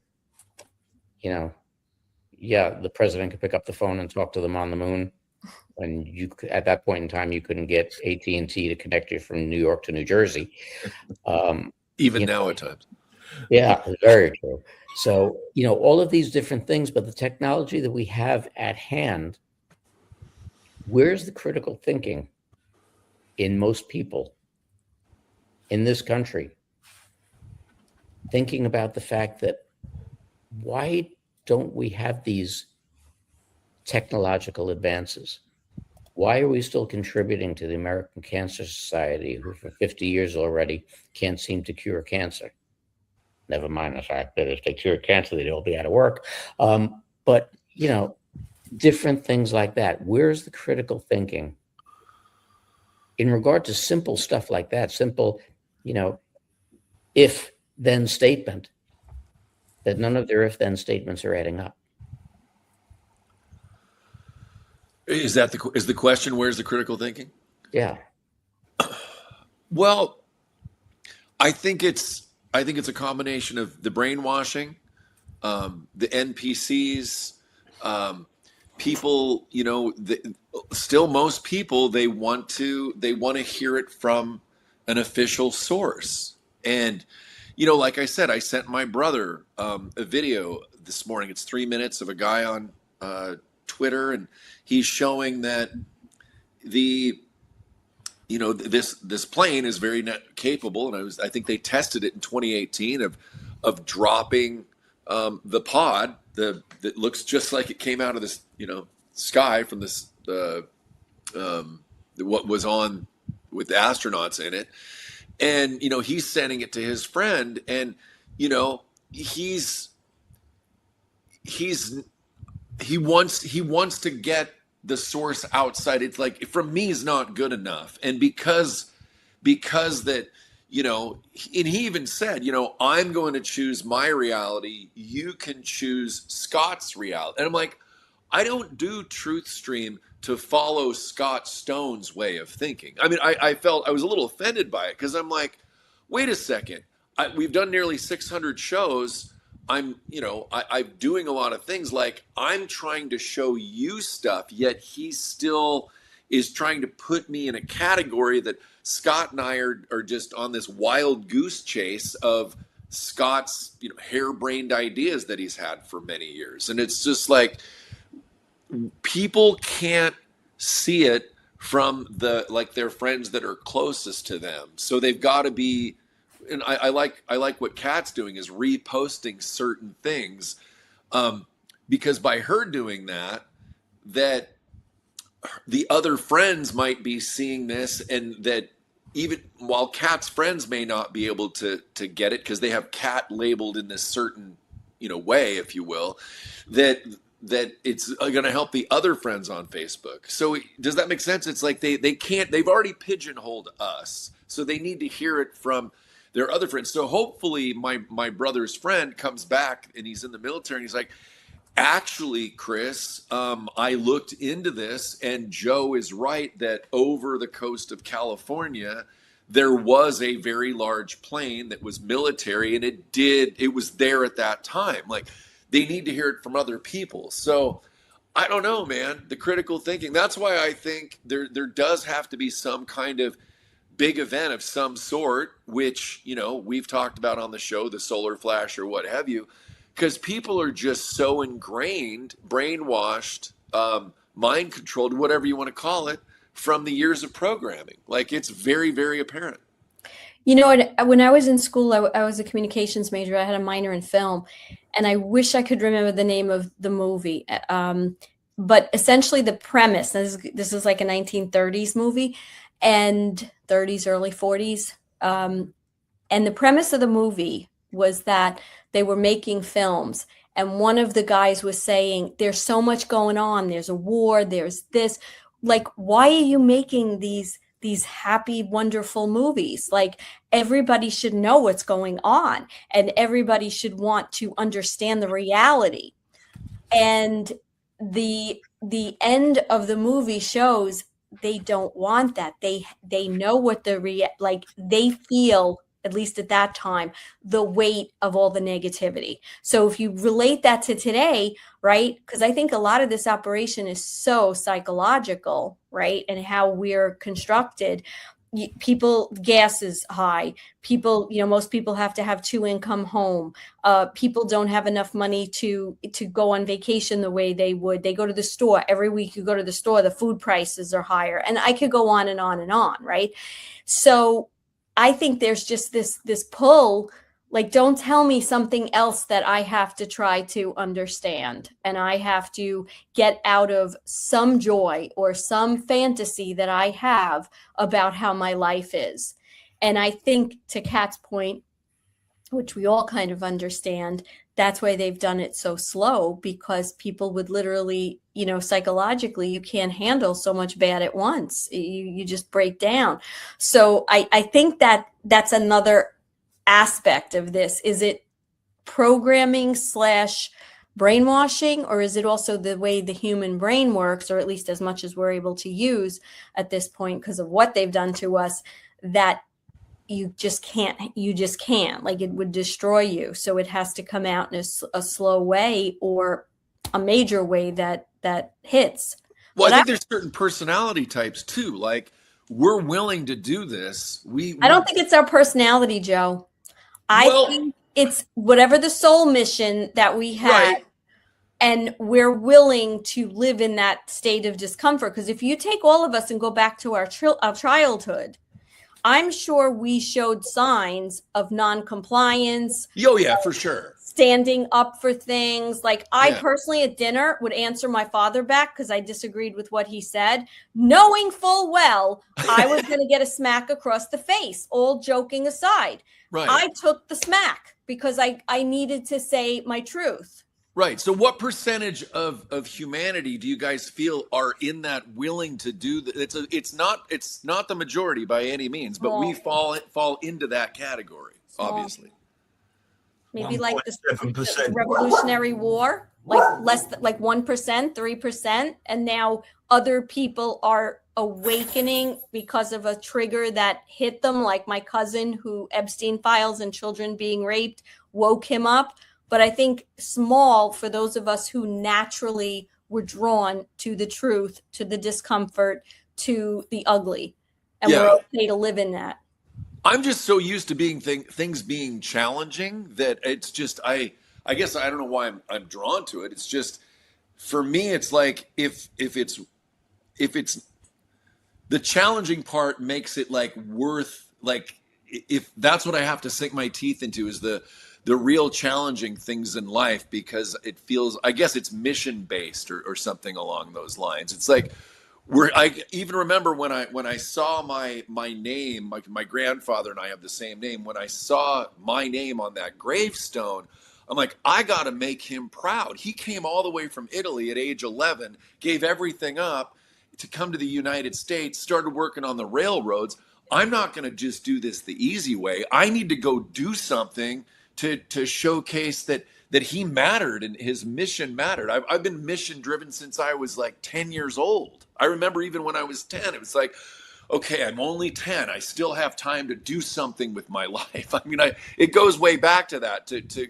the president could pick up the phone and talk to them on the moon. And at that point in time, you couldn't get AT&T to connect you from New York to New Jersey. Even now at times. Yeah, very true. So, all of these different things, but the technology that we have at hand, where's the critical thinking in most people in this country? Thinking about the fact that why don't we have these technological advances? Why are we still contributing to the American Cancer Society, who for 50 years already can't seem to cure cancer? Never mind the fact that if they cure cancer, they'd all be out of work. But, different things like that. Where's the critical thinking in regard to simple stuff like that? Simple, if-then statement, that none of their if-then statements are adding up. Is the question, where's the critical thinking? Yeah. Well, I think it's a combination of the brainwashing, the NPCs, people. Still most people they want to hear it from an official source. And like I said, I sent my brother a video this morning. It's 3 minutes of a guy on Twitter, and he's showing that this plane is very capable, and I think they tested it in 2018 of dropping the pod that looks just like it came out of this sky from this what was on with the astronauts in it, and he's sending it to his friend, and he wants to get the source outside. It's like, from me is not good enough. And because that, and he even said, I'm going to choose my reality. You can choose Scott's reality. And I'm like, I don't do Truth Stream to follow Scott Stone's way of thinking. I mean, I was a little offended by it, because I'm like, wait a second. We've done nearly 600 shows. I'm doing a lot of things. Like, I'm trying to show you stuff, yet he still is trying to put me in a category that Scott and I are just on this wild goose chase of Scott's, harebrained ideas that he's had for many years. And it's just like, people can't see it from their friends that are closest to them. So they've got to be, and I like what Kat's doing, is reposting certain things, because by her doing that the other friends might be seeing this, and that even while Kat's friends may not be able to get it because they have Kat labeled in this certain, way, if you will, that it's going to help the other friends on Facebook. So does that make sense? It's like they can't, they've already pigeonholed us, so they need to hear it from their other friends. So hopefully my brother's friend comes back and he's in the military and he's like, actually, Chris, I looked into this, and Joe is right that over the coast of California, there was a very large plane that was military, and it was there at that time. Like, they need to hear it from other people. So I don't know, man, the critical thinking. That's why I think there does have to be some kind of big event of some sort, which, we've talked about on the show, the solar flash or what have you, because people are just so ingrained, brainwashed, mind controlled, whatever you want to call it, from the years of programming. Like, it's very, very apparent. When I was in school, I was a communications major. I had a minor in film, and I wish I could remember the name of the movie. But essentially the premise, this is like a 1930s movie, and 30s, early 40s. And the premise of the movie was that they were making films, and one of the guys was saying, there's so much going on. There's a war. There's this. Like, why are you making these happy, wonderful movies? Like, everybody should know what's going on, and everybody should want to understand the reality. And the end of the movie shows they don't want that. They know what they feel, at least at that time, the weight of all the negativity. So if you relate that to today, right? Because I think a lot of this operation is so psychological, right? And how we're constructed. People, gas is high. People, most people have to have 2-income home. People don't have enough money to go on vacation the way they would. They go to the store every week. You go to the store, the food prices are higher, and I could go on and on and on, right? So I think there's just this pull, like, don't tell me something else that I have to try to understand, and I have to get out of some joy or some fantasy that I have about how my life is. And I think, to Kat's point, which we all kind of understand, that's why they've done it so slow, because people would literally, psychologically, you can't handle so much bad at once. You just break down. So I think that's another aspect of this. Is it programming / brainwashing, or is it also the way the human brain works, or at least as much as we're able to use at this point because of what they've done to us, that you just can't, like, it would destroy you. So it has to come out in a slow way or a major way that hits. Well, I think there's certain personality types too. Like, we're willing to do this. I don't think it's our personality, Joe. I think it's whatever the soul mission that we had, right, and we're willing to live in that state of discomfort. Because if you take all of us and go back to our childhood, I'm sure we showed signs of non-compliance. Oh, yeah, for sure. Standing up for things. Like, I personally at dinner would answer my father back because I disagreed with what he said, knowing full well I was going to get a smack across the face, all joking aside. Right. I took the smack because I needed to say my truth. Right. So what percentage of humanity do you guys feel are in that willing to do that? It's not the majority by any means, but we fall into that category, obviously. Maybe like the Revolutionary War, like like 1%, 3%, and now other people are awakening because of a trigger that hit them, like my cousin who Epstein files and children being raped woke him up. But I think small for those of us who naturally were drawn to the truth, to the discomfort, to the ugly, and we're okay to live in that. I'm just so used to being things being challenging that it's just I guess I don't know why I'm drawn to it. It's just, for me, it's like if it's the challenging part makes it like worth, like, if that's what I have to sink my teeth into is the real challenging things in life, because it feels, I guess it's mission based or something along those lines. It's like, I even remember when I saw my name, my grandfather and I have the same name. When I saw my name on that gravestone, I'm like, I got to make him proud. He came all the way from Italy at age 11, gave everything up to come to the United States, started working on the railroads. I'm not going to just do this the easy way. I need to go do something to showcase that he mattered and his mission mattered. I've been mission driven since I was like 10 years old. I remember even when I was 10, it was like, okay, I'm only 10. I still have time to do something with my life. I mean, it goes way back to that, to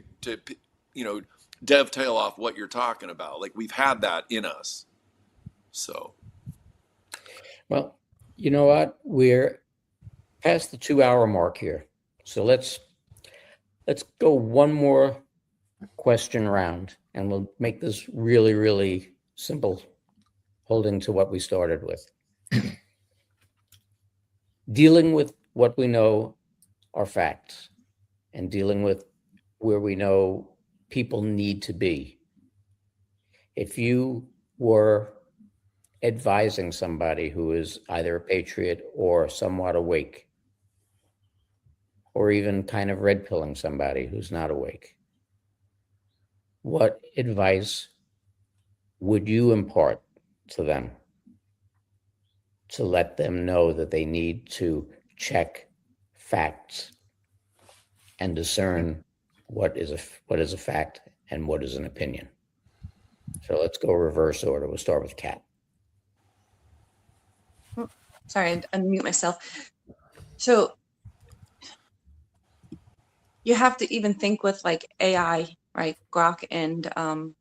dovetail off what you're talking about. Like, we've had that in us. So. Well, you know what? We're past the 2-hour mark here. So let's go one more question round, and we'll make this really, really simple, holding to what we started with. Dealing with what we know are facts and dealing with where we know people need to be. If you were advising somebody who is either a patriot or somewhat awake, or even kind of red pilling somebody who's not awake, what advice would you impart to them to let them know that they need to check facts and discern what is a fact and what is an opinion? So let's go reverse order. We'll start with Kat. Sorry, I unmute myself. So you have to even think with like AI, right? Grok and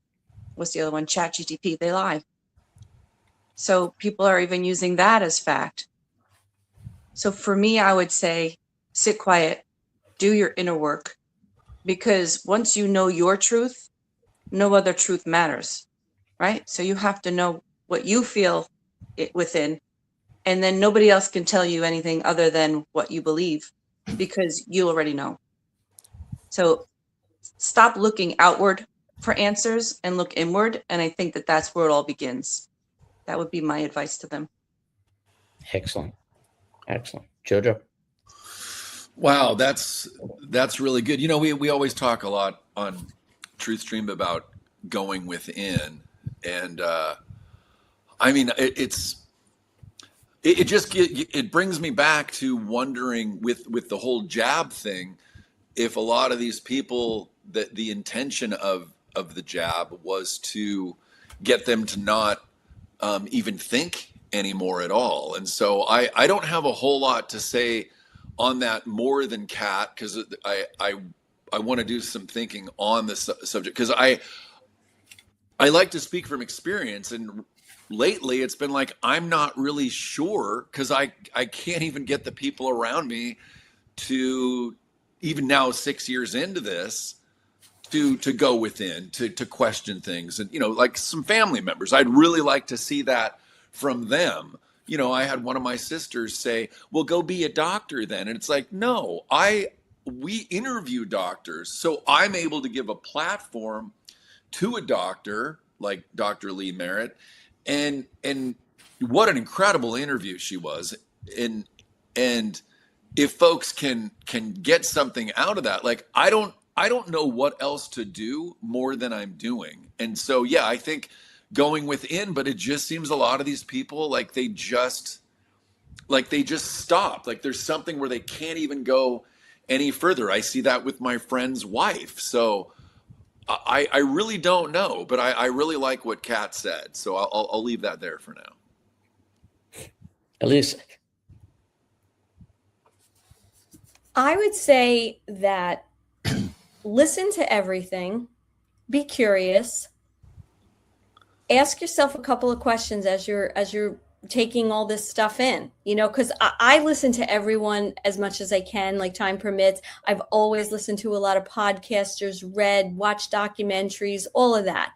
what's the other one? ChatGPT. They lie. So people are even using that as fact. So for me, I would say sit quiet, do your inner work, because once you know your truth, no other truth matters, right? So you have to know what you feel within, and then nobody else can tell you anything other than what you believe, because you already know. So stop looking outward for answers and look inward. And I think that that's where it all begins. That would be my advice to them. Excellent. Excellent. Jojo? Wow, that's really good. You know, we always talk a lot on Truth Stream about going within, and I mean, it brings me back to wondering with the whole jab thing, if a lot of these people, that the intention of the jab was to get them to not even think anymore at all. And so I don't have a whole lot to say on that more than Kat, because I want to do some thinking on the subject, because I like to speak from experience, and lately it's been like I'm not really sure, because I can't even get the people around me to, even now 6 years into this, to go within, to question things. And, you know, like some family members, I'd really like to see that from them. You know, I had one of my sisters say, well, go be a doctor then. And it's like, no, we interview doctors. So I'm able to give a platform to a doctor like Dr. Lee Merritt. And what an incredible interview she was. And if folks can get something out of that, like, I don't know what else to do more than I'm doing. And so, yeah, I think going within, but it just seems a lot of these people, like they just stop. Like there's something where they can't even go any further. I see that with my friend's wife. So I really don't know, but I really like what Kat said. So I'll leave that there for now. Elisa? I would say that listen to everything, be curious, ask yourself a couple of questions as you're taking all this stuff in, you know, because I listen to everyone as much as I can, like time permits. I've always listened to a lot of podcasters, watched documentaries, all of that.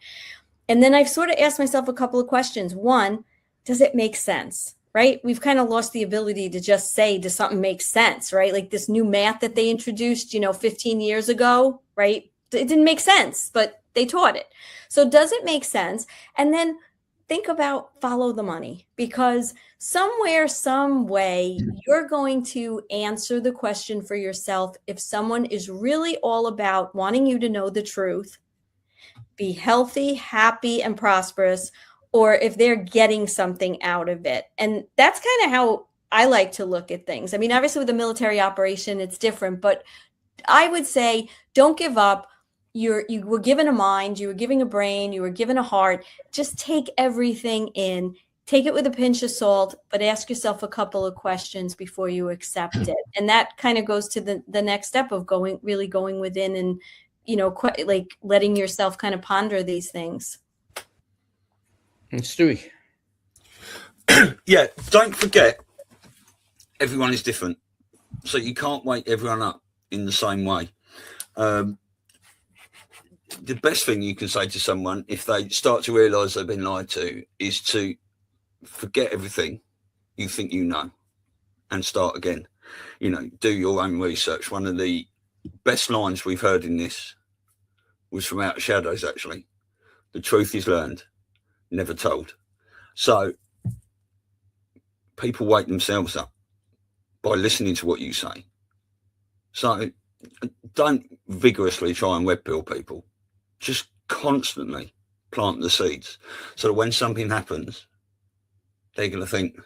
And then I've sort of asked myself a couple of questions. One, does it make sense? Right? We've kind of lost the ability to just say, does something make sense? Right? Like this new math that they introduced, 15 years ago, right? It didn't make sense, but they taught it. So does it make sense? And then think about follow the money, because somewhere, some way, you're going to answer the question for yourself if someone is really all about wanting you to know the truth, be healthy, happy, and prosperous, or if they're getting something out of it. And that's kind of how I like to look at things. I mean, obviously with a military operation, it's different, but I would say don't give up. You were given a mind, you were given a brain, you were given a heart. Just take everything in, take it with a pinch of salt, but ask yourself a couple of questions before you accept it. And that kind of goes to the next step of going within and, like letting yourself kind of ponder these things. And Stewie. Yeah, don't forget, everyone is different. So you can't wake everyone up in the same way. The best thing you can say to someone if they start to realise they've been lied to is to forget everything you think you know and start again. Do your own research. One of the best lines we've heard in this was from Outer Shadows, actually. The truth is learned, never told. So people wake themselves up by listening to what you say. So don't vigorously try and red pill people. Just constantly plant the seeds so that when something happens, they're going to think,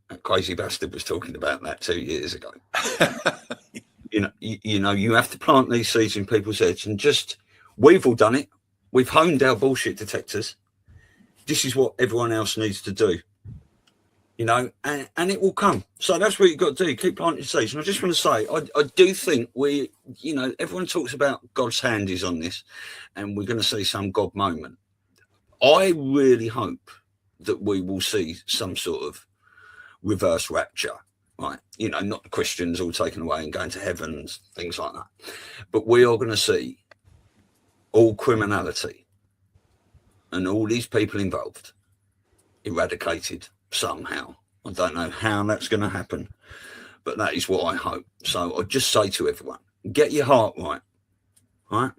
that crazy bastard was talking about that 2 years ago. You have to plant these seeds in people's heads, and we've all done it. We've honed our bullshit detectors. This is what everyone else needs to do. And it will come. So that's what you've got to do. Keep planting seeds. And I just want to say, I do think everyone talks about God's hand is on this, and we're going to see some God moment. I really hope that we will see some sort of reverse rapture, right? Not the Christians all taken away and going to heaven and things like that. But we are going to see all criminality and all these people involved eradicated somehow. I don't know how that's going to happen, but that is what I hope. So I just say to everyone, get your heart right, right?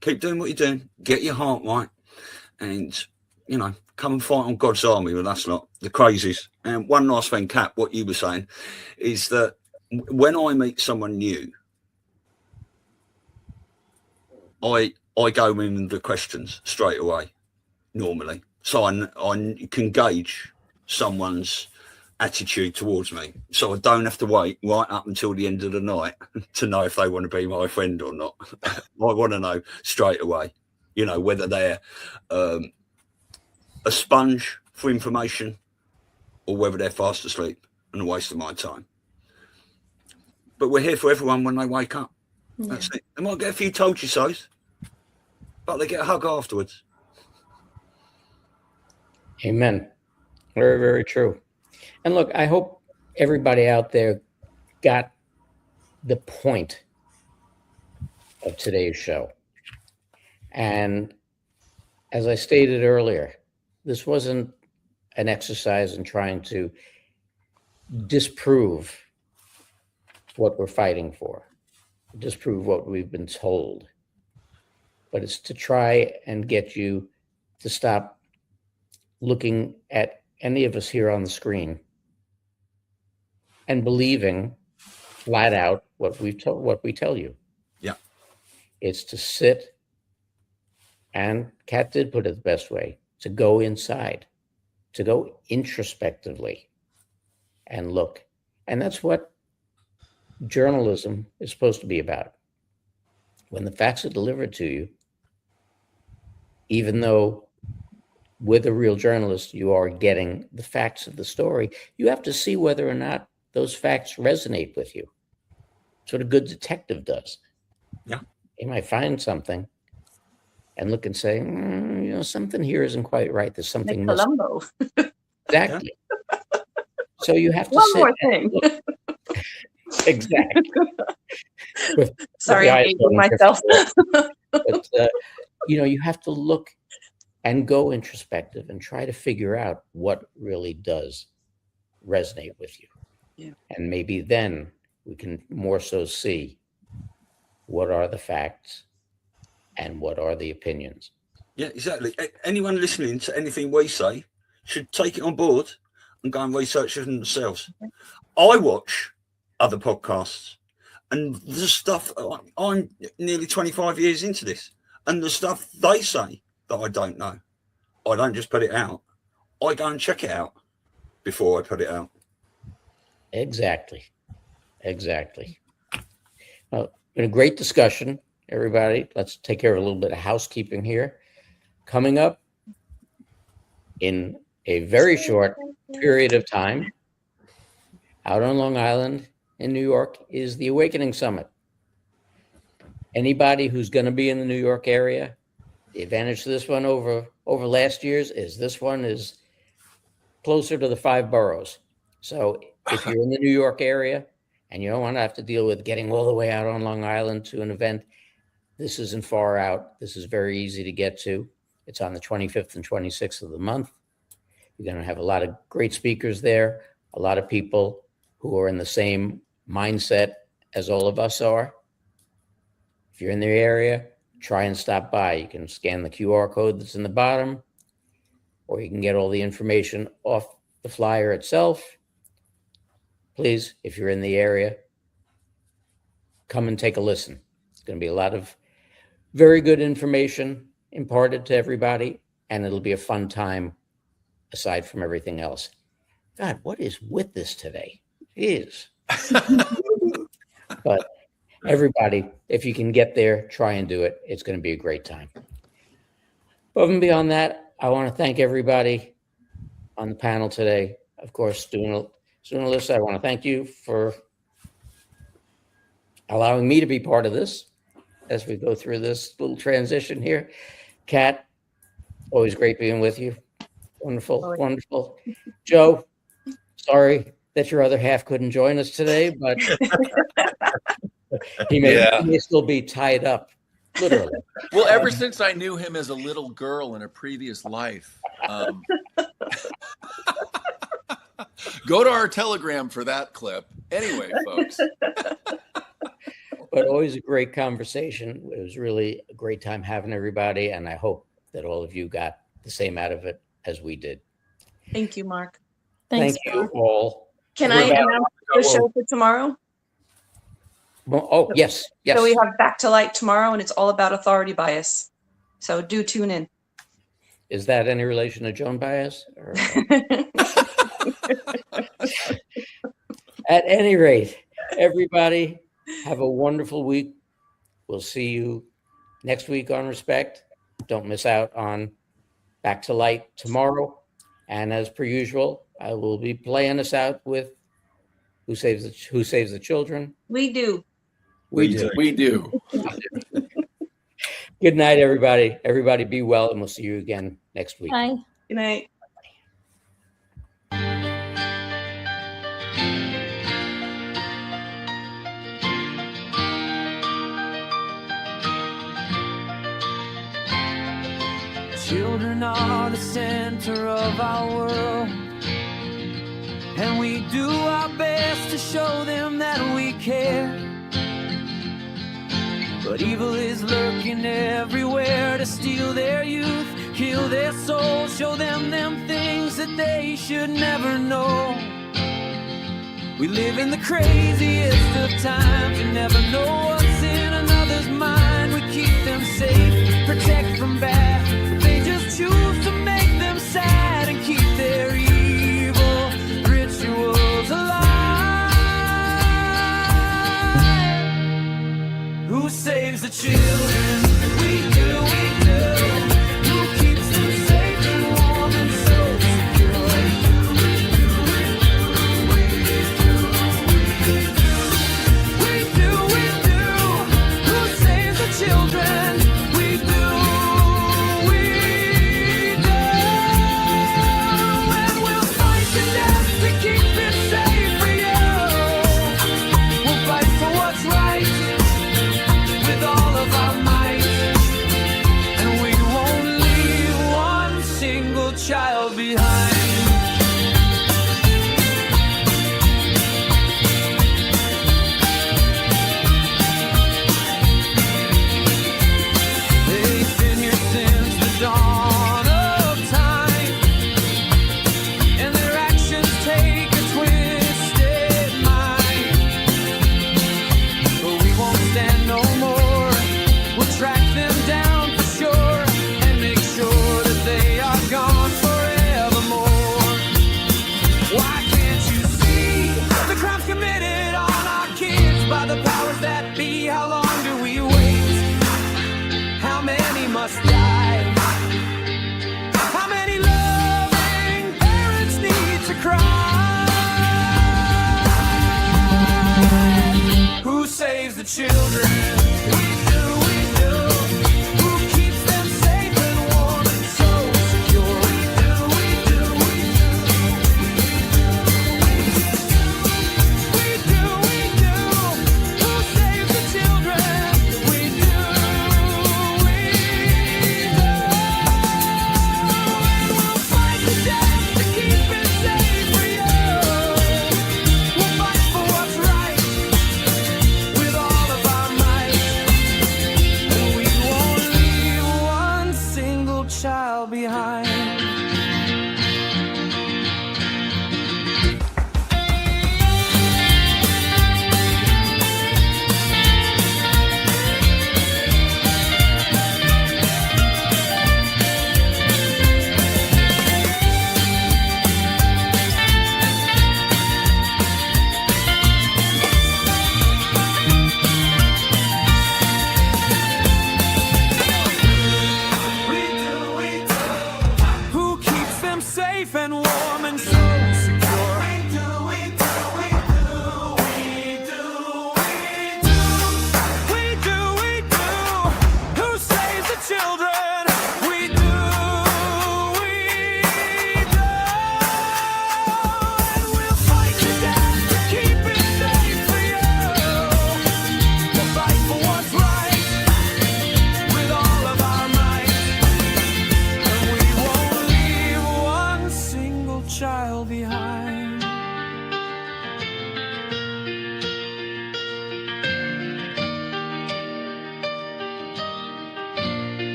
Keep doing what you're doing, get your heart right, and come and fight on God's army with us lot, the crazies. And one last thing, Kat, what you were saying is that when I meet someone new, I go in the questions straight away, normally. So I can gauge someone's attitude towards me. So I don't have to wait right up until the end of the night to know if they want to be my friend or not. I want to know straight away, whether they're a sponge for information or whether they're fast asleep and a waste of my time. But we're here for everyone when they wake up. Yeah. That's it. They might get a few told you so's, but they get a hug afterwards. Amen. Very, very true. And look, I hope everybody out there got the point of today's show. And as I stated earlier, this wasn't an exercise in trying to disprove what we're fighting for, disprove what we've been told, but it's to try and get you to stop looking at any of us here on the screen and believing flat out what we tell you. Yeah. It's to sit, and Kat did put it the best way, to go inside, to go introspectively and look. And that's what journalism is supposed to be about. When the facts are delivered to you, even though with a real journalist, you are getting the facts of the story, you have to see whether or not those facts resonate with you. That's what a good detective does. Yeah. He might find something and look and say, something here isn't quite right. There's something like Columbo. Exactly. So you have to One sit more thing. Exactly. Sorry, I'm aging myself. But, you have to look and go introspective and try to figure out what really does resonate with you. Yeah. And maybe then we can more so see what are the facts and what are the opinions. Yeah, exactly. Anyone listening to anything we say should take it on board and go and research it themselves. I watch other podcasts, and the stuff, I'm nearly 25 years into this, and the stuff they say that I don't know, I don't just put it out. I go and check it out before I put it out. Exactly. Well, been a great discussion, everybody. Let's take care of a little bit of housekeeping here. Coming up in a very short period of time, out on Long Island in New York, is the Awakening Summit. Anybody who's going to be in the New York area, the advantage to this one over last year's is this one is closer to the 5 boroughs. So if you're in the New York area and you don't want to have to deal with getting all the way out on Long Island to an event, this isn't far out. This is very easy to get to. It's on the 25th and 26th of the month. You're going to have a lot of great speakers there, a lot of people who are in the same mindset as all of us are. If you're in the area, try and stop by. You can scan the QR code that's in the bottom, or you can get all the information off the flyer itself. Please, if you're in the area, come and take a listen. It's going to be a lot of very good information imparted to everybody, and it'll be a fun time aside from everything else. God, what is with this today? It is. But everybody, if you can get there, try and do it. It's going to be a great time. Above and beyond that, I want to thank everybody on the panel today. Of course, Stu and Elisa, I want to thank you for allowing me to be part of this as we go through this little transition here. Kat, always great being with you. Wonderful, wonderful. Joe, sorry that your other half couldn't join us today, but he may still be tied up, literally. Well, ever since I knew him as a little girl in a previous life. Go to our Telegram for that clip. Anyway, folks. But always a great conversation. It was really a great time having everybody, and I hope that all of you got the same out of it as we did. Thank you, Mark. Thanks, Thank you all. Can I announce the show for tomorrow? Well, oh, yes. So we have Back to Light tomorrow, and it's all about authority bias. So do tune in. Is that any relation to Joan Baez? Or... At any rate, everybody, have a wonderful week. We'll see you next week on Respect. Don't miss out on Back to Light tomorrow. And as per usual, I will be playing us out with Who Saves the Children? We do. We do. Good night, everybody. Everybody be well, and we'll see you again next week. Bye. Good night. Children are the center of our world, and we do our best to show them that we care. But evil is lurking everywhere to steal their youth, kill their souls, show them things that they should never know. We live in the craziest of times, you never know what's in another's mind. We keep them safe, protect from bad, but they just choose to make them sad and keep their evil rituals alive. Who saves the children?